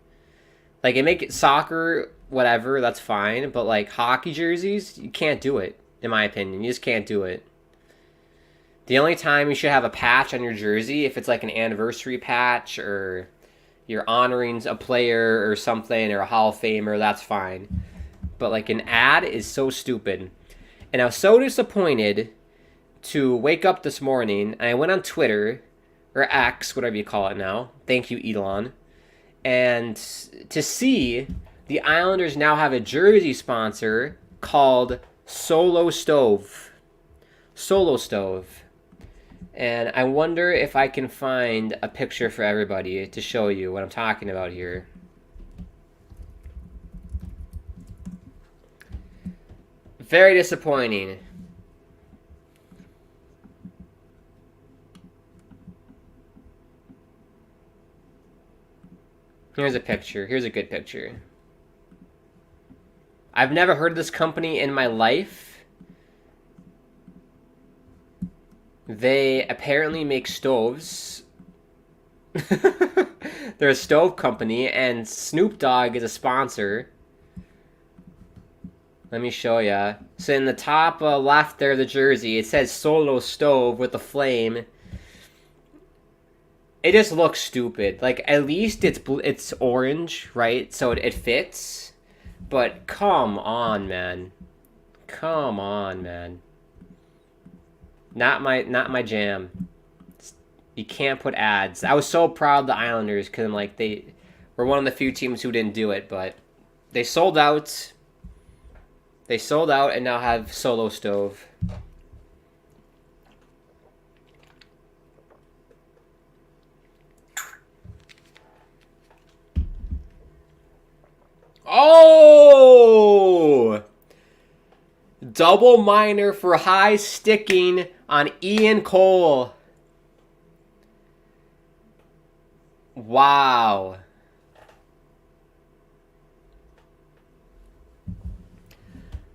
Like, it make it soccer, whatever, that's fine. But like hockey jerseys, you can't do it, in my opinion. You just can't do it. The only time you should have a patch on your jersey, if it's like an anniversary patch or you're honoring a player or something or a Hall of Famer, that's fine. But like an ad is so stupid. And I was so disappointed to wake up this morning and I went on Twitter, or X, whatever you call it now. Thank you, Elon. And to see the Islanders now have a jersey sponsor called Solo Stove. Solo Stove. And I wonder if I can find a picture for everybody to show you what I'm talking about here. Very disappointing. Here's a picture. Here's a good picture. I've never heard of this company in my life. They apparently make stoves. They're a stove company, and Snoop Dogg is a sponsor. Let me show ya. So in the top left there of the jersey, it says Solo Stove with a flame. It just looks stupid. Like, at least it's orange, right? So it fits. But come on, man. Come on, man. Not my jam. You can't put ads. I was so proud of the Islanders because like they were one of the few teams who didn't do it, but they sold out. They sold out and now have Solo Stove. Oh! Double minor for high sticking on Ian Cole. Wow.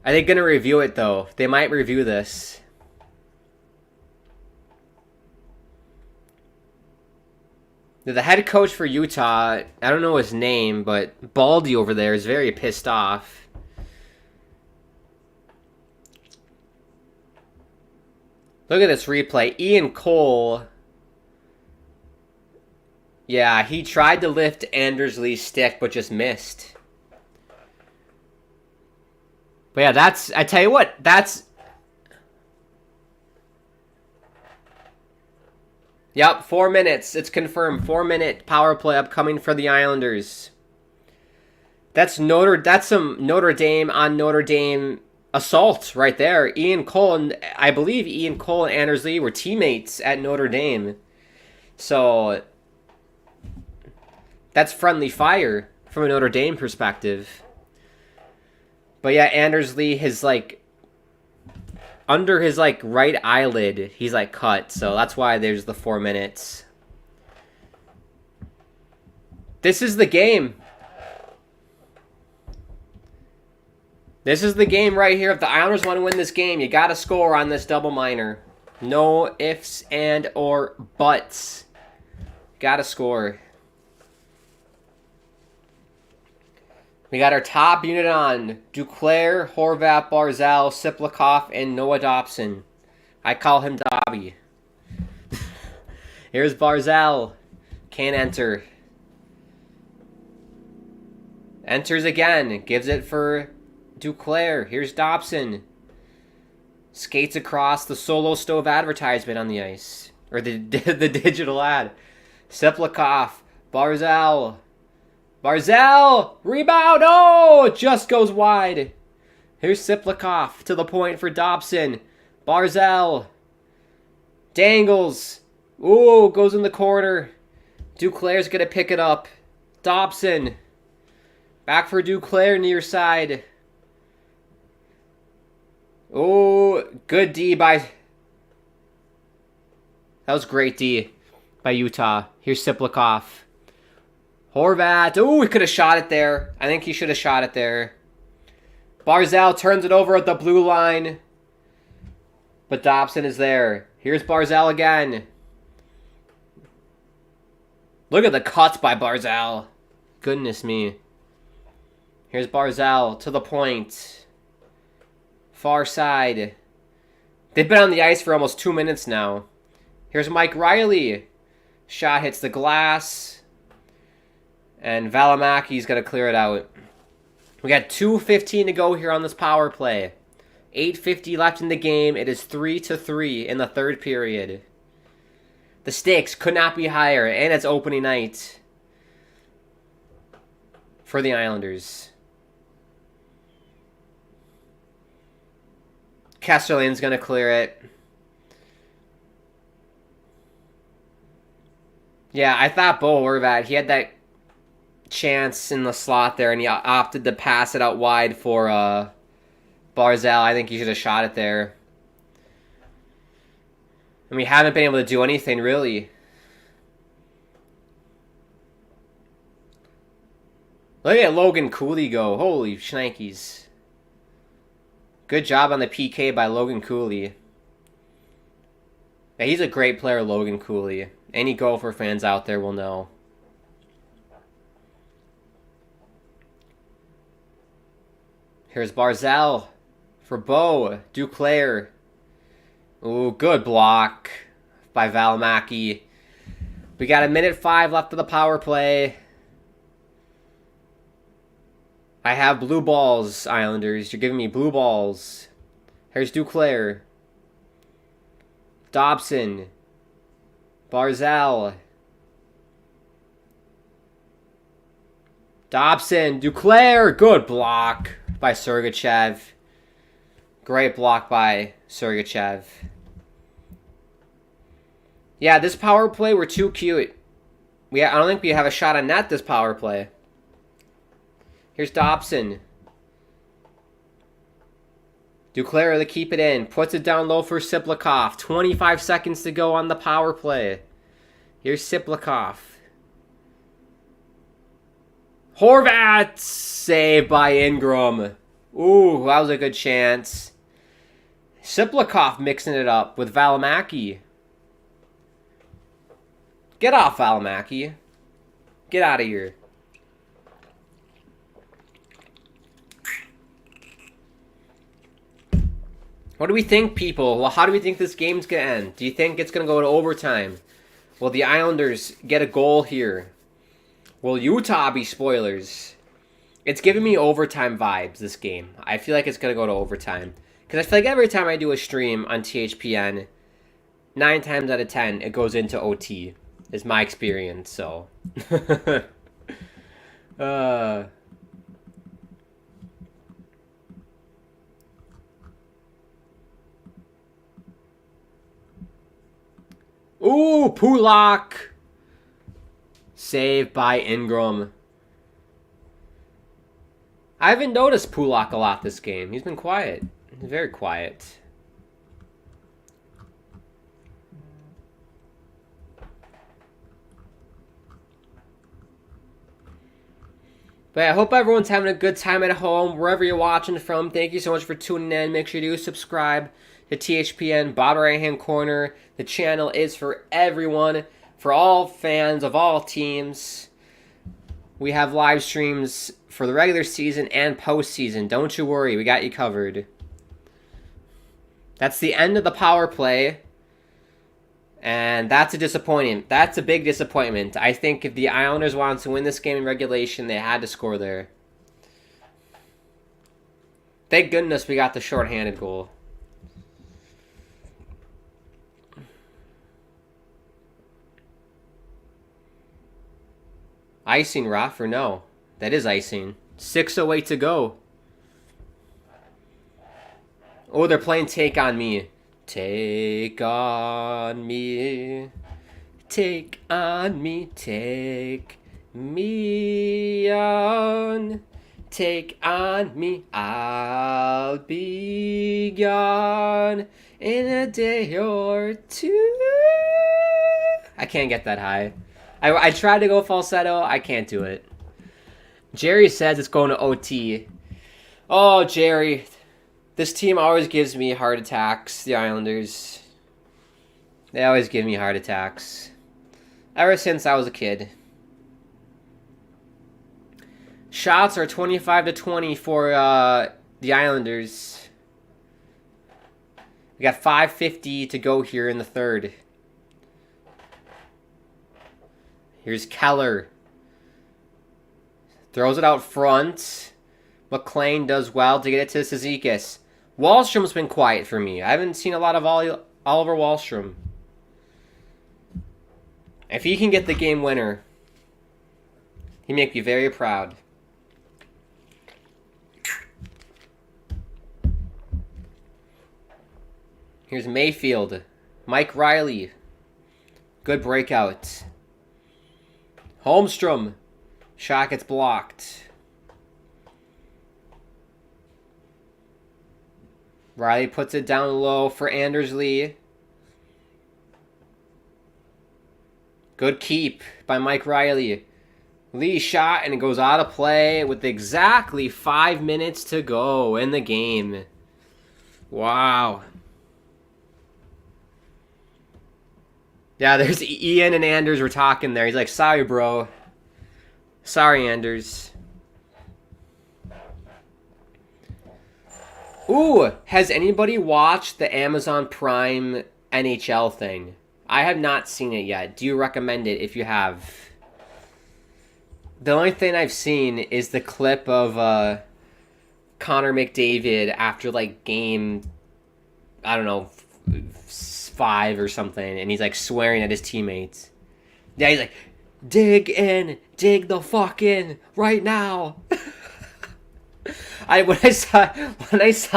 Are they going to review it, though? They might review this. The head coach for Utah, I don't know his name, but Baldy over there is very pissed off. Look at this replay. Ian Cole. Yeah, he tried to lift Anders Lee's stick, but just missed. But yeah, that's... I tell you what, that's... Yep, 4 minutes. It's confirmed. 4-minute power play upcoming for the Islanders. That's some Notre Dame on Notre Dame assault right there. Ian Cole, and I believe Ian Cole and Anders Lee were teammates at Notre Dame. So that's friendly fire from a Notre Dame perspective. But yeah, Anders Lee has like under his, like, right eyelid, he's, like, cut. So that's why there's the 4 minutes. This is the game. This is the game right here. If the Islanders want to win this game, you got to score on this double minor. No ifs and or buts. Got to score. We got our top unit on. Duclair, Horvat, Barzal, Siplikov, and Noah Dobson. I call him Dobby. Here's Barzal. Can't enter. Enters again. Gives it for Duclair. Here's Dobson. Skates across the Solo Stove advertisement on the ice. Or the digital ad. Siplikov. Barzal. Barzal! Rebound! Oh! It just goes wide. Here's Siplikov to the point for Dobson. Barzal. Dangles. Ooh, goes in the corner. Duclair's going to pick it up. Dobson. Back for Duclair near side. Oh, good D by... That was great D by Utah. Here's Siplikov. Horvat. Oh, he could have shot it there. I think he should have shot it there. Barzal turns it over at the blue line. But Dobson is there. Here's Barzal again. Look at the cuts by Barzal. Goodness me. Here's Barzal to the point. Far side. They've been on the ice for almost 2 minutes now. Here's Mike Riley. Shot hits the glass. And Valimaki's going to clear it out. We got 2:15 to go here on this power play. 8:50 left in the game. It is 3-3 in the third period. The stakes could not be higher, and it's opening night for the Islanders. Kesterland's going to clear it. Yeah, I thought Bo Horvat, he had that chance in the slot there, and he opted to pass it out wide for Barzal. I think he should have shot it there. And we haven't been able to do anything, really. Look at Logan Cooley go. Holy shnikes. Good job on the PK by Logan Cooley. Yeah, he's a great player, Logan Cooley. Any Gopher fans out there will know. Here's Barzal for Bo. Duclair. Ooh, good block by Valimaki. We got 1:05 left of the power play. I have blue balls, Islanders. You're giving me blue balls. Here's Duclair. Dobson. Barzal. Dobson. Duclair. Good block by Sergachev. Great block by Sergachev. Yeah, this power play, we're too cute. I don't think we have a shot on net this power play. Here's Dobson. Duclair to keep it in. Puts it down low for Siplikov. 25 seconds to go on the power play. Here's Siplikov. Horvat! Saved by Ingram. Ooh, that was a good chance. Siplikov mixing it up with Valimaki. Get off, Valimaki. Get out of here. What do we think, people? Well, how do we think this game's going to end? Do you think it's going to go to overtime? Will the Islanders get a goal here? Will Utah be spoilers? It's giving me overtime vibes, this game. I feel like it's going to go to overtime. Because I feel like every time I do a stream on THPN, 9 times out of 10, it goes into OT. Is my experience, so. Ooh, Pulak. Saved by Ingram. I haven't noticed Pulak a lot this game. He's been quiet. He's very quiet. But I hope everyone's having a good time at home, wherever you're watching from. Thank you so much for tuning in. Make sure you do subscribe to THPN, bottom right-hand corner. The channel is for everyone, for all fans of all teams. We have live streams for the regular season and postseason. Don't you worry, we got you covered. That's the end of the power play. And that's a disappointment. That's a big disappointment. I think if the Islanders wanted to win this game in regulation, they had to score there. Thank goodness we got the shorthanded goal. Icing, Raf, or no? That is icing. 6:08 to go. Oh, they're playing Take On Me. Take on me, take on me, take me on, take on me, I'll be gone in a day or two. I can't get that high. I tried to go falsetto, I can't do it. Jerry says it's going to OT. Oh, Jerry. This team always gives me heart attacks, the Islanders. They always give me heart attacks. Ever since I was a kid. Shots are 25-20 for the Islanders. We got 5:50 to go here in the third. Here's Keller. Throws it out front. McLean does well to get it to Cizikas. Wahlstrom's been quiet for me. I haven't seen a lot of Oliver Wahlstrom. If he can get the game winner, he'd make me very proud. Here's Mayfield. Mike Riley. Good breakout. Holmstrom. Shot gets blocked. Riley puts it down low for Anders Lee. Good keep by Mike Riley. Lee shot and it goes out of play with exactly 5 minutes to go in the game. Wow. Yeah, there's Ian and Anders were talking there. He's like, sorry, bro. Sorry, Anders. Ooh, has anybody watched the Amazon Prime NHL thing? I have not seen it yet. Do you recommend it if you have? The only thing I've seen is the clip of Connor McDavid after like game, I don't know, 5 or something, and he's like swearing at his teammates. Yeah, he's like, dig in, dig the fuck in right now. When I saw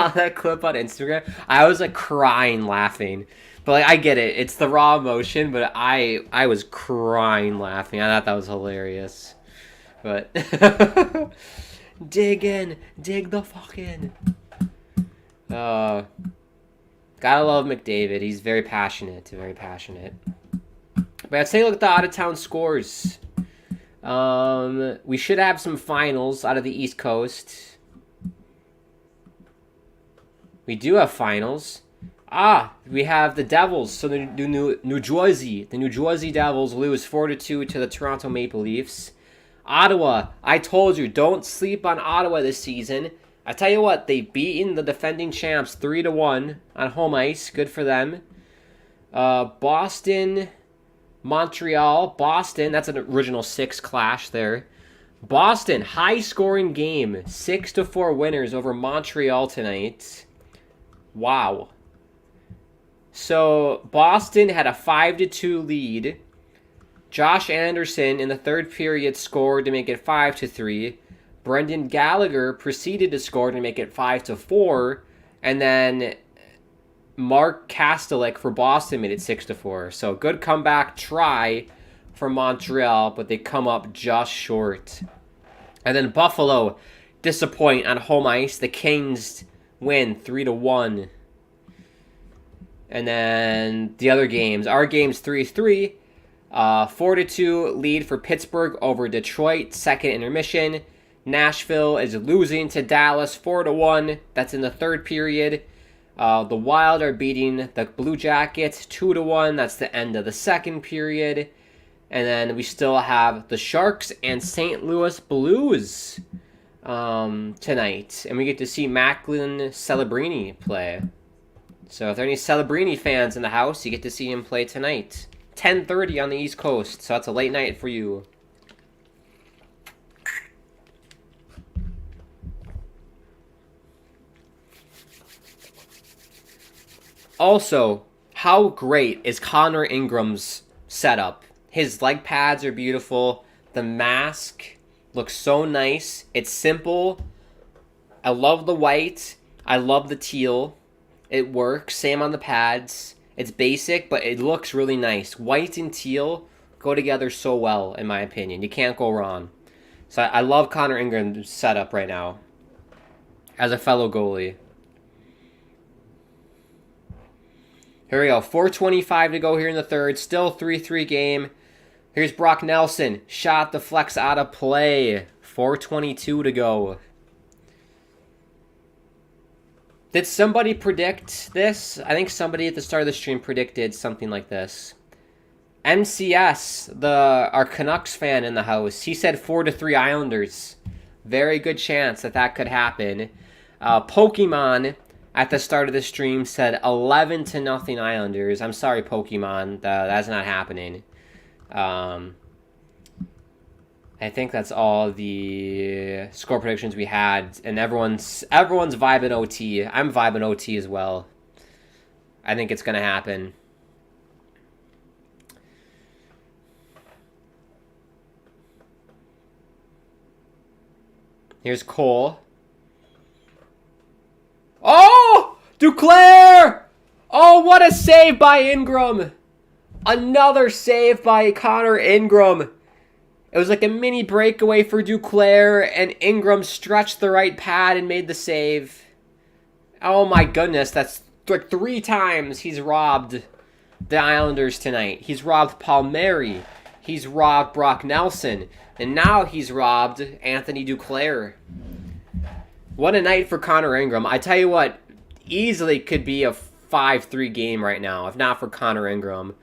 that clip on Instagram, I was like crying laughing. But like I get it, it's the raw emotion, but I was crying laughing. I thought that was hilarious. But dig in, dig the fuck in. Gotta love McDavid. He's very passionate, very passionate. But let's take a look at the out of town scores. We should have some finals out of the East Coast. We do have finals. We have the Devils. So the New Jersey Devils lose 4-2 to the Toronto Maple Leafs. Ottawa, I told you, don't sleep on Ottawa this season. I tell you what, they've beaten the defending champs 3-1 on home ice. Good for them. Boston, Montreal. Boston, that's an original 6 clash there. Boston, high-scoring game. 6-4 winners over Montreal tonight. Wow. So, Boston had a 5-2 lead. Josh Anderson in the third period scored to make it 5-3. Brendan Gallagher proceeded to score to make it 5-4. And then Mark Kastelik for Boston made it 6-4. So, good comeback try for Montreal, but they come up just short. And then Buffalo disappoint on home ice. The Kings win 3-1. And then the other games. Our game's 3-3. 4-2 lead for Pittsburgh over Detroit. Second intermission. Nashville is losing to Dallas 4-1. That's in the third period. The Wild are beating the Blue Jackets 2-1. That's the end of the second period. And then we still have the Sharks and St. Louis Blues tonight. And we get to see Macklin Celebrini play. So if there are any Celebrini fans in the house, you get to see him play tonight. 10:30 on the East Coast, so that's a late night for you. Also, how great is Connor Ingram's setup? His leg pads are beautiful. The mask looks so nice. It's simple. I love the white. I love the teal. It works. Same on the pads. It's basic, but it looks really nice. White and teal go together so well, in my opinion. You can't go wrong. So I love Connor Ingram's setup right now as a fellow goalie. Here we go. 4:25 to go here in the third. Still 3-3 game. Here's Brock Nelson. Shot deflects out of play. 4:22 to go. Did somebody predict this? I think somebody at the start of the stream predicted something like this. MCS, our Canucks fan in the house, he said 4-3 Islanders. Very good chance that could happen. Pokemon at the start of the stream said 11-0 Islanders. I'm sorry, Pokemon. That's not happening. I think that's all the score predictions we had, and everyone's vibing OT. I'm vibing OT as well. I think it's gonna happen. Here's Cole. Oh! Duclair! Oh, what a save by Ingram! Another save by Connor Ingram. It was like a mini breakaway for Duclair, and Ingram stretched the right pad and made the save. Oh my goodness, that's like 3 times he's robbed the Islanders tonight. He's robbed Palmieri. He's robbed Brock Nelson. And now he's robbed Anthony Duclair. What a night for Connor Ingram. I tell you what, easily could be a 5-3 game right now, if not for Connor Ingram.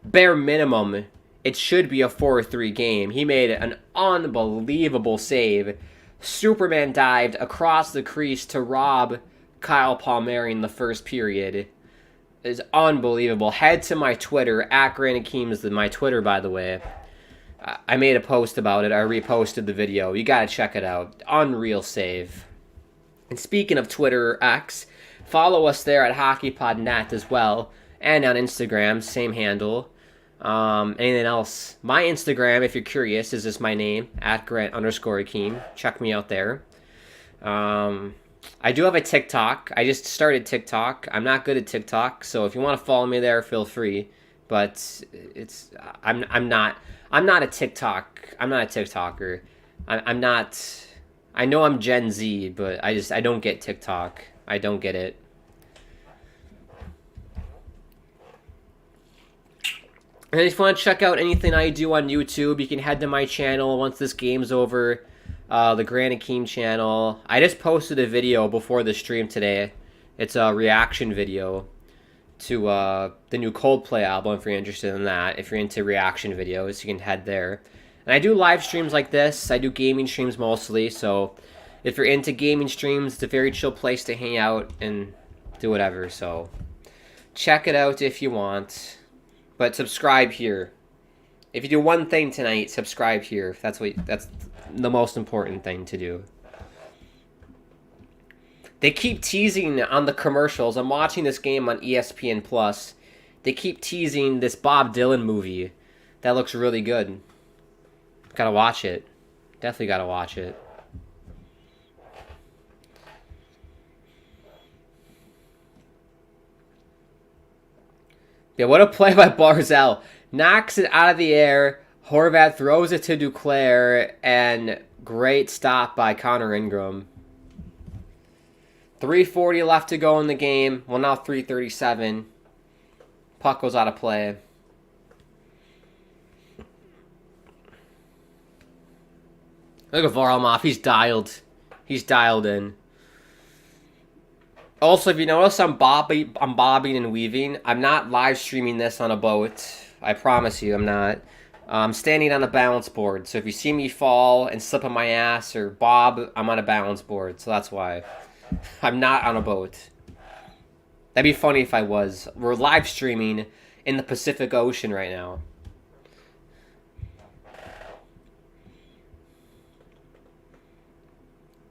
Bare minimum, it should be a 4-3 game. He made an unbelievable save. Superman dived across the crease to rob Kyle Palmieri in the first period. It is unbelievable. Head to my Twitter, @GrantAkeem is my Twitter, by the way. I made a post about it. I reposted the video. You gotta check it out. Unreal save. And speaking of Twitter X, follow us there at HockeyPodNet as well. And on Instagram, same handle. Anything else? My Instagram, if you're curious, is just my name, @Grant_Akeem. Check me out there. I do have a TikTok. I just started TikTok. I'm not good at TikTok, so if you want to follow me there, feel free. But I'm not a TikTok. I'm not a TikToker. I'm not. I know I'm Gen Z, but I don't get TikTok. I don't get it. And if you want to check out anything I do on YouTube, you can head to my channel once this game's over. The Grant Akeem channel. I just posted a video before the stream today. It's a reaction video to the new Coldplay album, if you're interested in that. If you're into reaction videos, you can head there. And I do live streams like this. I do gaming streams mostly, so if you're into gaming streams, it's a very chill place to hang out and do whatever. So check it out if you want. But subscribe here. If you do one thing tonight, subscribe here. That's the most important thing to do. They keep teasing on the commercials. I'm watching this game on ESPN Plus. They keep teasing this Bob Dylan movie. That looks really good. Gotta watch it. Definitely gotta watch it. Yeah, what a play by Barzal. Knocks it out of the air. Horvat throws it to Duclair. And great stop by Connor Ingram. 3:40 left to go in the game. Well, now 3:37. Puck goes out of play. Look at Varlamov. He's dialed. He's dialed in. Also, if you notice, I'm bobbing and weaving. I'm not live streaming this on a boat. I promise you, I'm not. I'm standing on a balance board. So if you see me fall and slip on my ass or bob, I'm on a balance board. So that's why. I'm not on a boat. That'd be funny if I was. We're live streaming in the Pacific Ocean right now.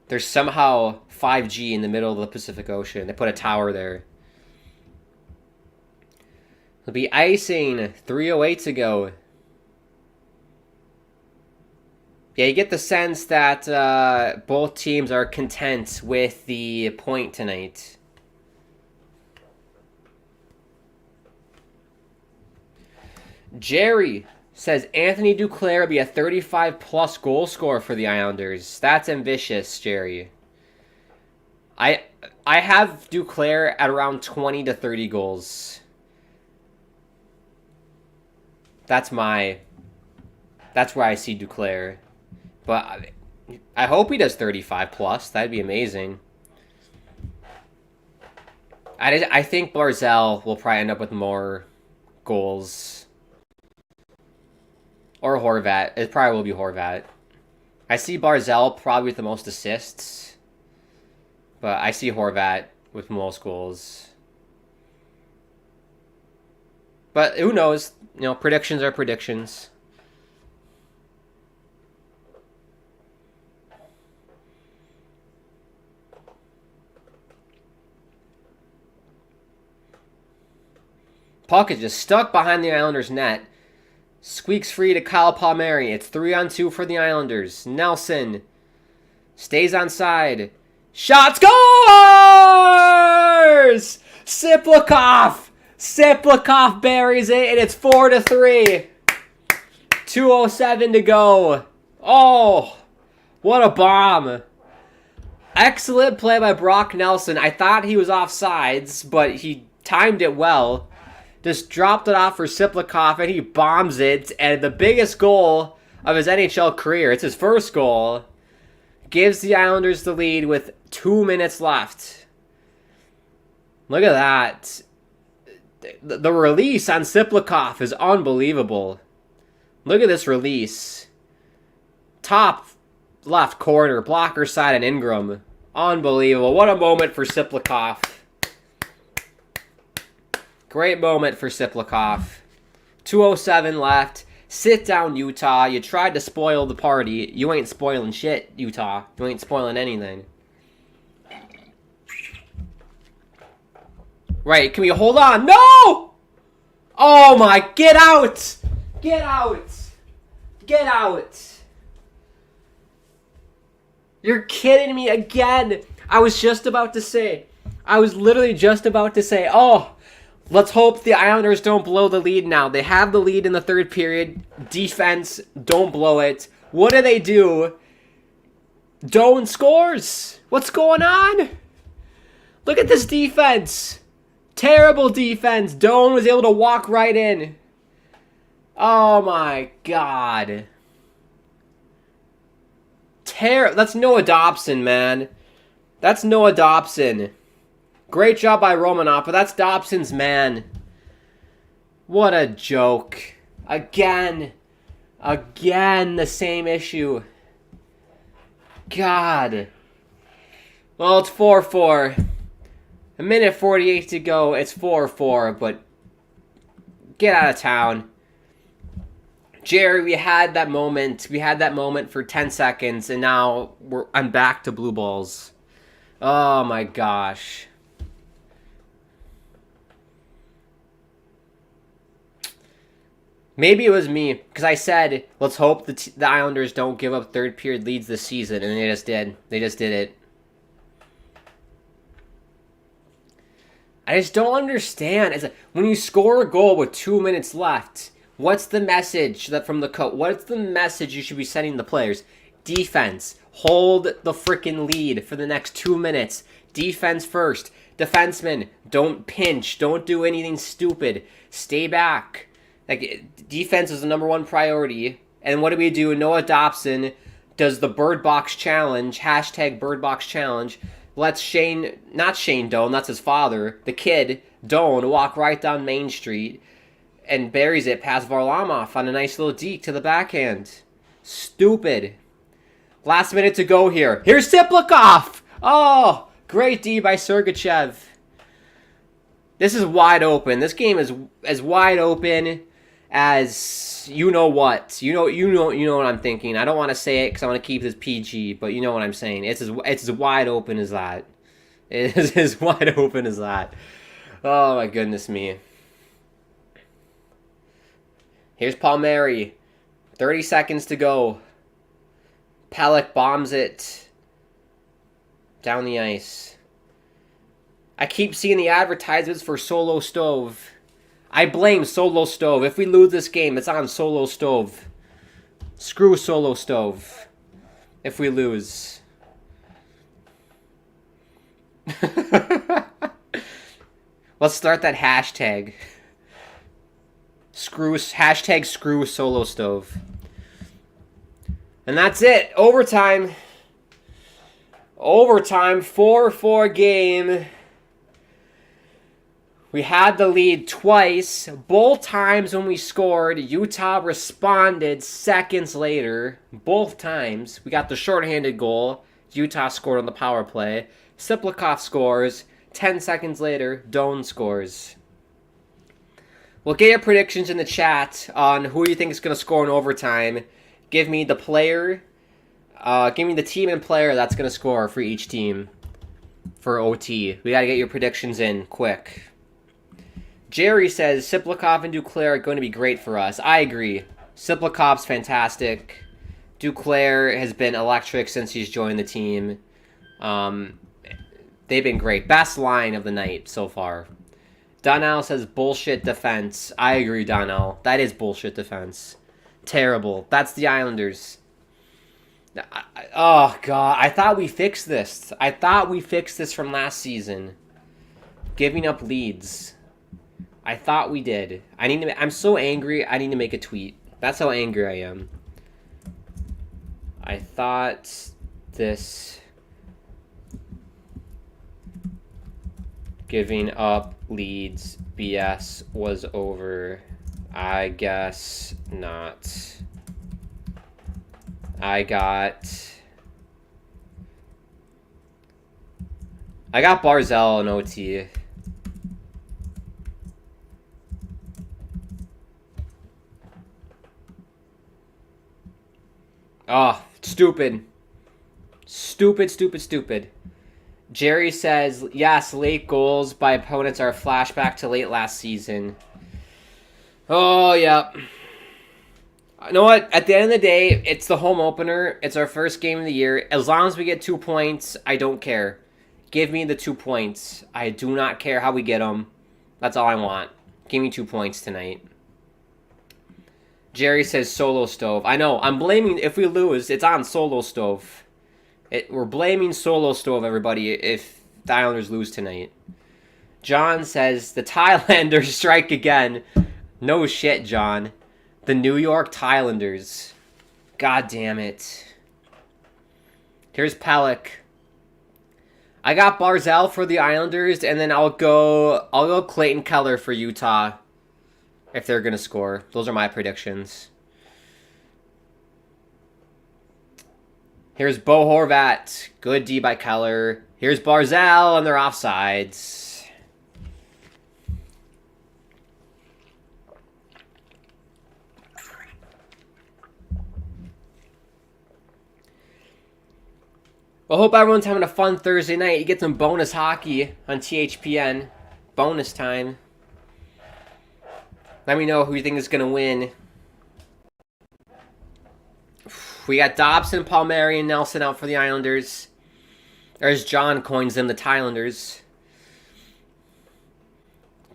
There's somehow 5G in the middle of the Pacific Ocean. They put a tower there. It'll be icing 3:08 to go. Yeah, you get the sense that both teams are content with the point tonight. Jerry says Anthony Duclair will be a 35-plus goal scorer for the Islanders. That's ambitious, Jerry. I have Duclair at around 20 to 30 goals. That's where I see Duclair. But I hope he does 35-plus. That'd be amazing. I think Barzal will probably end up with more goals. Or Horvat. It probably will be Horvat. I see Barzal probably with the most assists. But I see Horvat with most goals. But who knows? You know, predictions are predictions. Puck is just stuck behind the Islanders' net. Squeaks free to Kyle Palmieri. It's 3-on-2 for the Islanders. Nelson stays on side. Shot scores! Siplikov! Siplikov buries it, and it's 4-3. 2:07 to go. Oh, what a bomb. Excellent play by Brock Nelson. I thought he was offsides, but he timed it well. Just dropped it off for Siplikov, and he bombs it. And the biggest goal of his NHL career, it's his first goal, gives the Islanders the lead with 2 minutes left. Look at that. The release on Siplikov is unbelievable. Look at this release. Top left corner, blocker side, and Ingram. Unbelievable. What a moment for Siplikov. Great moment for Siplikov. 2:07 left. Sit down, Utah. You tried to spoil the party. You ain't spoiling shit, Utah. You ain't spoiling anything. Right, can we hold on? No! Oh my, get out! Get out! Get out! You're kidding me again! I was literally just about to say, oh, let's hope the Islanders don't blow the lead now. They have the lead in the third period. Defense, don't blow it. What do? Doan scores. What's going on? Look at this defense. Terrible defense. Doan was able to walk right in. Oh my God. That's Noah Dobson, man. That's Noah Dobson. Great job by Romanov, but that's Dobson's man. What a joke. Again, the same issue. God. Well, it's 4-4. A minute 48 to go. It's 4-4, but get out of town. Jerry, we had that moment. We had that moment for 10 seconds, and now I'm back to blue balls. Oh my gosh. Maybe it was me, because I said, let's hope the Islanders don't give up third period leads this season, and they just did. They just did it. I just don't understand. When you score a goal with 2 minutes left, what's the message from the coach? What's the message you should be sending the players? Defense. Hold the freaking lead for the next 2 minutes. Defense first. Defensemen, don't pinch. Don't do anything stupid. Stay back. Defense is the number one priority. And what do? Noah Dobson does the Bird Box Challenge, hashtag Bird Box Challenge, lets Shane, not Shane Doan, that's his father, the kid, Doan, walk right down Main Street and buries it past Varlamov on a nice little deke to the backhand. Stupid. Last minute to go here. Here's Siplikov! Oh, great D by Sergachev. This is wide open. This game is as wide open as you know what. You know what I'm thinking. I don't want to say it because I want to keep this PG, but you know what I'm saying. It's as wide open as that. It is as wide open as that. Oh my goodness me. Here's Palmieri. 30 seconds to go. Pelech bombs it down the ice. I keep seeing the advertisements for Solo Stove. I blame Solo Stove. If we lose this game, it's on Solo Stove. Screw Solo Stove. If we lose. Let's start that hashtag. Hashtag screw Solo Stove. And that's it. Overtime. Overtime. 4-4 game. We had the lead twice. Both times when we scored, Utah responded seconds later. Both times. We got the shorthanded goal. Utah scored on the power play. Siplikov scores. 10 seconds later, Doan scores. Well, get your predictions in the chat on who you think is going to score in overtime. Give me the player. Give me the team and player that's going to score for each team for OT. We got to get your predictions in quick. Jerry says Siplikov and Duclair are going to be great for us. I agree. Siplikov's fantastic. Duclair has been electric since he's joined the team. They've been great. Best line of the night so far. Donnell says bullshit defense. I agree, Donnell. That is bullshit defense. Terrible. That's the Islanders. Oh, God. I thought we fixed this. I thought we fixed this from last season. Giving up leads. I thought we did. I'm so angry, I need to make a tweet. That's how angry I am. I thought this giving up leads BS was over. I guess not. I got Barzal in OT. Oh, stupid. Stupid. Jerry says, yes, late goals by opponents are a flashback to late last season. Oh, yeah. You know what? At the end of the day, it's the home opener. It's our first game of the year. As long as we get 2 points, I don't care. Give me the 2 points. I do not care how we get them. That's all I want. Give me 2 points tonight. Jerry says Solo Stove. I know. I'm blaming, if we lose, it's on Solo Stove. We're blaming Solo Stove, everybody, if the Islanders lose tonight. John says, the Thailanders strike again. No shit, John. The New York Thailanders. God damn it. Here's Pelech. I got Barzal for the Islanders, and then I'll go Clayton Keller for Utah. If they're going to score. Those are my predictions. Here's Bo Horvat. Good D by Keller. Here's Barzal, and they're offsides. Well, hope everyone's having a fun Thursday night. You get some bonus hockey on THPN. Bonus time. Let me know who you think is going to win. We got Dobson, Palmieri, and Nelson out for the Islanders. There's John coins them the Thailanders.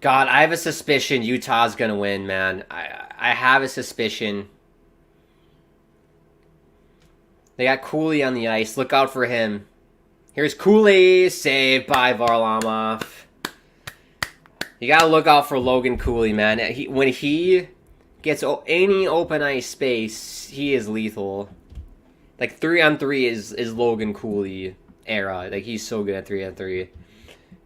God, I have a suspicion Utah's going to win, man. I have a suspicion. They got Cooley on the ice. Look out for him. Here's Cooley. Saved by Varlamov. You got to look out for Logan Cooley, man. When he gets any open ice space, he is lethal. Like 3-on-3 is Logan Cooley era. Like he's so good at 3-on-3.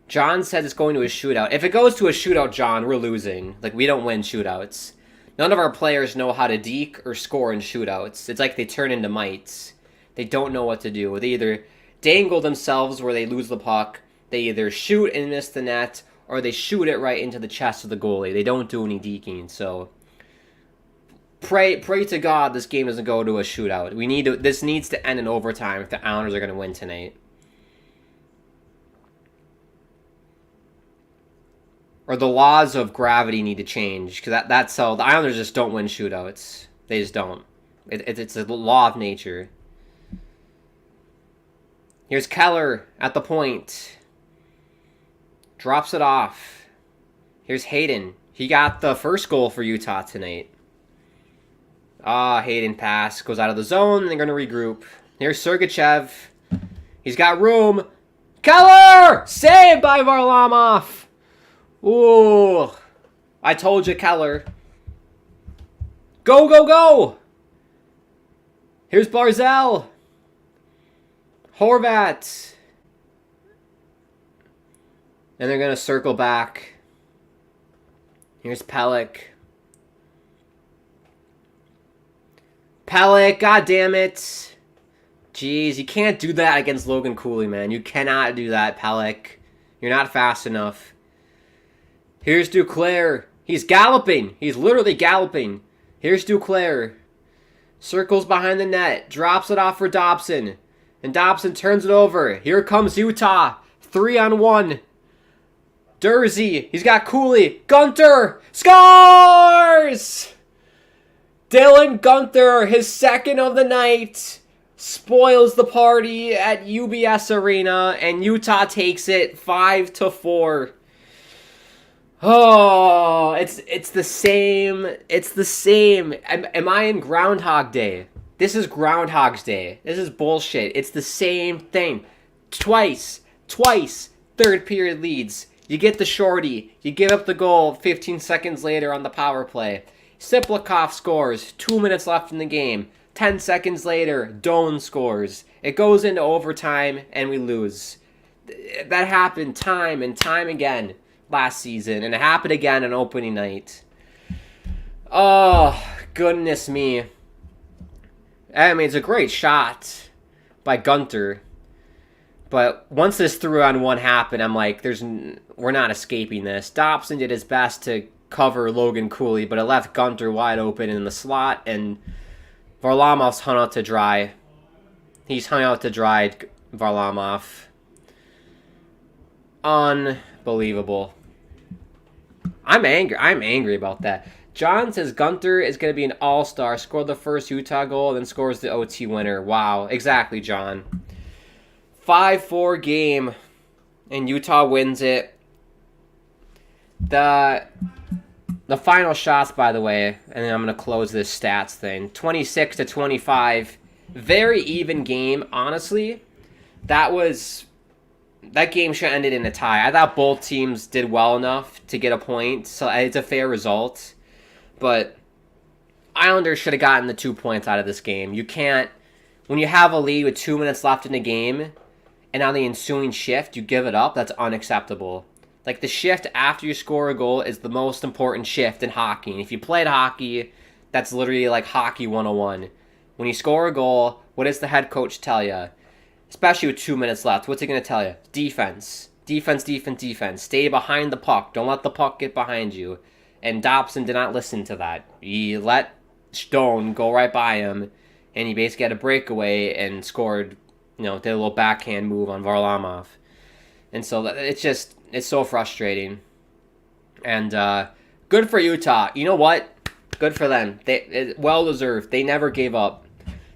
John says it's going to a shootout. If it goes to a shootout, John, we're losing. Like we don't win shootouts. None of our players know how to deke or score in shootouts. It's like they turn into mites. They don't know what to do. They either dangle themselves where they lose the puck. They either shoot and miss the net, or they shoot it right into the chest of the goalie. They don't do any deking. So pray to God this game doesn't go to a shootout. This needs to end in overtime if the Islanders are going to win tonight. Or the laws of gravity need to change, because that's how the Islanders just don't win shootouts. They just don't. It's a law of nature. Here's Keller at the point. Drops it off. Here's Hayden. He got the first goal for Utah tonight. Hayden pass. Goes out of the zone, and they're going to regroup. Here's Sergachev. He's got room. Keller! Saved by Varlamov! Ooh. I told you, Keller. Go, go, go! Here's Barzal. Horvat. And they're going to circle back. Here's Pelech. Pelech, god damn it. Jeez, you can't do that against Logan Cooley, man. You cannot do that, Pelech. You're not fast enough. Here's Duclair. He's galloping. He's literally galloping. Here's Duclair. Circles behind the net. Drops it off for Dobson. And Dobson turns it over. Here comes Utah. 3-on-1. Dursey. He's got Cooley. Gunter. Scores! Dylan Gunter, his second of the night, spoils the party at UBS Arena, and Utah takes it 5-4. Oh, it's the same. It's the same. Am I in Groundhog Day? This is Groundhog's Day. This is bullshit. It's the same thing. Twice. Third period leads. You get the shorty. You give up the goal 15 seconds later on the power play. Siplikov scores. 2 minutes left in the game. 10 seconds later, Doan scores. It goes into overtime, and we lose. That happened time and time again last season, and it happened again on opening night. Oh, goodness me. I mean, it's a great shot by Gunter. But once this 3-on-1 happened, I'm like, we're not escaping this. Dobson did his best to cover Logan Cooley, but it left Gunter wide open in the slot, and Varlamov's hung out to dry. He's hung out to dry, Varlamov. Unbelievable. I'm angry about that. John says Gunter is going to be an all-star, scored the first Utah goal, then scores the OT winner. Wow, exactly, John. 5-4 game, and Utah wins it. The final shots, by the way, and then I'm going to close this stats thing. 26-25. Very even game, honestly. That game should have ended in a tie. I thought both teams did well enough to get a point, so it's a fair result. But Islanders should have gotten the 2 points out of this game. You can't, when you have a lead with 2 minutes left in the game, and on the ensuing shift, you give it up, that's unacceptable. Like, the shift after you score a goal is the most important shift in hockey. And if you played hockey, that's literally like hockey 101. When you score a goal, what does the head coach tell you? Especially with 2 minutes left, what's he going to tell you? Defense. Defense. Stay behind the puck. Don't let the puck get behind you. And Dobson did not listen to that. He let Stone go right by him, and he basically had a breakaway and scored, did a little backhand move on Varlamov. And so it's so frustrating. And good for Utah. You know what? Good for them. Well-deserved. They never gave up.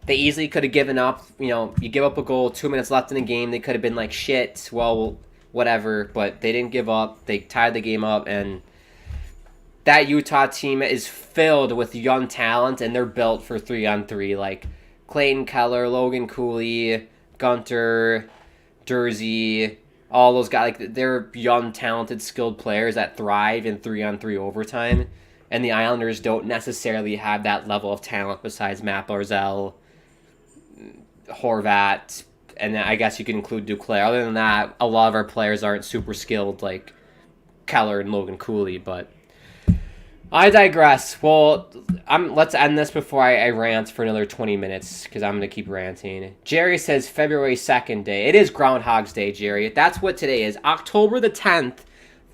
They easily could have given up. You give up a goal, 2 minutes left in the game. They could have been like, shit, well, whatever. But they didn't give up. They tied the game up. And that Utah team is filled with young talent, and they're built for 3-on-3. Like Clayton Keller, Logan Cooley, Gunter, Dursey, all those guys. Like, they're young, talented, skilled players that thrive in 3-on-3 overtime. And the Islanders don't necessarily have that level of talent besides Matt Barzal, Horvat, and then I guess you could include Duclair. Other than that, a lot of our players aren't super skilled like Keller and Logan Cooley, but I digress. Well, let's end this before I rant for another 20 minutes, because I'm going to keep ranting. Jerry says February 2nd day. It is Groundhog's Day, Jerry. That's what today is. October the 10th,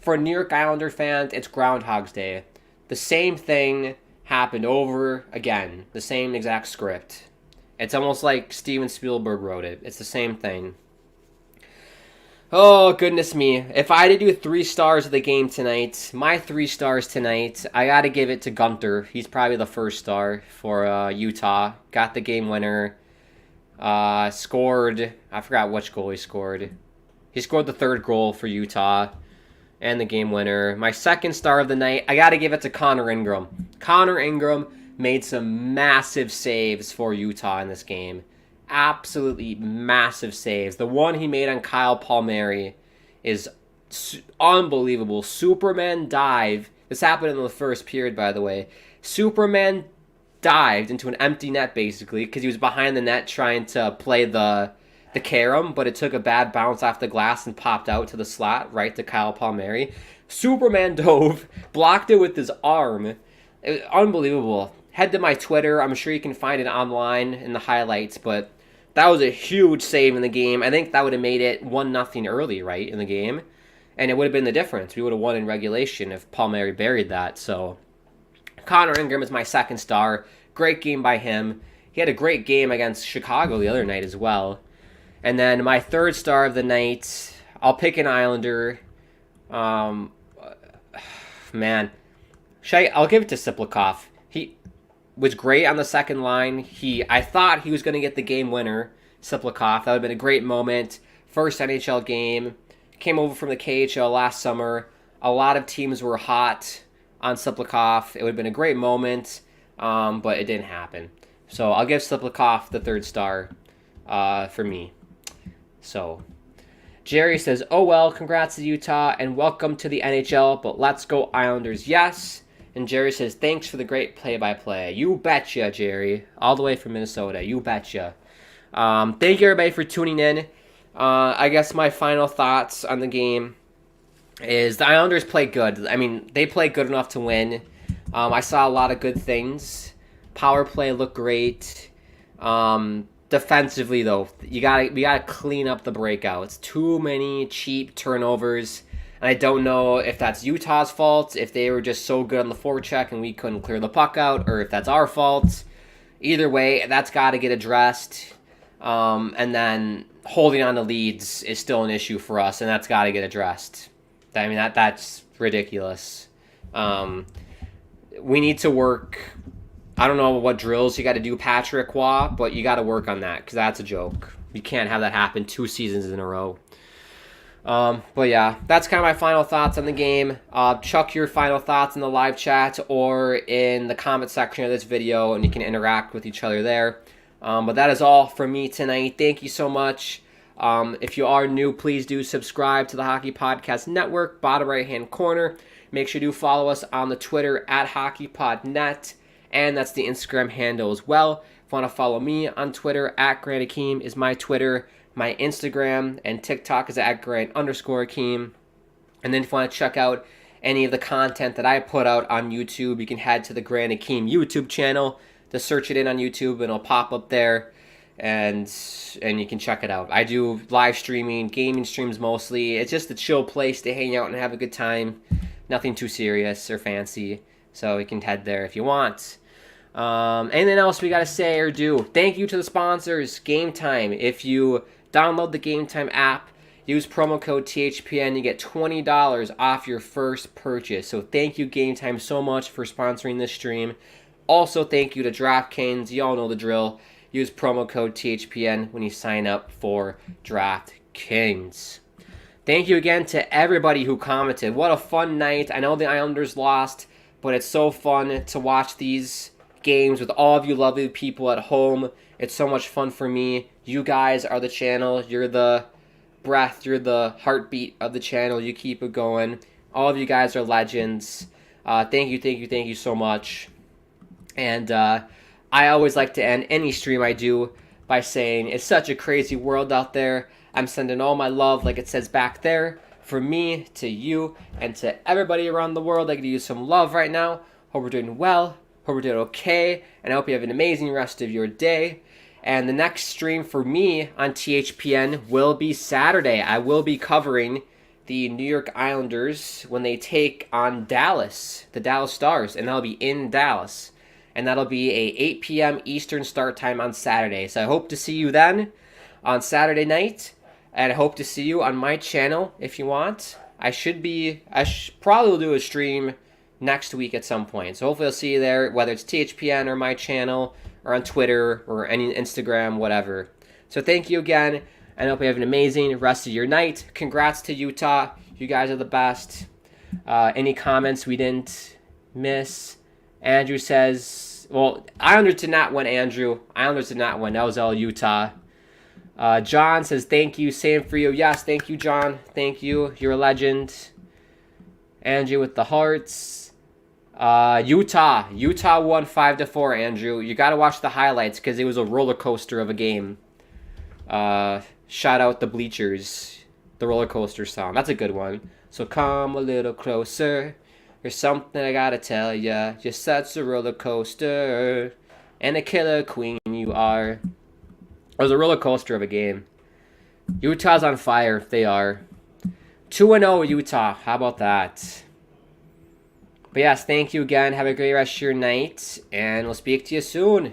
for New York Islander fans, it's Groundhog's Day. The same thing happened over again. The same exact script. It's almost like Steven Spielberg wrote it. It's the same thing. Oh, goodness me. If I had to do 3 stars of the game tonight, my 3 stars tonight, I got to give it to Gunter. He's probably the first star for Utah. Got the game winner. Scored, I forgot which goal he scored. He scored the 3rd goal for Utah and the game winner. My 2nd star of the night, I got to give it to Connor Ingram. Connor Ingram made some massive saves for Utah in this game. Absolutely massive saves. The one he made on Kyle Palmieri is unbelievable. Superman dive. This happened in the first period, by the way. Superman dived into an empty net, basically, because he was behind the net trying to play the carom, but it took a bad bounce off the glass and popped out to the slot, right to Kyle Palmieri. Superman dove, blocked it with his arm. It was unbelievable. Head to my Twitter. I'm sure you can find it online in the highlights, but that was a huge save in the game. I think that would have made it 1-0 early, right, in the game. And it would have been the difference. We would have won in regulation if Palmieri buried that. So Connor Ingram is my 2nd star. Great game by him. He had a great game against Chicago the other night as well. And then my 3rd star of the night, I'll pick an Islander. Man. I'll give it to Siplikov. He was great on the second line. I thought he was going to get the game winner, Siplikov. That would have been a great moment. First NHL game. Came over from the KHL last summer. A lot of teams were hot on Siplikov. It would have been a great moment, but it didn't happen. So I'll give Siplikov the 3rd star for me. So Jerry says, oh well, congrats to Utah and welcome to the NHL, but let's go Islanders, yes. And Jerry says, thanks for the great play-by-play. You betcha, Jerry. All the way from Minnesota. You betcha. Thank you, everybody, for tuning in. I guess my final thoughts on the game is the Islanders play good. I mean, they play good enough to win. I saw a lot of good things. Power play looked great. Defensively, though, we gotta clean up the breakouts. Too many cheap turnovers. And I don't know if that's Utah's fault, if they were just so good on the forecheck and we couldn't clear the puck out, or if that's our fault. Either way, that's got to get addressed. And then holding on to leads is still an issue for us, and that's got to get addressed. I mean, that's ridiculous. We need to work. I don't know what drills you got to do, Patrick Waugh, but you got to work on that, because that's a joke. You can't have that happen 2 seasons in a row. But yeah, that's kind of my final thoughts on the game. Chuck your final thoughts in the live chat or in the comment section of this video, and you can interact with each other there. But that is all from me tonight. Thank you so much. If you are new, please do subscribe to the Hockey Podcast Network, bottom right-hand corner. Make sure you follow us on the Twitter at HockeyPodNet, and that's the Instagram handle as well. If you want to follow me on Twitter, at Grant Akeem is my Twitter. My Instagram and TikTok is at Grant_Akeem. And then if you want to check out any of the content that I put out on YouTube, you can head to the Grant Akeem YouTube channel. Just search it in on YouTube and it'll pop up there. And you can check it out. I do live streaming, gaming streams mostly. It's just a chill place to hang out and have a good time. Nothing too serious or fancy. So you can head there if you want. Anything else we got to say or do? Thank you to the sponsors, Gametime. If you download the Gametime app, use promo code THPN, you get $20 off your first purchase. So thank you, Gametime, so much for sponsoring this stream. Also, thank you to DraftKings. You all know the drill. Use promo code THPN when you sign up for DraftKings. Thank you again to everybody who commented. What a fun night. I know the Islanders lost, but it's so fun to watch these games with all of you lovely people at home. It's so much fun for me. You guys are the channel. You're the breath. You're the heartbeat of the channel. You keep it going. All of you guys are legends. Thank you so much. And I always like to end any stream I do by saying, it's such a crazy world out there. I'm sending all my love, like it says back there, from me to you and to everybody around the world. I could use some love right now. Hope we're doing well. Hope we're doing okay. And I hope you have an amazing rest of your day. And the next stream for me on THPN will be Saturday. I will be covering the New York Islanders when they take on Dallas, the Dallas Stars. And that'll be in Dallas. And that'll be a 8 p.m. Eastern start time on Saturday. So I hope to see you then on Saturday night. And I hope to see you on my channel if you want. I probably will do a stream next week at some point. So hopefully I'll see you there, whether it's THPN or my channel or on Twitter or any Instagram, whatever. So thank you again, and I hope you have an amazing rest of your night. Congrats to Utah. You guys are the best. Any comments we didn't miss? Andrew says, well, Islanders did not win, Andrew. Islanders did not win. That was all Utah. John says, thank you. Same for you. Yes, thank you, John. Thank you. You're a legend. Andrew with the hearts. Utah won 5-4, Andrew. You got to watch the highlights because it was a roller coaster of a game. Shout out the Bleachers. The roller coaster song. That's a good one. So come a little closer. There's something I got to tell ya. You're such a roller coaster. And a killer queen you are. It was a roller coaster of a game. Utah's on fire. They are. 2-0 Utah. How about that? But yes, thank you again. Have a great rest of your night. And we'll speak to you soon.